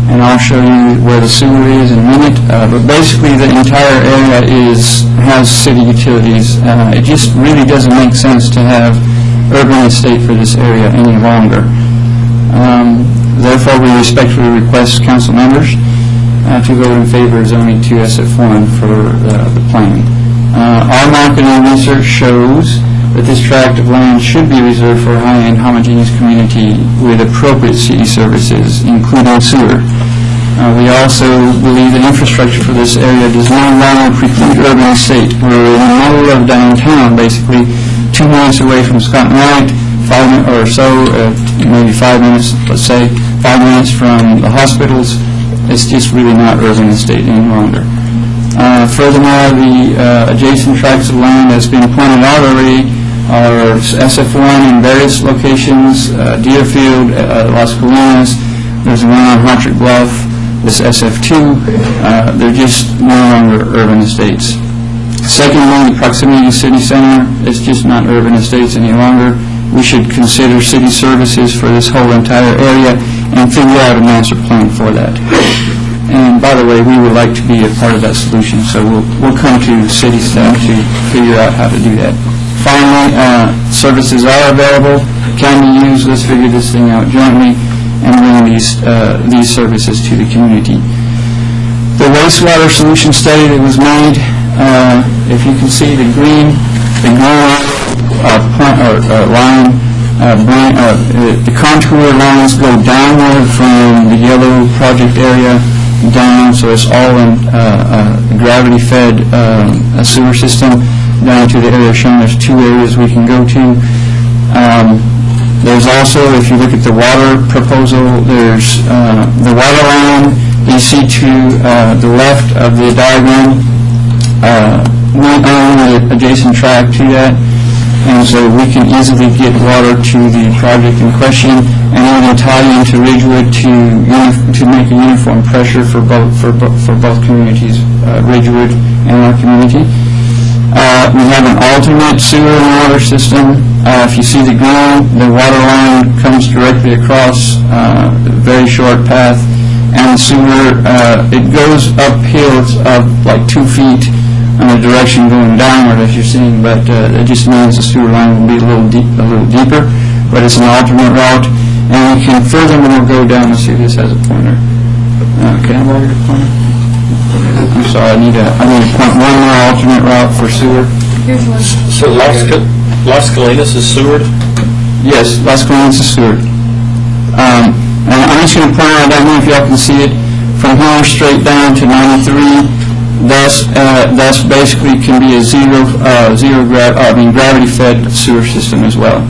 and I'll show you where the sewer is in a minute. But basically, the entire area has city utilities. It just really doesn't make sense to have urban estate for this area any longer. Therefore, we respectfully request council members to vote in favor of zoning to SF1 for the plan. Our marketing research shows that this tract of land should be reserved for a high-end homogeneous community with appropriate city services, including sewer. We also believe that infrastructure for this area does no longer preclude urban estate. We're in the middle of downtown, basically 2 minutes away from Scott and Wright, 5 minutes or so, maybe 5 minutes, let's say, 5 minutes from the hospitals. It's just really not urban estate any longer. Furthermore, the adjacent tracts of land that's been pointed out already are SF1 in various locations, Deerfield, Las Colinas, there's one on Hartrick Bluff, this SF2, they're just no longer urban estates. Secondly, the proximity to city center is just not urban estates any longer. We should consider city services for this whole entire area and figure out a master plan for that. And by the way, we would like to be a part of that solution, so we'll come to city staff to figure out how to do that. Finally, services are available, can be used. Let's figure this thing out jointly and bring these services to the community. The wastewater solution study that was made, if you can see the green line, the contour lines go downward from the yellow project area down, so it's all in gravity-fed sewer system down to the area shown. There's 2 areas we can go to. There's also, if you look at the water proposal, there's the water line you see to the left of the diagram. We own the adjacent track to that, and so we can easily get water to the project in question, and even tie into Ridgewood to make a uniform pressure for both communities, Ridgewood and our community. We have an alternate sewer and water system. If you see the green, the water line comes directly across a very short path, and the sewer, it goes uphill. It's like 2 feet in a direction going downward, as you're seeing, but it just means the sewer line will be a little deeper, but it's an alternate route, and we can furthermore go down. Let's see if this has a pointer. Can I borrow your pointer? I'm sorry, I need to point one more alternate route for sewer.
Here's one.
So Las Colinas is sewered?
Yes, Las Colinas is sewered. And I'm just going to point out, I don't know if y'all can see it, from here straight down to 93. That's basically can be a gravity-fed sewer system as well.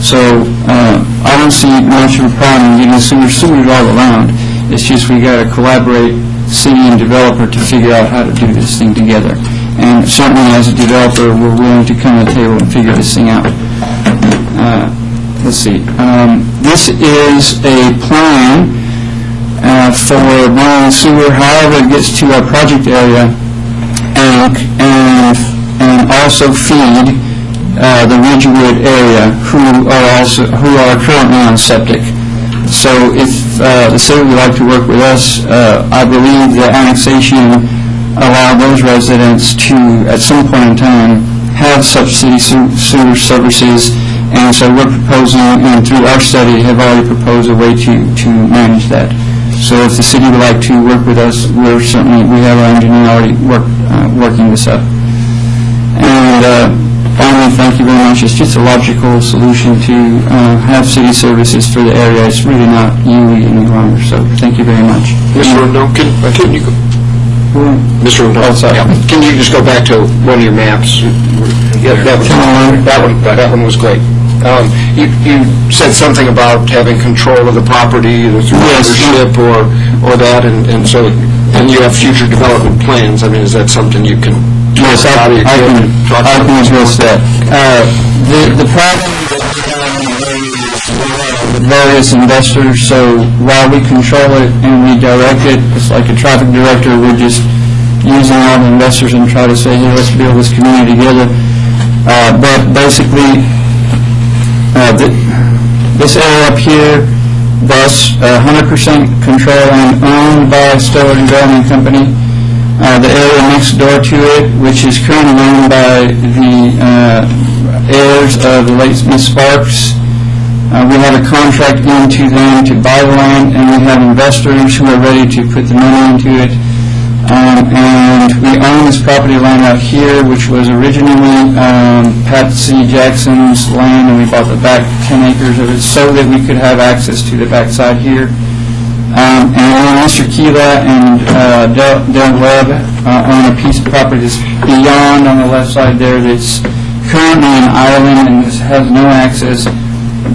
So I don't see much of a problem in getting sewers all around. It's just we got to collaborate, city and developer, to figure out how to do this thing together. And certainly as a developer, we're willing to come to the table and figure this thing out. Let's see. This is a plan for running sewer, however it gets to our project area, and also feed the Ridgewood area, who are currently on septic. So if the city would like to work with us, I believe the annexation allowed those residents to, at some point in time, have such city sewer services, and so we're proposing, and through our study, have already proposed a way to manage that. So if the city would like to work with us, we have our engineer already working this up. And finally, thank you very much. It's just a logical solution to have city services for the area. It's really not UE any longer, so thank you very much.
Mr. Rendon, can you go? Mr. Rendon, can you just go back to one of your maps? Yeah, that one was great. You said something about having control of the property through ownership or that, and so you have future development plans. I mean, is that something you can talk about?
I can address that. The problem with various investors, so while we control it and we direct it, it's like a traffic director, we're just using all the investors and try to say, hey, let's build this community together. But basically, this area up here, that's 100% controlled and owned by Stellar Development Company. The area next door to it, which is currently owned by the heirs of the late Miss Sparks, we have a contract into them to buy the land, and we have investors who are ready to put the money into it. And we own this property line out here, which was originally Patsy Jackson's land, and we bought the back 10 acres of it so that we could have access to the backside here. And Mr. Keela and Del Webb own a piece of property that's beyond on the left side there that's currently in Ireland and has no access,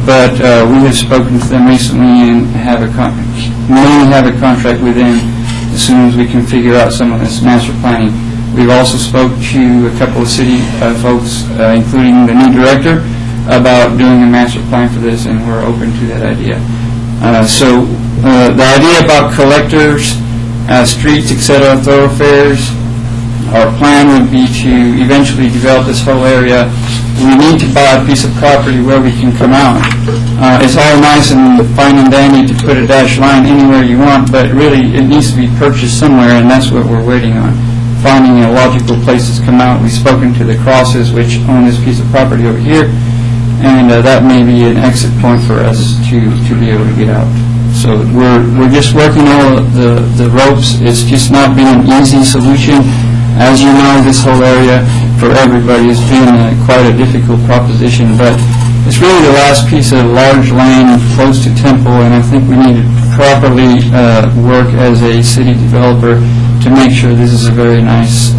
but we have spoken to them recently and may have a contract with them as soon as we can figure out some of this master planning. We've also spoke to a couple of city folks, including the new director, about doing a master plan for this, and we're open to that idea. So the idea about collectors streets, etc., thoroughfares. Our plan would be to eventually develop this whole area. We need to buy a piece of property where we can come out. It's all nice and fine and dandy to put a dashed line anywhere you want, but really it needs to be purchased somewhere, and that's what we're waiting on, finding a logical place to come out. We've spoken to the Crosses, which own this piece of property over here, and that may be an exit point for us to be able to get out. So we're just working all the ropes. It's just not been an easy solution. As you know, this whole area for everybody has been quite a difficult proposition, but it's really the last piece of large land close to Temple, and I think we need to properly work as a city developer to make sure this is a very nice,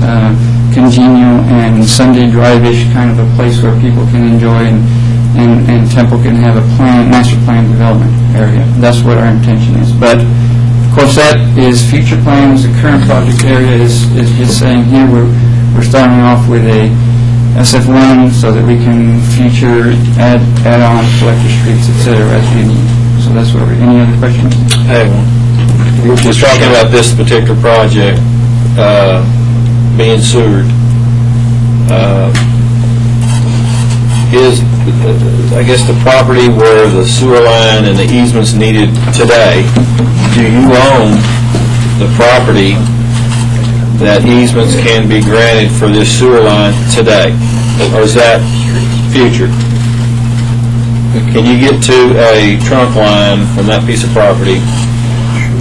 congenial and Sunday drive-ish kind of a place where people can enjoy and Temple can have a master plan development area. That's what our intention is. But of course, that is future plans. The current project area is just saying here we're starting off with a SF1 so that we can future add on collector streets, etc. as we need. So that's where any other questions?
Hey, we're just talking about this particular project being sewered. Is, I guess, the property where the sewer line and the easement's needed today, do you own the property that easements can be granted for this sewer line today? Or is that future? Can you get to a trunk line from that piece of property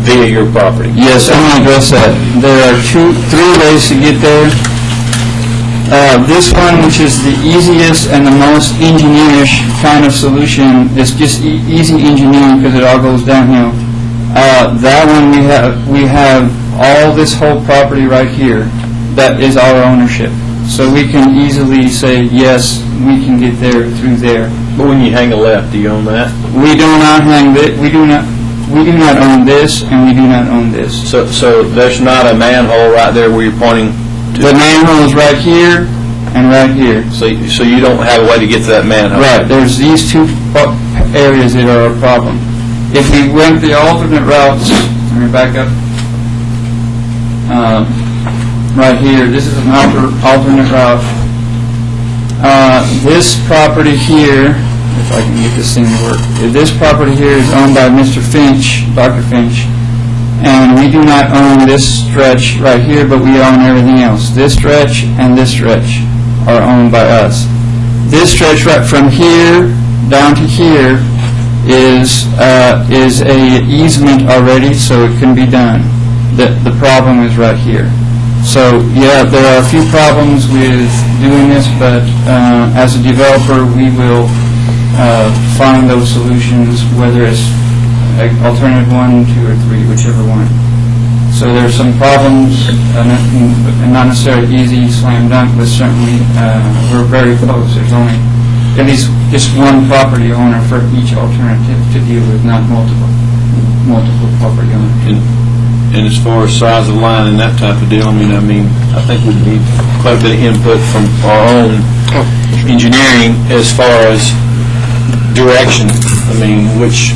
via your property?
Yes, I'm going to address that. There are three ways to get there. This one, which is the easiest and the most engineerish kind of solution, is just easy engineering because it all goes downhill. That one, we have all this whole property right here that is our ownership. So we can easily say, yes, we can get there through there.
But when you hang a left, do you own that?
We do not hang it. We do not own this, and we do not own this.
So there's not a manhole right there where you're pointing to?
The manhole is right here and right here.
So you don't have a way to get to that manhole?
Right. There's these two areas that are a problem. If we went the alternate routes, let me back up. Right here, this is an alternate route. This property here, if I can get this thing to work, this property here is owned by Mr. Finch, Dr. Finch, and we do not own this stretch right here, but we own everything else. This stretch and this stretch are owned by us. This stretch right from here down to here is a easement already, so it can be done. The problem is right here. So, yeah, there are a few problems with doing this, but as a developer, we will find those solutions, whether it's alternative 1, 2, or 3, whichever one. So there's some problems, and not necessarily easy, slam dunk, but certainly we're very close. There's only at least just one property owner for each alternative to deal with, not multiple property owners.
And as far as size of line and that type of deal, I think we need quite a bit of input from our own engineering as far as direction. Which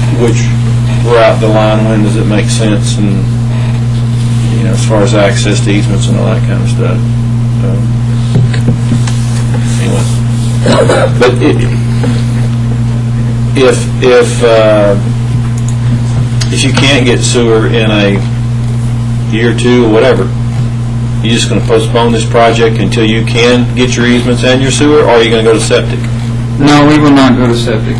route the line, when does it make sense, and as far as access to easements and all that kind of stuff. Anyway, but if you can't get sewer in a year or two or whatever, you're just going to postpone this project until you can get your easements and your sewer, or are you going to go to septic?
No, we will not go to septic.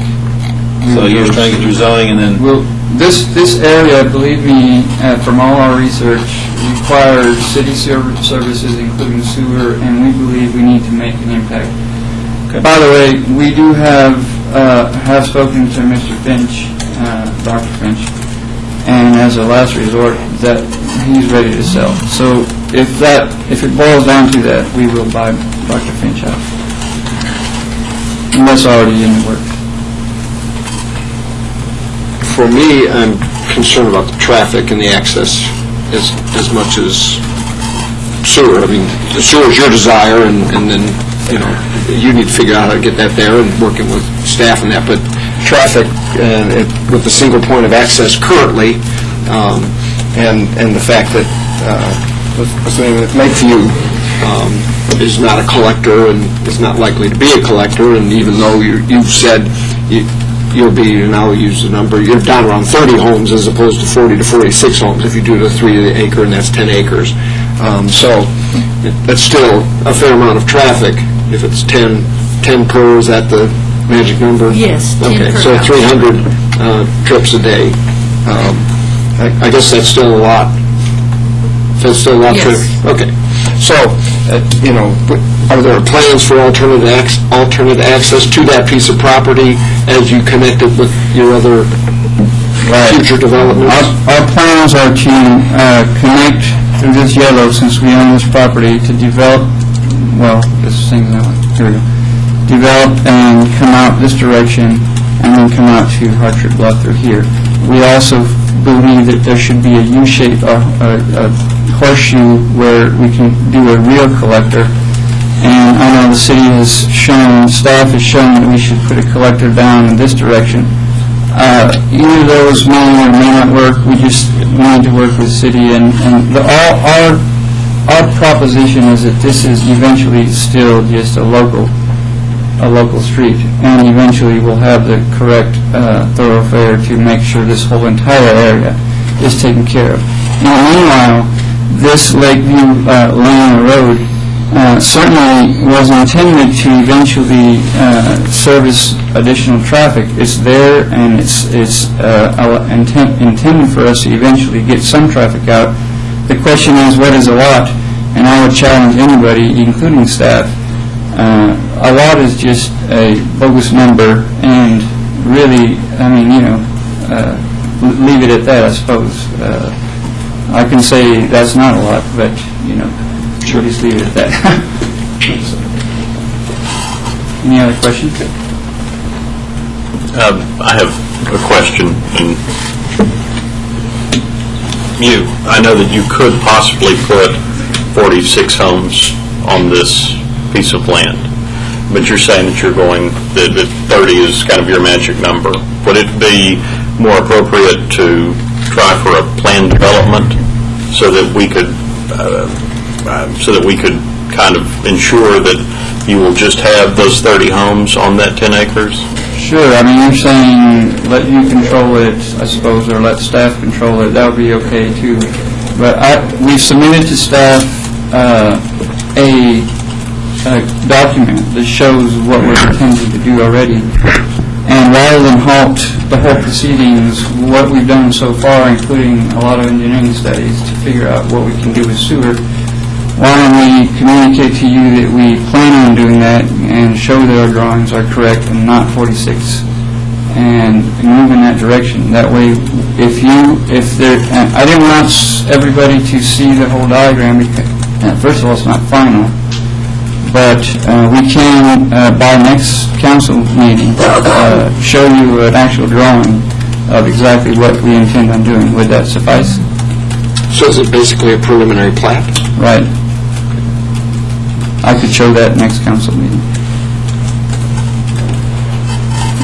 So you're just going to get your zoning and then...
Well, this area, believe me, from all our research, requires city services, including sewer, and we believe we need to make an impact.
Okay.
By the way, we do have spoken to Mr. Finch, Dr. Finch, and as a last resort, that he's ready to sell. So if it boils down to that, we will buy Dr. Finch out. And that's already in the works.
For me, I'm concerned about the traffic and the access as much as sewer. The sewer is your desire, and then, you need to figure out how to get that there and working with staff and that. But traffic with the single point of access currently, and the fact that let's say that Lakeview is not a collector and is not likely to be a collector, and even though you've said you'll be, and I'll use the number, you're down around 30 homes as opposed to 40 to 46 homes if you do the 3 acre, and that's 10 acres. So that's still a fair amount of traffic. If it's 10 per, is that the magic number?
Yes, 10
Okay,
per
so
house.
300 trips a day. I guess that's still a lot. That's still a lot of
Yes.
trips. Okay. So, are there plans for alternate access to that piece of property as you connect it with your other future developments?
Our plans are to connect through this yellow, since we own this property, to develop, this thing's not, here we go, develop and come out this direction, and then come out to Hartford Bluff through here. We also believe that there should be a U-shape, a horseshoe, where we can do a real collector. And I know the city has shown, staff has shown that we should put a collector down in this direction. Either of those may or may not work. We just wanted to work with the city, and our proposition is that this is eventually still just a local street, and eventually we'll have the correct thoroughfare to make sure this whole entire area is taken care of. Now, meanwhile, this Lakeview Lane Road certainly was intended to eventually service additional traffic. It's there, and it's intended for us to eventually get some traffic out. The question is, what is a lot? And I would challenge anybody, including staff, a lot is just a bogus number, and really, leave it at that, I suppose. I can say that's not a lot, but, sure, just leave it at that. Any other questions?
I have a question. I know that you could possibly put 46 homes on this piece of land, but you're saying that that 30 is kind of your magic number. Would it be more appropriate to try for a planned development so that we could kind of ensure that you will just have those 30 homes on that 10 acres?
Sure. You're saying let you control it, I suppose, or let staff control it. That would be okay, too. But we've submitted to staff a document that shows what we're intending to do already. And rather than halt the whole proceedings, what we've done so far, including a lot of engineering studies to figure out what we can do with sewer, why don't we communicate to you that we plan on doing that and show that our drawings are correct and not 46, and move in that direction. That way, I didn't want everybody to see the whole diagram because, first of all, it's not final, but we can, by next council meeting, show you an actual drawing of exactly what we intend on doing. Would that suffice?
So is it basically a preliminary plat?
Right. I could show that next council meeting.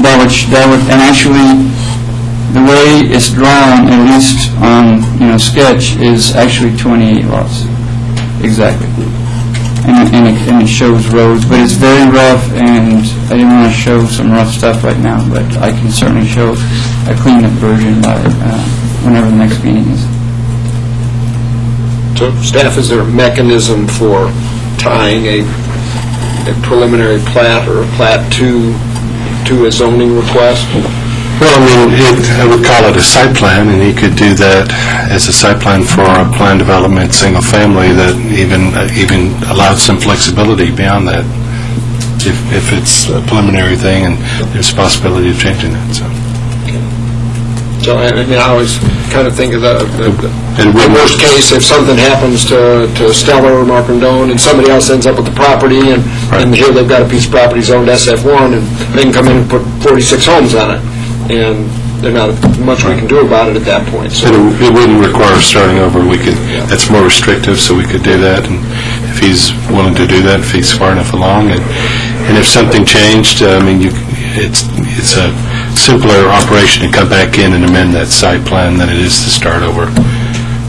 And actually, the way it's drawn, at least on, sketch, is actually 28 lots. Exactly. And it shows roads, but it's very rough, and I didn't want to show some rough stuff right now, but I can certainly show a cleaned-up version by whenever the next meeting is.
So, staff, is there a mechanism for tying a preliminary plat or a plat to a zoning request?
Well, I would call it a site plan, and he could do that as a site plan for a planned development, single family, that even allowed some flexibility beyond that, if it's a preliminary thing and there's a possibility of changing it.
So, I always kind of think of the worst case, if something happens to Stella or Markandone and somebody else ends up with the property, and here they've got a piece of property zoned SF1, and they can come in and put 46 homes on it, and there's not much we can do about it at that point. So
It wouldn't require starting over. That's more restrictive, so we could do that, and if he's willing to do that, if he's far enough along, and if something changed, it's a simpler operation to come back in and amend that site plan than it is to start over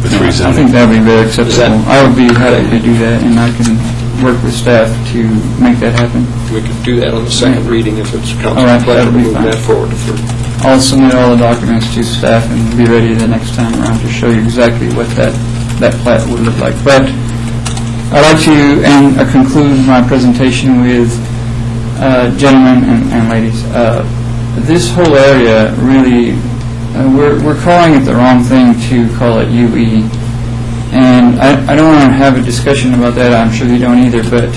with with
I
rezoning.
think that would be very acceptable. I would be happy to do that, and I can work with staff to make that happen.
We could do that on the second reading if it's
All
council's
right,
pleasure to
that'll be
move
fine.
that forward.
I'll submit all the documents to staff and be ready the next time around to show you exactly what that plat would look like. But I'd like to conclude my presentation with, gentlemen and ladies, this whole area really, we're calling it the wrong thing to call it UE. And I don't want to have a discussion about that, I'm sure you don't either, but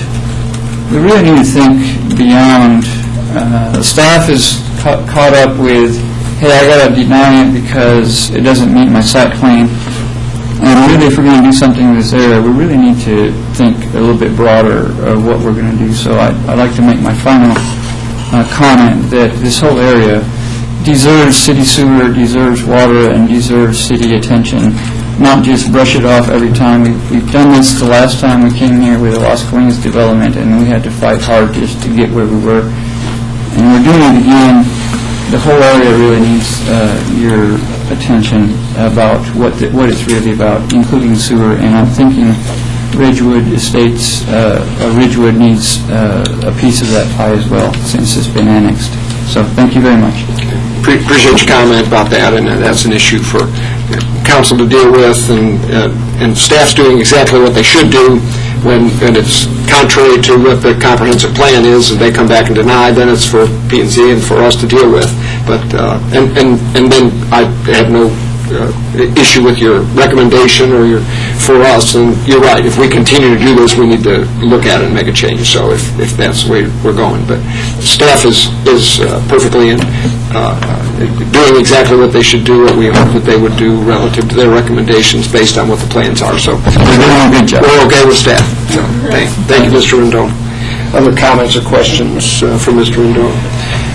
we really need to think beyond. Staff is caught up with, hey, I got to deny it because it doesn't meet my site plan. And really, if we're going to do something in this area, we really need to think a little bit broader of what we're going to do. So I'd like to make my final comment that this whole area deserves city sewer, deserves water, and deserves city attention, not just brush it off every time. We've done this the last time we came here with the Las Colinas development, and we had to fight hard just to get where we were. And we're doing it again. The whole area really needs your attention about what it's really about, including sewer. And I'm thinking Ridgewood Estates, Ridgewood needs a piece of that pie as well, since it's been annexed. So thank you very much.
Appreciate your comment about that, and that's an issue for council to deal with, and staff's doing exactly what they should do when it's contrary to what the comprehensive plan is, and they come back and deny, then it's for P&Z and for us to deal with. But, and then I have no issue with your recommendation or for us, and you're right, if we continue to do this, we need to look at it and make a change, so if that's the way we're going. But staff is perfectly doing exactly what they should do, what we hope that they would do relative to their recommendations based on what the plans are, so we're okay with staff. So, thank you, Mr. Rendon. Other comments or questions from Mr. Rendon?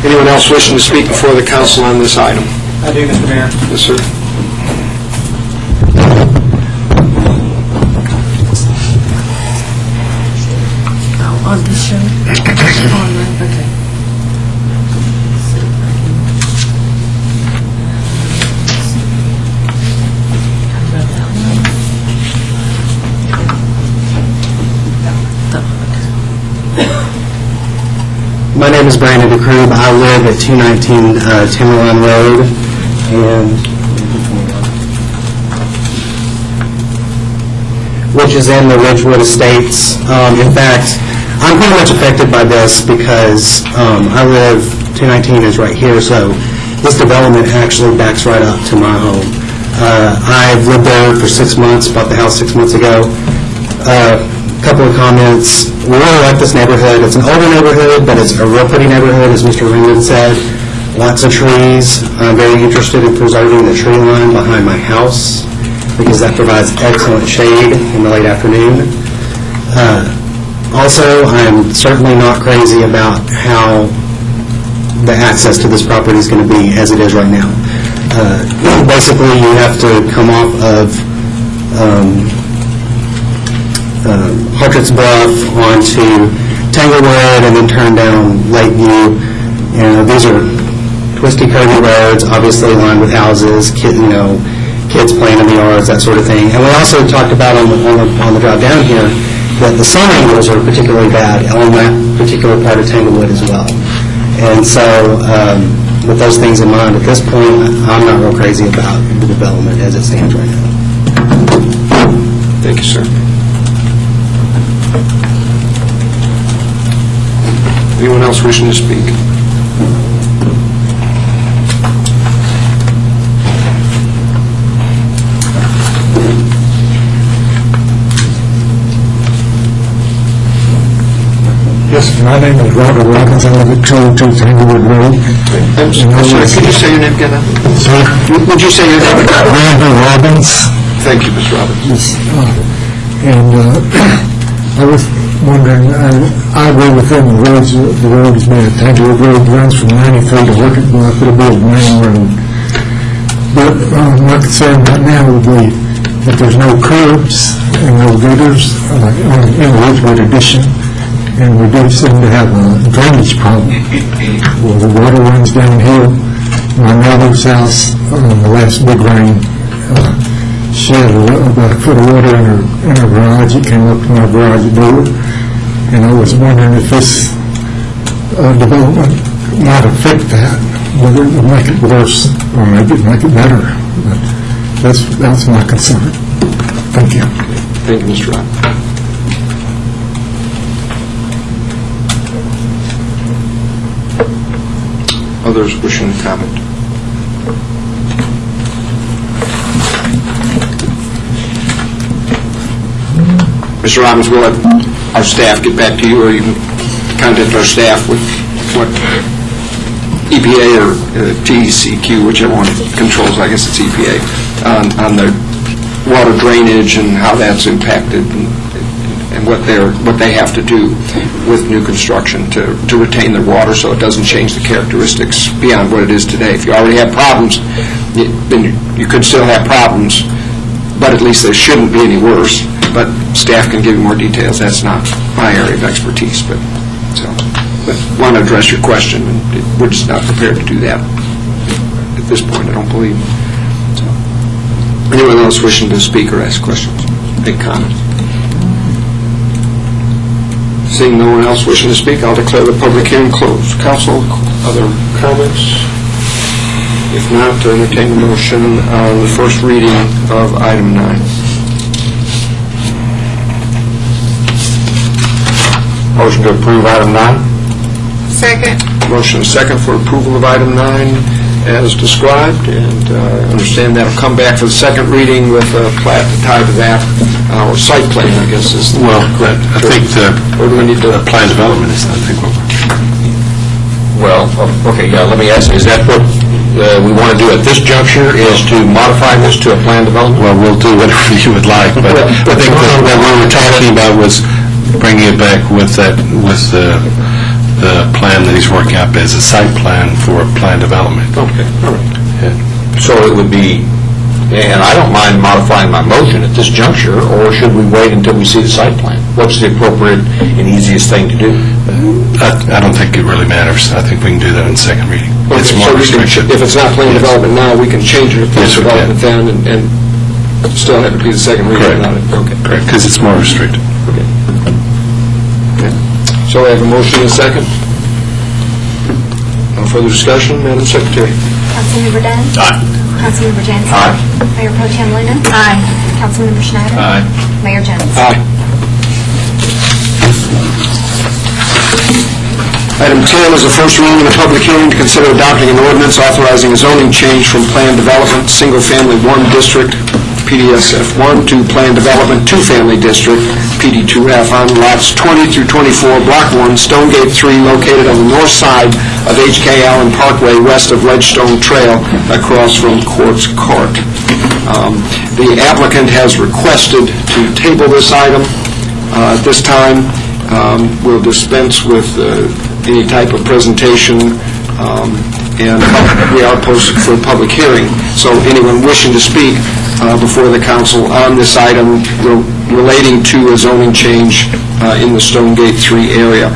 Anyone else wishing to speak before the council on this item?
I do, Mr. Mayor.
Yes, sir.
On this show? Online, okay.
My name is Brandon DeCrube. I live at 219 Timberline Road, which is in the Ridgewood Estates. In fact, I'm pretty much affected by this because I live, 219 is right here, so this development actually backs right up to my home. I've lived there for 6 months, bought the house 6 months ago. Couple of comments. We really like this neighborhood. It's an older neighborhood, but it's a real pretty neighborhood, as Mr. Ringwood said. Lots of trees. I'm very interested in preserving the tree line behind my house because that provides excellent shade in the late afternoon. Also, I'm certainly not crazy about how the access to this property is going to be as it is right now. Basically, you have to come off of Hartricks Bluff onto Tanglewood and then turn down Lakeview. These are twisty, curvy roads, obviously lined with houses, kids playing in the yards, that sort of thing. And we also talked about on the drive down here that the sun angles are particularly bad on that particular part of Tanglewood as well. And so with those things in mind, at this point, I'm not real crazy about the development as it stands right now.
Thank you, sir. Anyone else wishing to speak?
Yes, my name is Robert Robbins. I live at 202 Tanglewood Road.
I'm sorry, could you say your name again?
Sorry?
Would you say your name again?
Randall Robbins.
Thank you, Mr. Robbins.
Yes. And I was wondering, I live within the roads. The road is made of Tanglewood Road, runs from 93 to Wicked Bluff. It'll be a main road. But my concern right now would be that there's no curbs and no gutters in the Ridgewood addition. And we do seem to have a drainage problem where the water runs downhill. My neighbor's house, the last big rain, she had about a foot of water in her garage. It came up to my garage door, and I was wondering if this development might affect that, whether it would make it worse or maybe make it better. But that's my concern. Thank you.
Thank you, Mr. Rock. Others wishing to comment? Mr. Robbins, we'll let our staff get back to you, or you can contact our staff with what EPA or TCQ, whichever one controls, I guess it's EPA, on the water drainage and how that's impacted and what they have to do with new construction to retain their water so it doesn't change the characteristics beyond what it is today. If you already have problems, then you could still have problems, but at least they shouldn't be any worse. But staff can give you more details. That's not my area of expertise, but want to address your question, and we're just not prepared to do that at this point, I don't believe. So, anyone else wishing to speak or ask questions, make comments? Seeing no one else wishing to speak, I'll declare the public hearing closed. Council, other comments? If not, to entertain the motion on the first reading of item 9.
Motion to approve item 9.
Second.
Motion second for approval of item 9 as described, and I understand that'll come back for the second reading with a plat tied to that, or site plan, I guess is the correct.
I think
or do we need to
plan development is, I think, what
Well, okay, yeah, let me ask, is that what we want to do at this juncture, is to modify this to a plan development?
Well, we'll do whatever you would like, but I think what we were talking about was bringing it back with the plan that he's working up as a site plan for plan development.
Okay, all right. So it would be, and I don't mind modifying my motion at this juncture, or should we wait until we see the site plan? What's the appropriate and easiest thing to do?
I don't think it really matters. I think we can do that in second reading. It's more
so
restriction.
if it's not plan development now, we can change it to plan
Yes, we
development then, and still have it be the second reading on it. Okay.
Correct, because it's more restricted.
Okay. So I have a motion and a second. No further discussion, Madam Secretary?
Councilmember Dunn?
Aye.
Councilmember Jansen?
Aye.
Mayor Pro Tem Luna?
Aye.
Councilmember Schneider?
Aye.
Mayor Jones?
Aye. Item 10 is a first reading of a public hearing to consider adopting an ordinance authorizing a zoning change from Plan Development Single Family 1 District, PDSF 1, to Plan Development 2 Family District, PD2F, on lots 20 through 24, Block 1, Stonegate 3, located on the north side of H.K. Allen Parkway, west of Ledgestone Trail, across from Quartz Court. The applicant has requested to table this item. At this time, we'll dispense with any type of presentation, and we are posted for a public hearing. So anyone wishing to speak before the council on this item relating to a zoning change in the Stonegate 3 area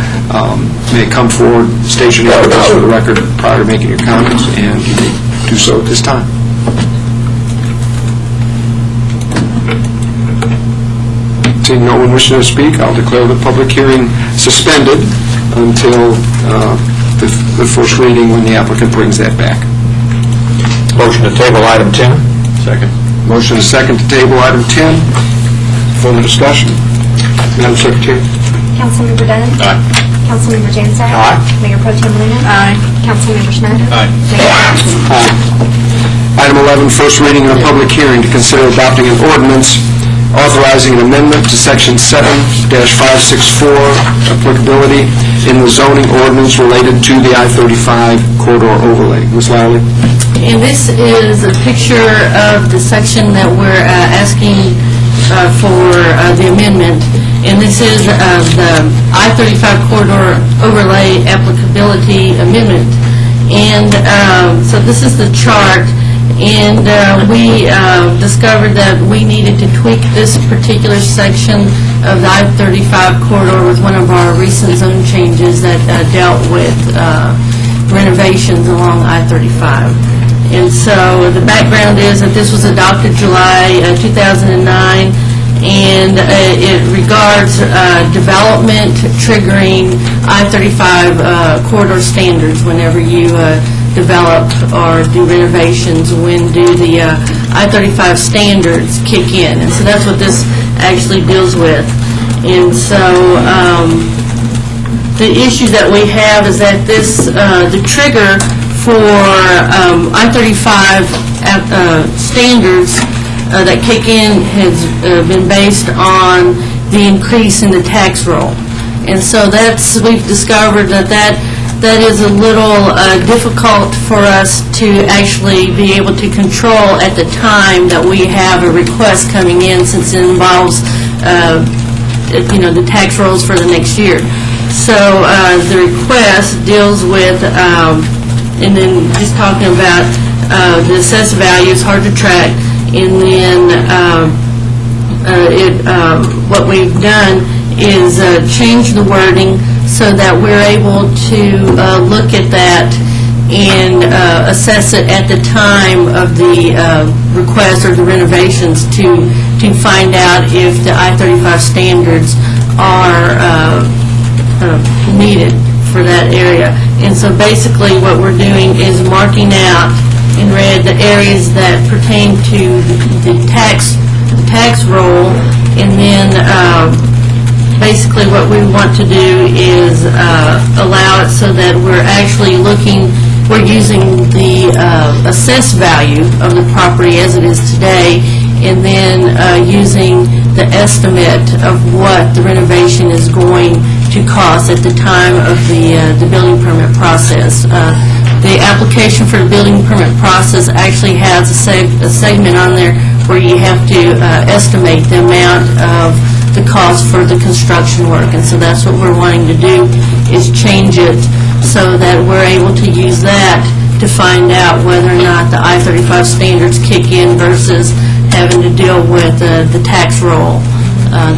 may come forward, station your address for the record prior to making your comments, and you may do so at this time. Seeing no one wishing to speak, I'll declare the public hearing suspended until the first reading when the applicant brings that back.
Motion to table item 10.
Second. Motion is second to table item 10. Further discussion? Madam Secretary?
Councilmember Dunn?
Aye.
Councilmember Jansen?
Aye.
Mayor Pro Tem Luna?
Aye.
Councilmember Schneider?
Aye.
Mayor Jones?
Item 11, first reading of a public hearing to consider adopting an ordinance authorizing an amendment to Section 7-564, applicability in the zoning ordinance related to the I-35 corridor overlay. Ms. Lally?
And this is a picture of the section that we're asking for the amendment. And this is the I-35 corridor overlay applicability amendment. And so this is the chart. And we discovered that we needed to tweak this particular section of the I-35 corridor with one of our recent zone changes that dealt with renovations along I-35. And so the background is that this was adopted July 2009, and it regards development triggering I-35 corridor standards whenever you develop or do renovations, when do the I-35 standards kick in. And so that's what this actually deals with. And so the issue that we have is that this, the trigger for I-35 standards that kick in has been based on the increase in the tax roll. And so we've discovered that is a little difficult for us to actually be able to control at the time that we have a request coming in, since it involves the tax rolls for the next year. So the request deals with, and then just talking about the assessed value is hard to track, and then what we've done is change the wording so that we're able to look at that and assess it at the time of the request or the renovations to find out if the I-35 standards are needed for that area. And so basically what we're doing is marking out in red the areas that pertain to the tax roll, and then basically what we want to do is allow it so that we're actually we're using the assessed value of the property as it is today, and then using the estimate of what the renovation is going to cost at the time of the building permit process. The application for the building permit process actually has a segment on there where you have to estimate the amount of the cost for the construction work. And so that's what we're wanting to do, is change it so that we're able to use that to find out whether or not the I-35 standards kick in versus having to deal with the tax roll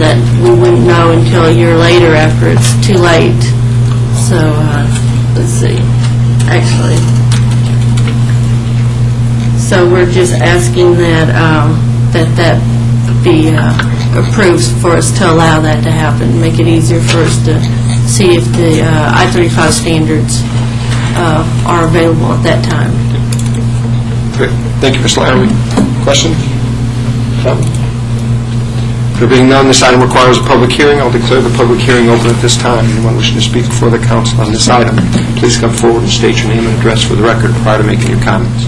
that we wouldn't know until a year later after it's too late. So let's see. Actually, so we're just asking that that be approved for us to allow that to happen, make it easier for us to see if the I-35 standards are available at that time.
Great. Thank you, Ms. Larry. Question? There being none, this item requires a public hearing. I'll declare the public hearing open at this time. Anyone wishing to speak before the council on this item, please come forward and state your name and address for the record prior to making your comments.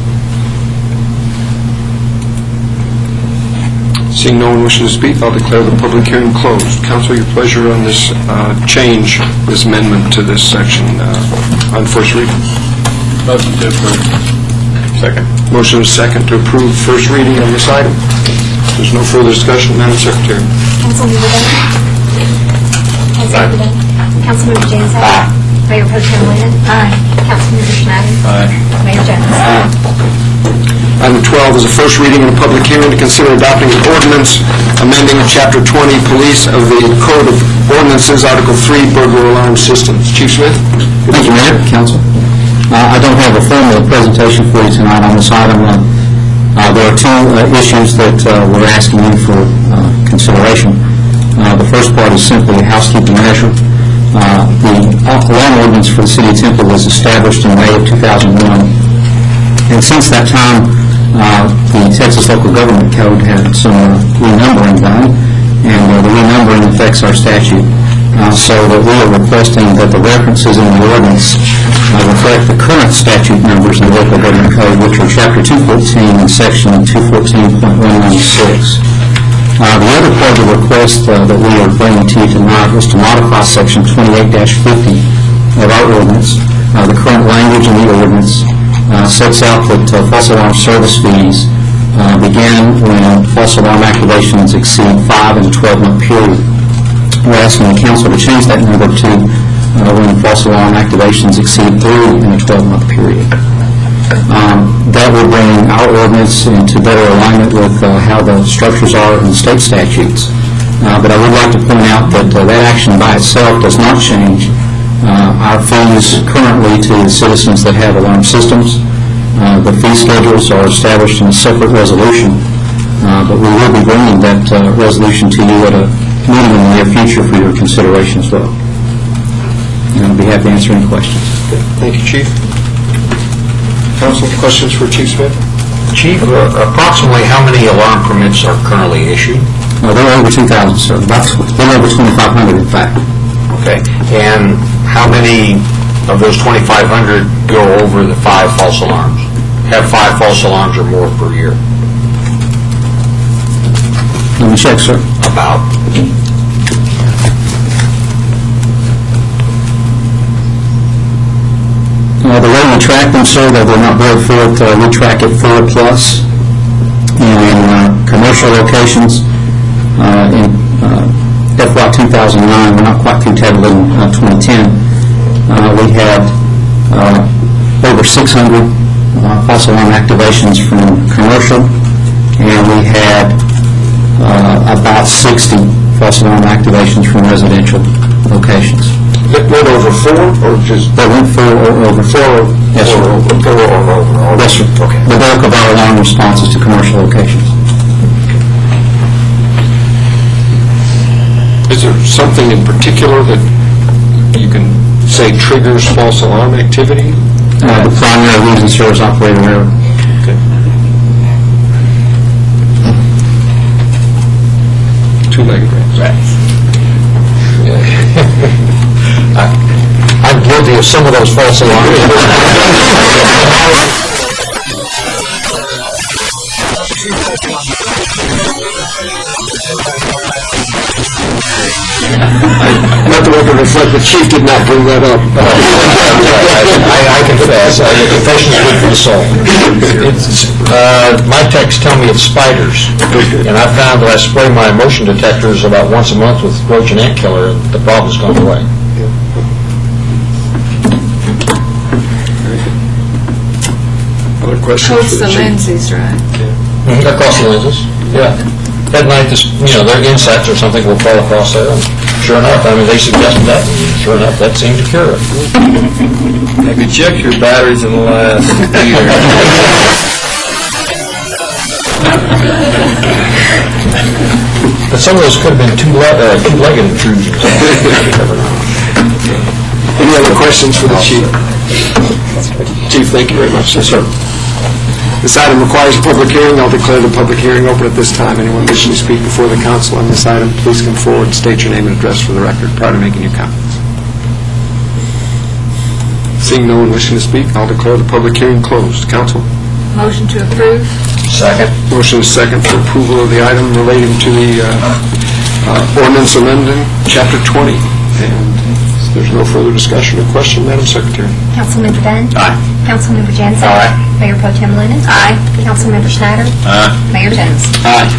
Seeing no one wishing to speak, I'll declare the public hearing closed. Council, your pleasure on this change, this amendment to this section on first reading.
Motion to approve. Second.
Motion is second to approve first reading on this item. There's no further discussion, Madam Secretary.
Councilmember Day? Councilmember Day? Councilmember Jansen?
Aye.
Mayor Pro Tem Lynn? Aye. Councilmember Schneider?
Aye.
Mayor Jones?
Item 12 is a first reading and a public hearing to consider adopting an ordinance amending Chapter 20 Police of the Code of Ordinances, Article 3, Burglar Alarm Systems. Chief Smith?
Thank you, Mayor, Council. I don't have a formal presentation for you tonight on this item. There are two issues that we're asking you for consideration. The first part is simply a housekeeping measure. The alarm ordinance for the City of Temple was established in May of 2001, and since that time, the Texas Local Government Code had some renumbering done, and the renumbering affects our statute. So that we are requesting that the references in the ordinance reflect the current statute numbers in the Local Government Code, which are Chapter 214 and Section 214.116. The other part of the request that we are bringing to you tonight is to modify Section 28-50 of our ordinance. The current language in the ordinance sets out that false alarm service fees begin when false alarm activations exceed 5 in a 12-month period. We're asking the council to change that number to when false alarm activations exceed 3 in a 12-month period. That will bring our ordinance into better alignment with how the structures are in the state statutes. But I would like to point out that that action by itself does not change our fees currently to the citizens that have alarm systems. The fee schedules are established in a separate resolution, but we will be bringing that resolution to you at a meeting in the near future for your consideration as well. And I'll be happy to answer any questions.
Thank you, Chief. Council, questions for Chief Smith? Chief, approximately how many alarm permits are currently issued?
They're over 2,000, sir. About a little over 2,500, in fact.
Okay. And how many of those 2,500 go over the 5 false alarms? Have 5 false alarms or more per year?
Let me check, sir.
About.
The way we track them, sir, though they're not very full, we track it 4+. And in commercial locations, in FY 2009, we're not quite through tabulating 2010, we had over 600 false alarm activations from commercial, and we had about 60 false alarm activations from residential locations.
It went over 4 or just?
They went 4 or over.
4?
Yes, sir.
4 or over?
Yes, sir.
Okay.
The bulk of our alarm responses to commercial locations.
Is there something in particular that you can say triggers false alarm activity?
The primary reason, sir, is operator error.
Okay. Two-legged rats. I'm guilty of some of those false alarms. Let the record reflect the chief did not bring that up. I confess. Confession is good for the soul. My texts tell me it's spiders, and I found that I spray my motion detectors about once a month with roach and ant killer, and the problem's gone away. Other questions
Coats
for the
the
chief?
lenses, right?
Across the lenses, yeah. At night, their insects or something will fall across there, and sure enough, they suggested that, and sure enough, that seemed to cure it.
Have you checked your batteries in the last year?
But some of those could have been two-legged intrusions. Any other questions for the chief? Chief, thank you very much. Yes, sir. This item requires a public hearing. I'll declare the public hearing open at this time. Anyone wishing to speak before the council on this item, please come forward and state your name and address for the record prior to making your comments. Seeing no one wishing to speak, I'll declare the public hearing closed. Council?
Motion to approve?
Second. Motion is second for approval of the item relating to the ordinance amending Chapter 20. And there's no further discussion or question, Madam Secretary.
Councilmember Dunn?
Aye.
Councilmember Jansen?
Aye.
Mayor Pro Tem Luna? Aye. Councilmember Schneider?
Aye.
Mayor Jones?
Aye.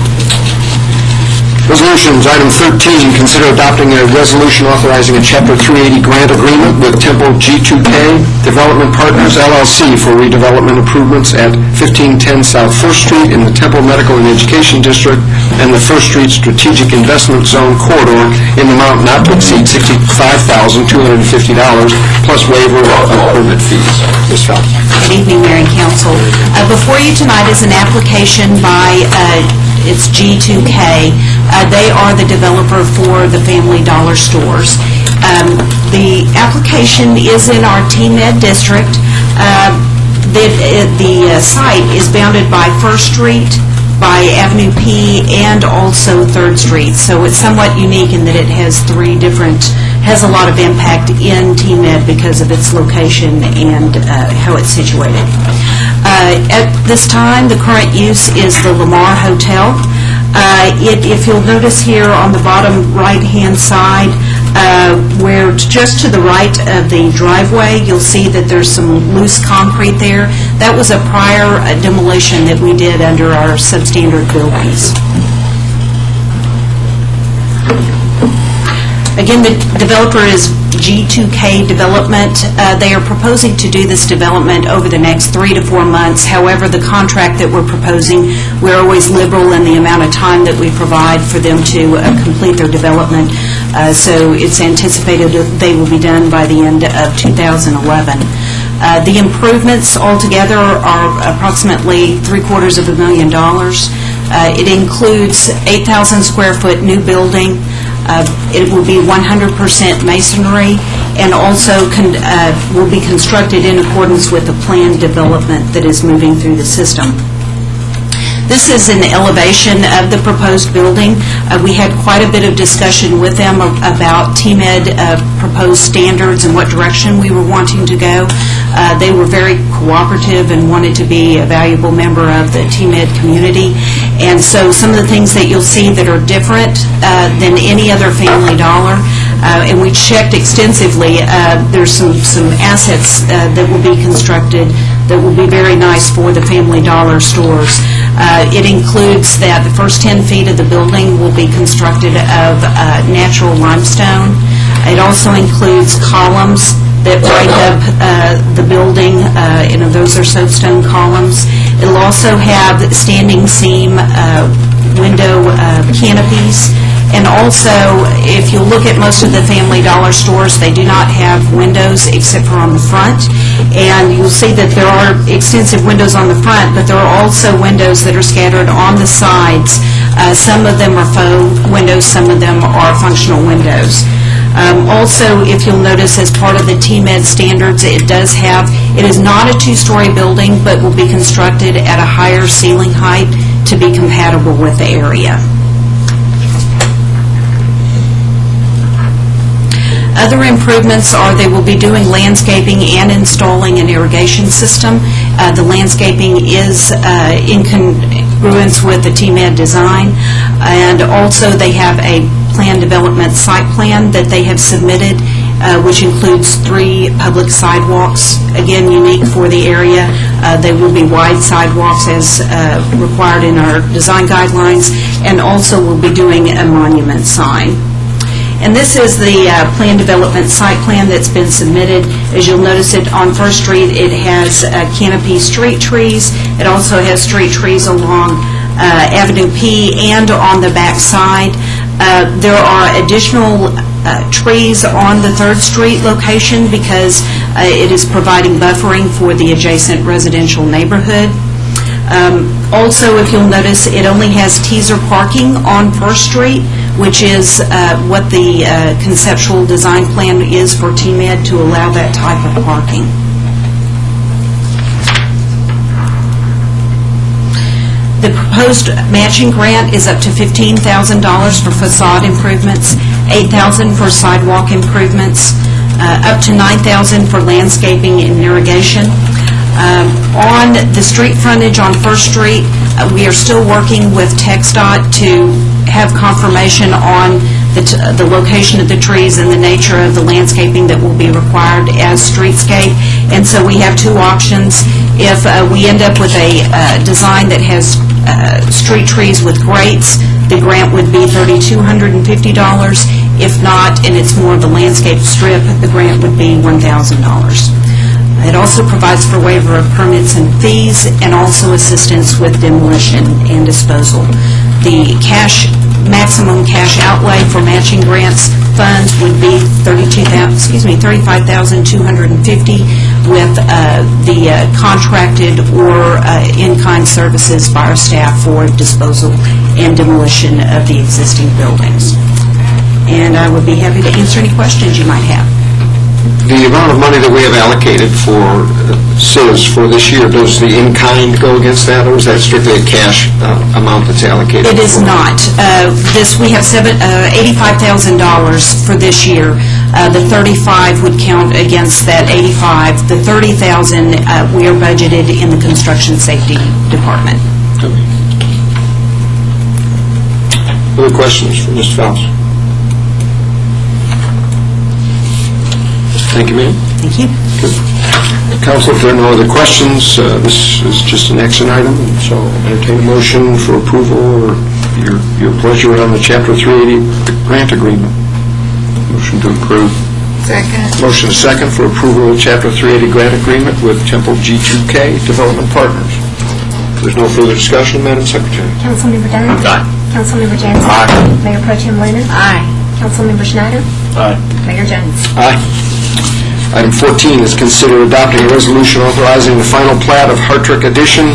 Resolutions, item 13, consider adopting a resolution authorizing a Chapter 380 grant agreement with Temple G2K Development Partners LLC for redevelopment improvements at 1510 South First Street in the Temple Medical and Education District and the First Street Strategic Investment Zone corridor in the amount not to exceed $65,250 plus waiver of permit fees. Ms. Phelps.
Good evening, Mayor and Council. Before you tonight is an application by it's G2K. They are the developer for the Family Dollar stores. The application is in our T-Med district. The site is bounded by First Street, by Avenue P, and also 3rd Street. So it's somewhat unique in that it has has a lot of impact in T-Med because of its location and how it's situated. At this time, the current use is the Lamar Hotel. If you'll notice here on the bottom right-hand side, where just to the right of the driveway, you'll see that there's some loose concrete there. That was a prior demolition that we did under our substandard buildings. Again, the developer is G2K Development. They are proposing to do this development over the next 3 to 4 months. However, the contract that we're proposing, we're always liberal in the amount of time that we provide for them to complete their development. So it's anticipated that they will be done by the end of 2011. The improvements altogether are approximately $750,000. It includes 8,000 square foot new building. It will be 100% masonry, and also will be constructed in accordance with the planned development that is moving through the system. This is an elevation of the proposed building. We had quite a bit of discussion with them about TMED proposed standards and what direction we were wanting to go. They were very cooperative and wanted to be a valuable member of the TMED community. And so some of the things that you'll see that are different than any other Family Dollar, and we checked extensively, there's some assets that will be constructed that will be very nice for the Family Dollar stores. It includes that the first 10 feet of the building will be constructed of natural limestone. It also includes columns that break up the building. Those are soapstone columns. It'll also have standing seam window canopies. And also, if you look at most of the Family Dollar stores, they do not have windows except for on the front. And you'll see that there are extensive windows on the front, but there are also windows that are scattered on the sides. Some of them are faux windows, some of them are functional windows. Also, if you'll notice, as part of the TMED standards, it is not a two-story building, but will be constructed at a higher ceiling height to be compatible with the area. Other improvements are they will be doing landscaping and installing an irrigation system. The landscaping is in congruence with the TMED design, and also they have a plan development site plan that they have submitted, which includes 3 public sidewalks, again unique for the area. They will be wide sidewalks as required in our design guidelines, and also will be doing a monument sign. And this is the plan development site plan that's been submitted. As you'll notice it on First Street, it has canopy street trees. It also has street trees along Avenue P and on the back side. There are additional trees on the 3rd Street location because it is providing buffering for the adjacent residential neighborhood. Also, if you'll notice, it only has teaser parking on First Street, which is what the conceptual design plan is for TMED to allow that type of parking. The proposed matching grant is up to $15,000 for facade improvements, $8,000 for sidewalk improvements, up to $9,000 for landscaping and irrigation. On the street frontage on First Street, we are still working with TxDOT to have confirmation on the location of the trees and the nature of the landscaping that will be required as streetscape. And so we have 2 options. If we end up with a design that has street trees with grates, the grant would be $3,250. If not, and it's more of a landscape strip, the grant would be $1,000. It also provides for waiver of permits and fees, and also assistance with demolition and disposal. The maximum cash outlay for matching grants funds would be $35,250, with the contracted or in-kind services by our staff for disposal and demolition of the existing buildings. And I would be happy to answer any questions you might have.
The amount of money that we have allocated for SIS for this year, does the in-kind go against that, or is that strictly a cash amount that's allocated?
It is not. We have $85,000 for this year. The 35 would count against that 85. The 30,000 we are budgeted in the construction safety department.
Other questions for Mr. Faust? Thank you, ma'am.
Thank you.
Good. Council, if there are no other questions, this is just an action item, so entertain a motion for approval or your pleasure on the Chapter 380 grant agreement. Motion to approve.
Second.
Motion second for approval of Chapter 380 grant agreement with Temple G2K Development Partners. If there's no further discussion, Madam Secretary.
Councilmember Dunn.
Aye.
Councilmember Jansen.
Aye.
Mayor Pro Tem Lehman.
Aye.
Councilmember Schneider.
Aye.
Mayor Jones.
Aye. Item 14 is consider adopting a resolution authorizing the final plat of Hartrick Addition,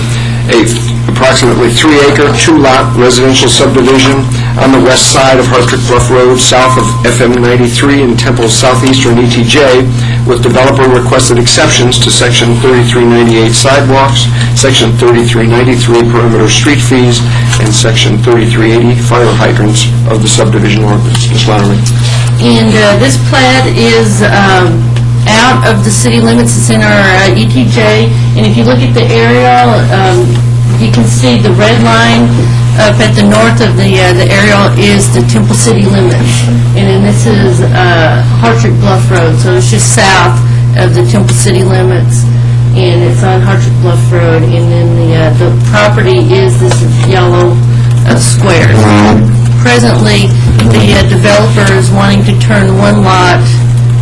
a approximately 3-acre, 2-lot residential subdivision on the west side of Hartrick Bluff Road, south of FM 93 in Temple's southeastern ETJ, with developer requested exceptions to Section 3398 sidewalks, Section 3393 perimeter street fees, and Section 3380 fire hydrants of the subdivision ordinance. Ms. Lowry.
And this plat is out of the city limits. It's in our ETJ. And if you look at the aerial, you can see the red line up at the north of the aerial is the Temple city limits. And then this is Hartrick Bluff Road, so it's just south of the Temple city limits. And it's on Hartrick Bluff Road. And then the property is this yellow square. Presently, the developer is wanting to turn one lot,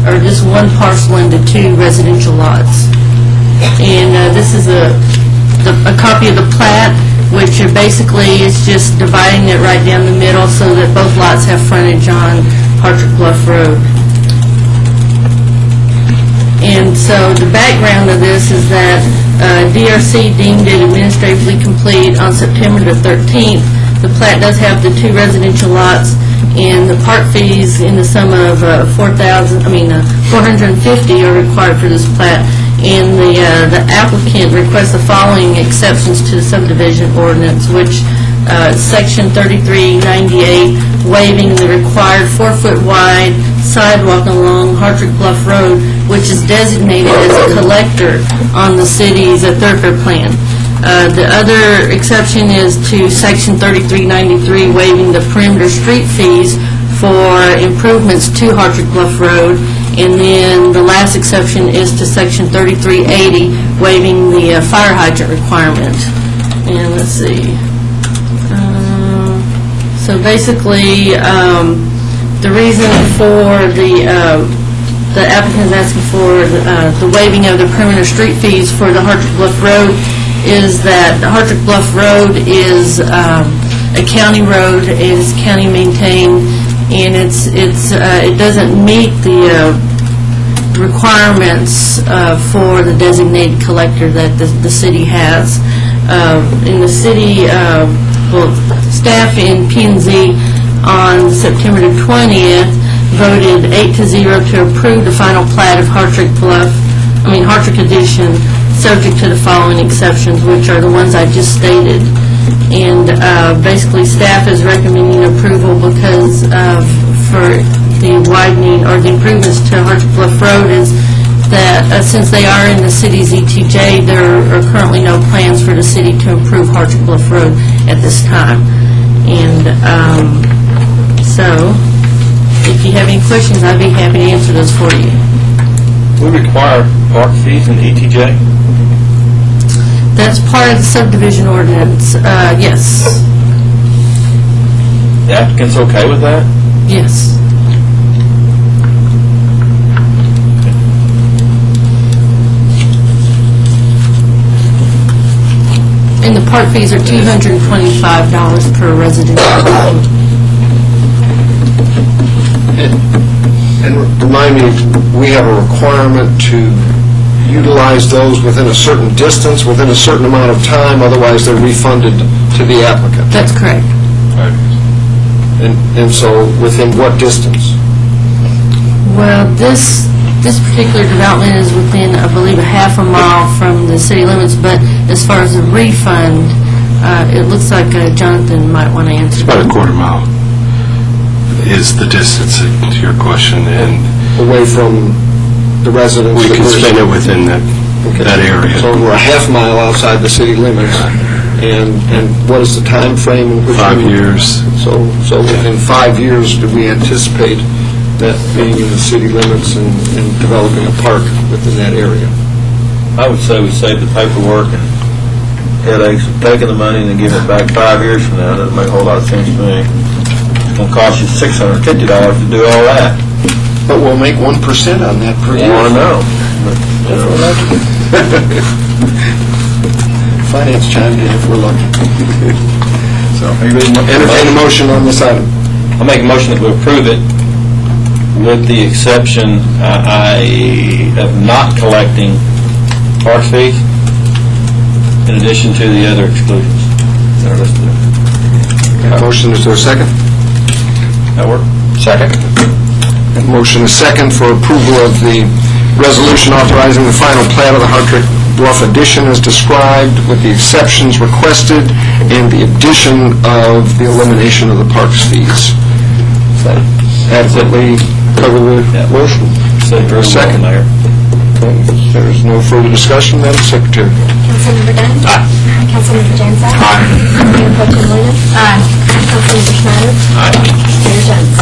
or just one parcel, into 2 residential lots. And this is a copy of the plat, which basically is just dividing it right down the middle so that both lots have frontage on Hartrick Bluff Road. And so the background of this is that DRC deemed it administratively complete on September the 13th. The plat does have the 2 residential lots, and the park fees in the sum of $450 are required for this plat. And the applicant requests the following exceptions to the subdivision ordinance, which Section 3398, waiving the required 4-foot wide sidewalk along Hartrick Bluff Road, which is designated as a collector on the city's thoroughfare plan. The other exception is to Section 3393, waiving the perimeter street fees for improvements to Hartrick Bluff Road. And then the last exception is to Section 3380, waiving the fire hydrant requirement. And let's see. So basically, the reason for the applicant is asking for the waiving of the perimeter street fees for the Hartrick Bluff Road is that the Hartrick Bluff Road is a county road, it is county maintained, and it doesn't meet the requirements for the designated collector that the city has. In the city, staff in P&Z on September the 20th voted 8-0 to approve the final plat of Hartrick Addition, subject to the following exceptions, which are the ones I just stated. And basically, staff is recommending approval because for the widening or the improvements to Hartrick Bluff Road is that since they are in the city's ETJ, there are currently no plans for the city to improve Hartrick Bluff Road at this time. And so, if you have any questions, I'd be happy to answer those for you.
We require park fees in ETJ?
That's part of the subdivision ordinance, yes.
The applicant's okay with that?
Yes. And the park fees are $225 per residential lot.
And remind me, we have a requirement to utilize those within a certain distance, within a certain amount of time, otherwise they're refunded to the applicant.
That's correct.
And so, within what distance?
Well, this particular development is within, I believe, a half a mile from the city limits, but as far as the refund, it looks like Jonathan might want to answer.
It's about a quarter mile is the distance, to your question, and
away from the residents.
We can spend it within that area.
So we're a half mile outside the city limits. And what is the time frame in which
5 years.
So within 5 years, do we anticipate that being in the city limits and developing a park within that area?
I would say we save the paperwork and headaches of taking the money and then giving it back 5 years from now. That doesn't make a whole lot of sense to me. It's going to cost you $650 to do all that.
But we'll make 1% on that per year.
I know.
Finance chimed in if we're lucky. So, entertain a motion on this item.
I'll make a motion that we approve it with the exception of not collecting park fees, in addition to the other exclusions that are listed there.
Motion, is there a second?
That work?
Second. Motion is second for approval of the resolution authorizing the final plat of the Hartrick Bluff addition as described, with the exceptions requested and the addition of the elimination of the parks fees. Does that adequately cover the motion? Second.
Mayor.
Okay, if there's no further discussion, Madam Secretary.
Councilmember Dunn?
Aye.
Councilmember Jansen?
Aye.
Mayor Pro Tem Williams? Aye. Councilmember Schneider?
Aye.
Mayor Jones?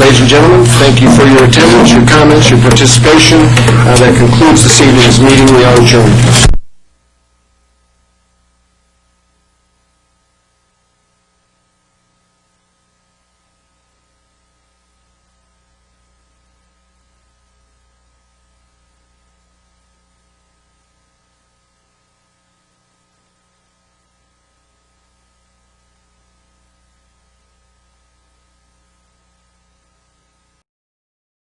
Ladies and gentlemen, thank you for your attendance, your comments, your participation. That concludes this evening's meeting. We are adjourned.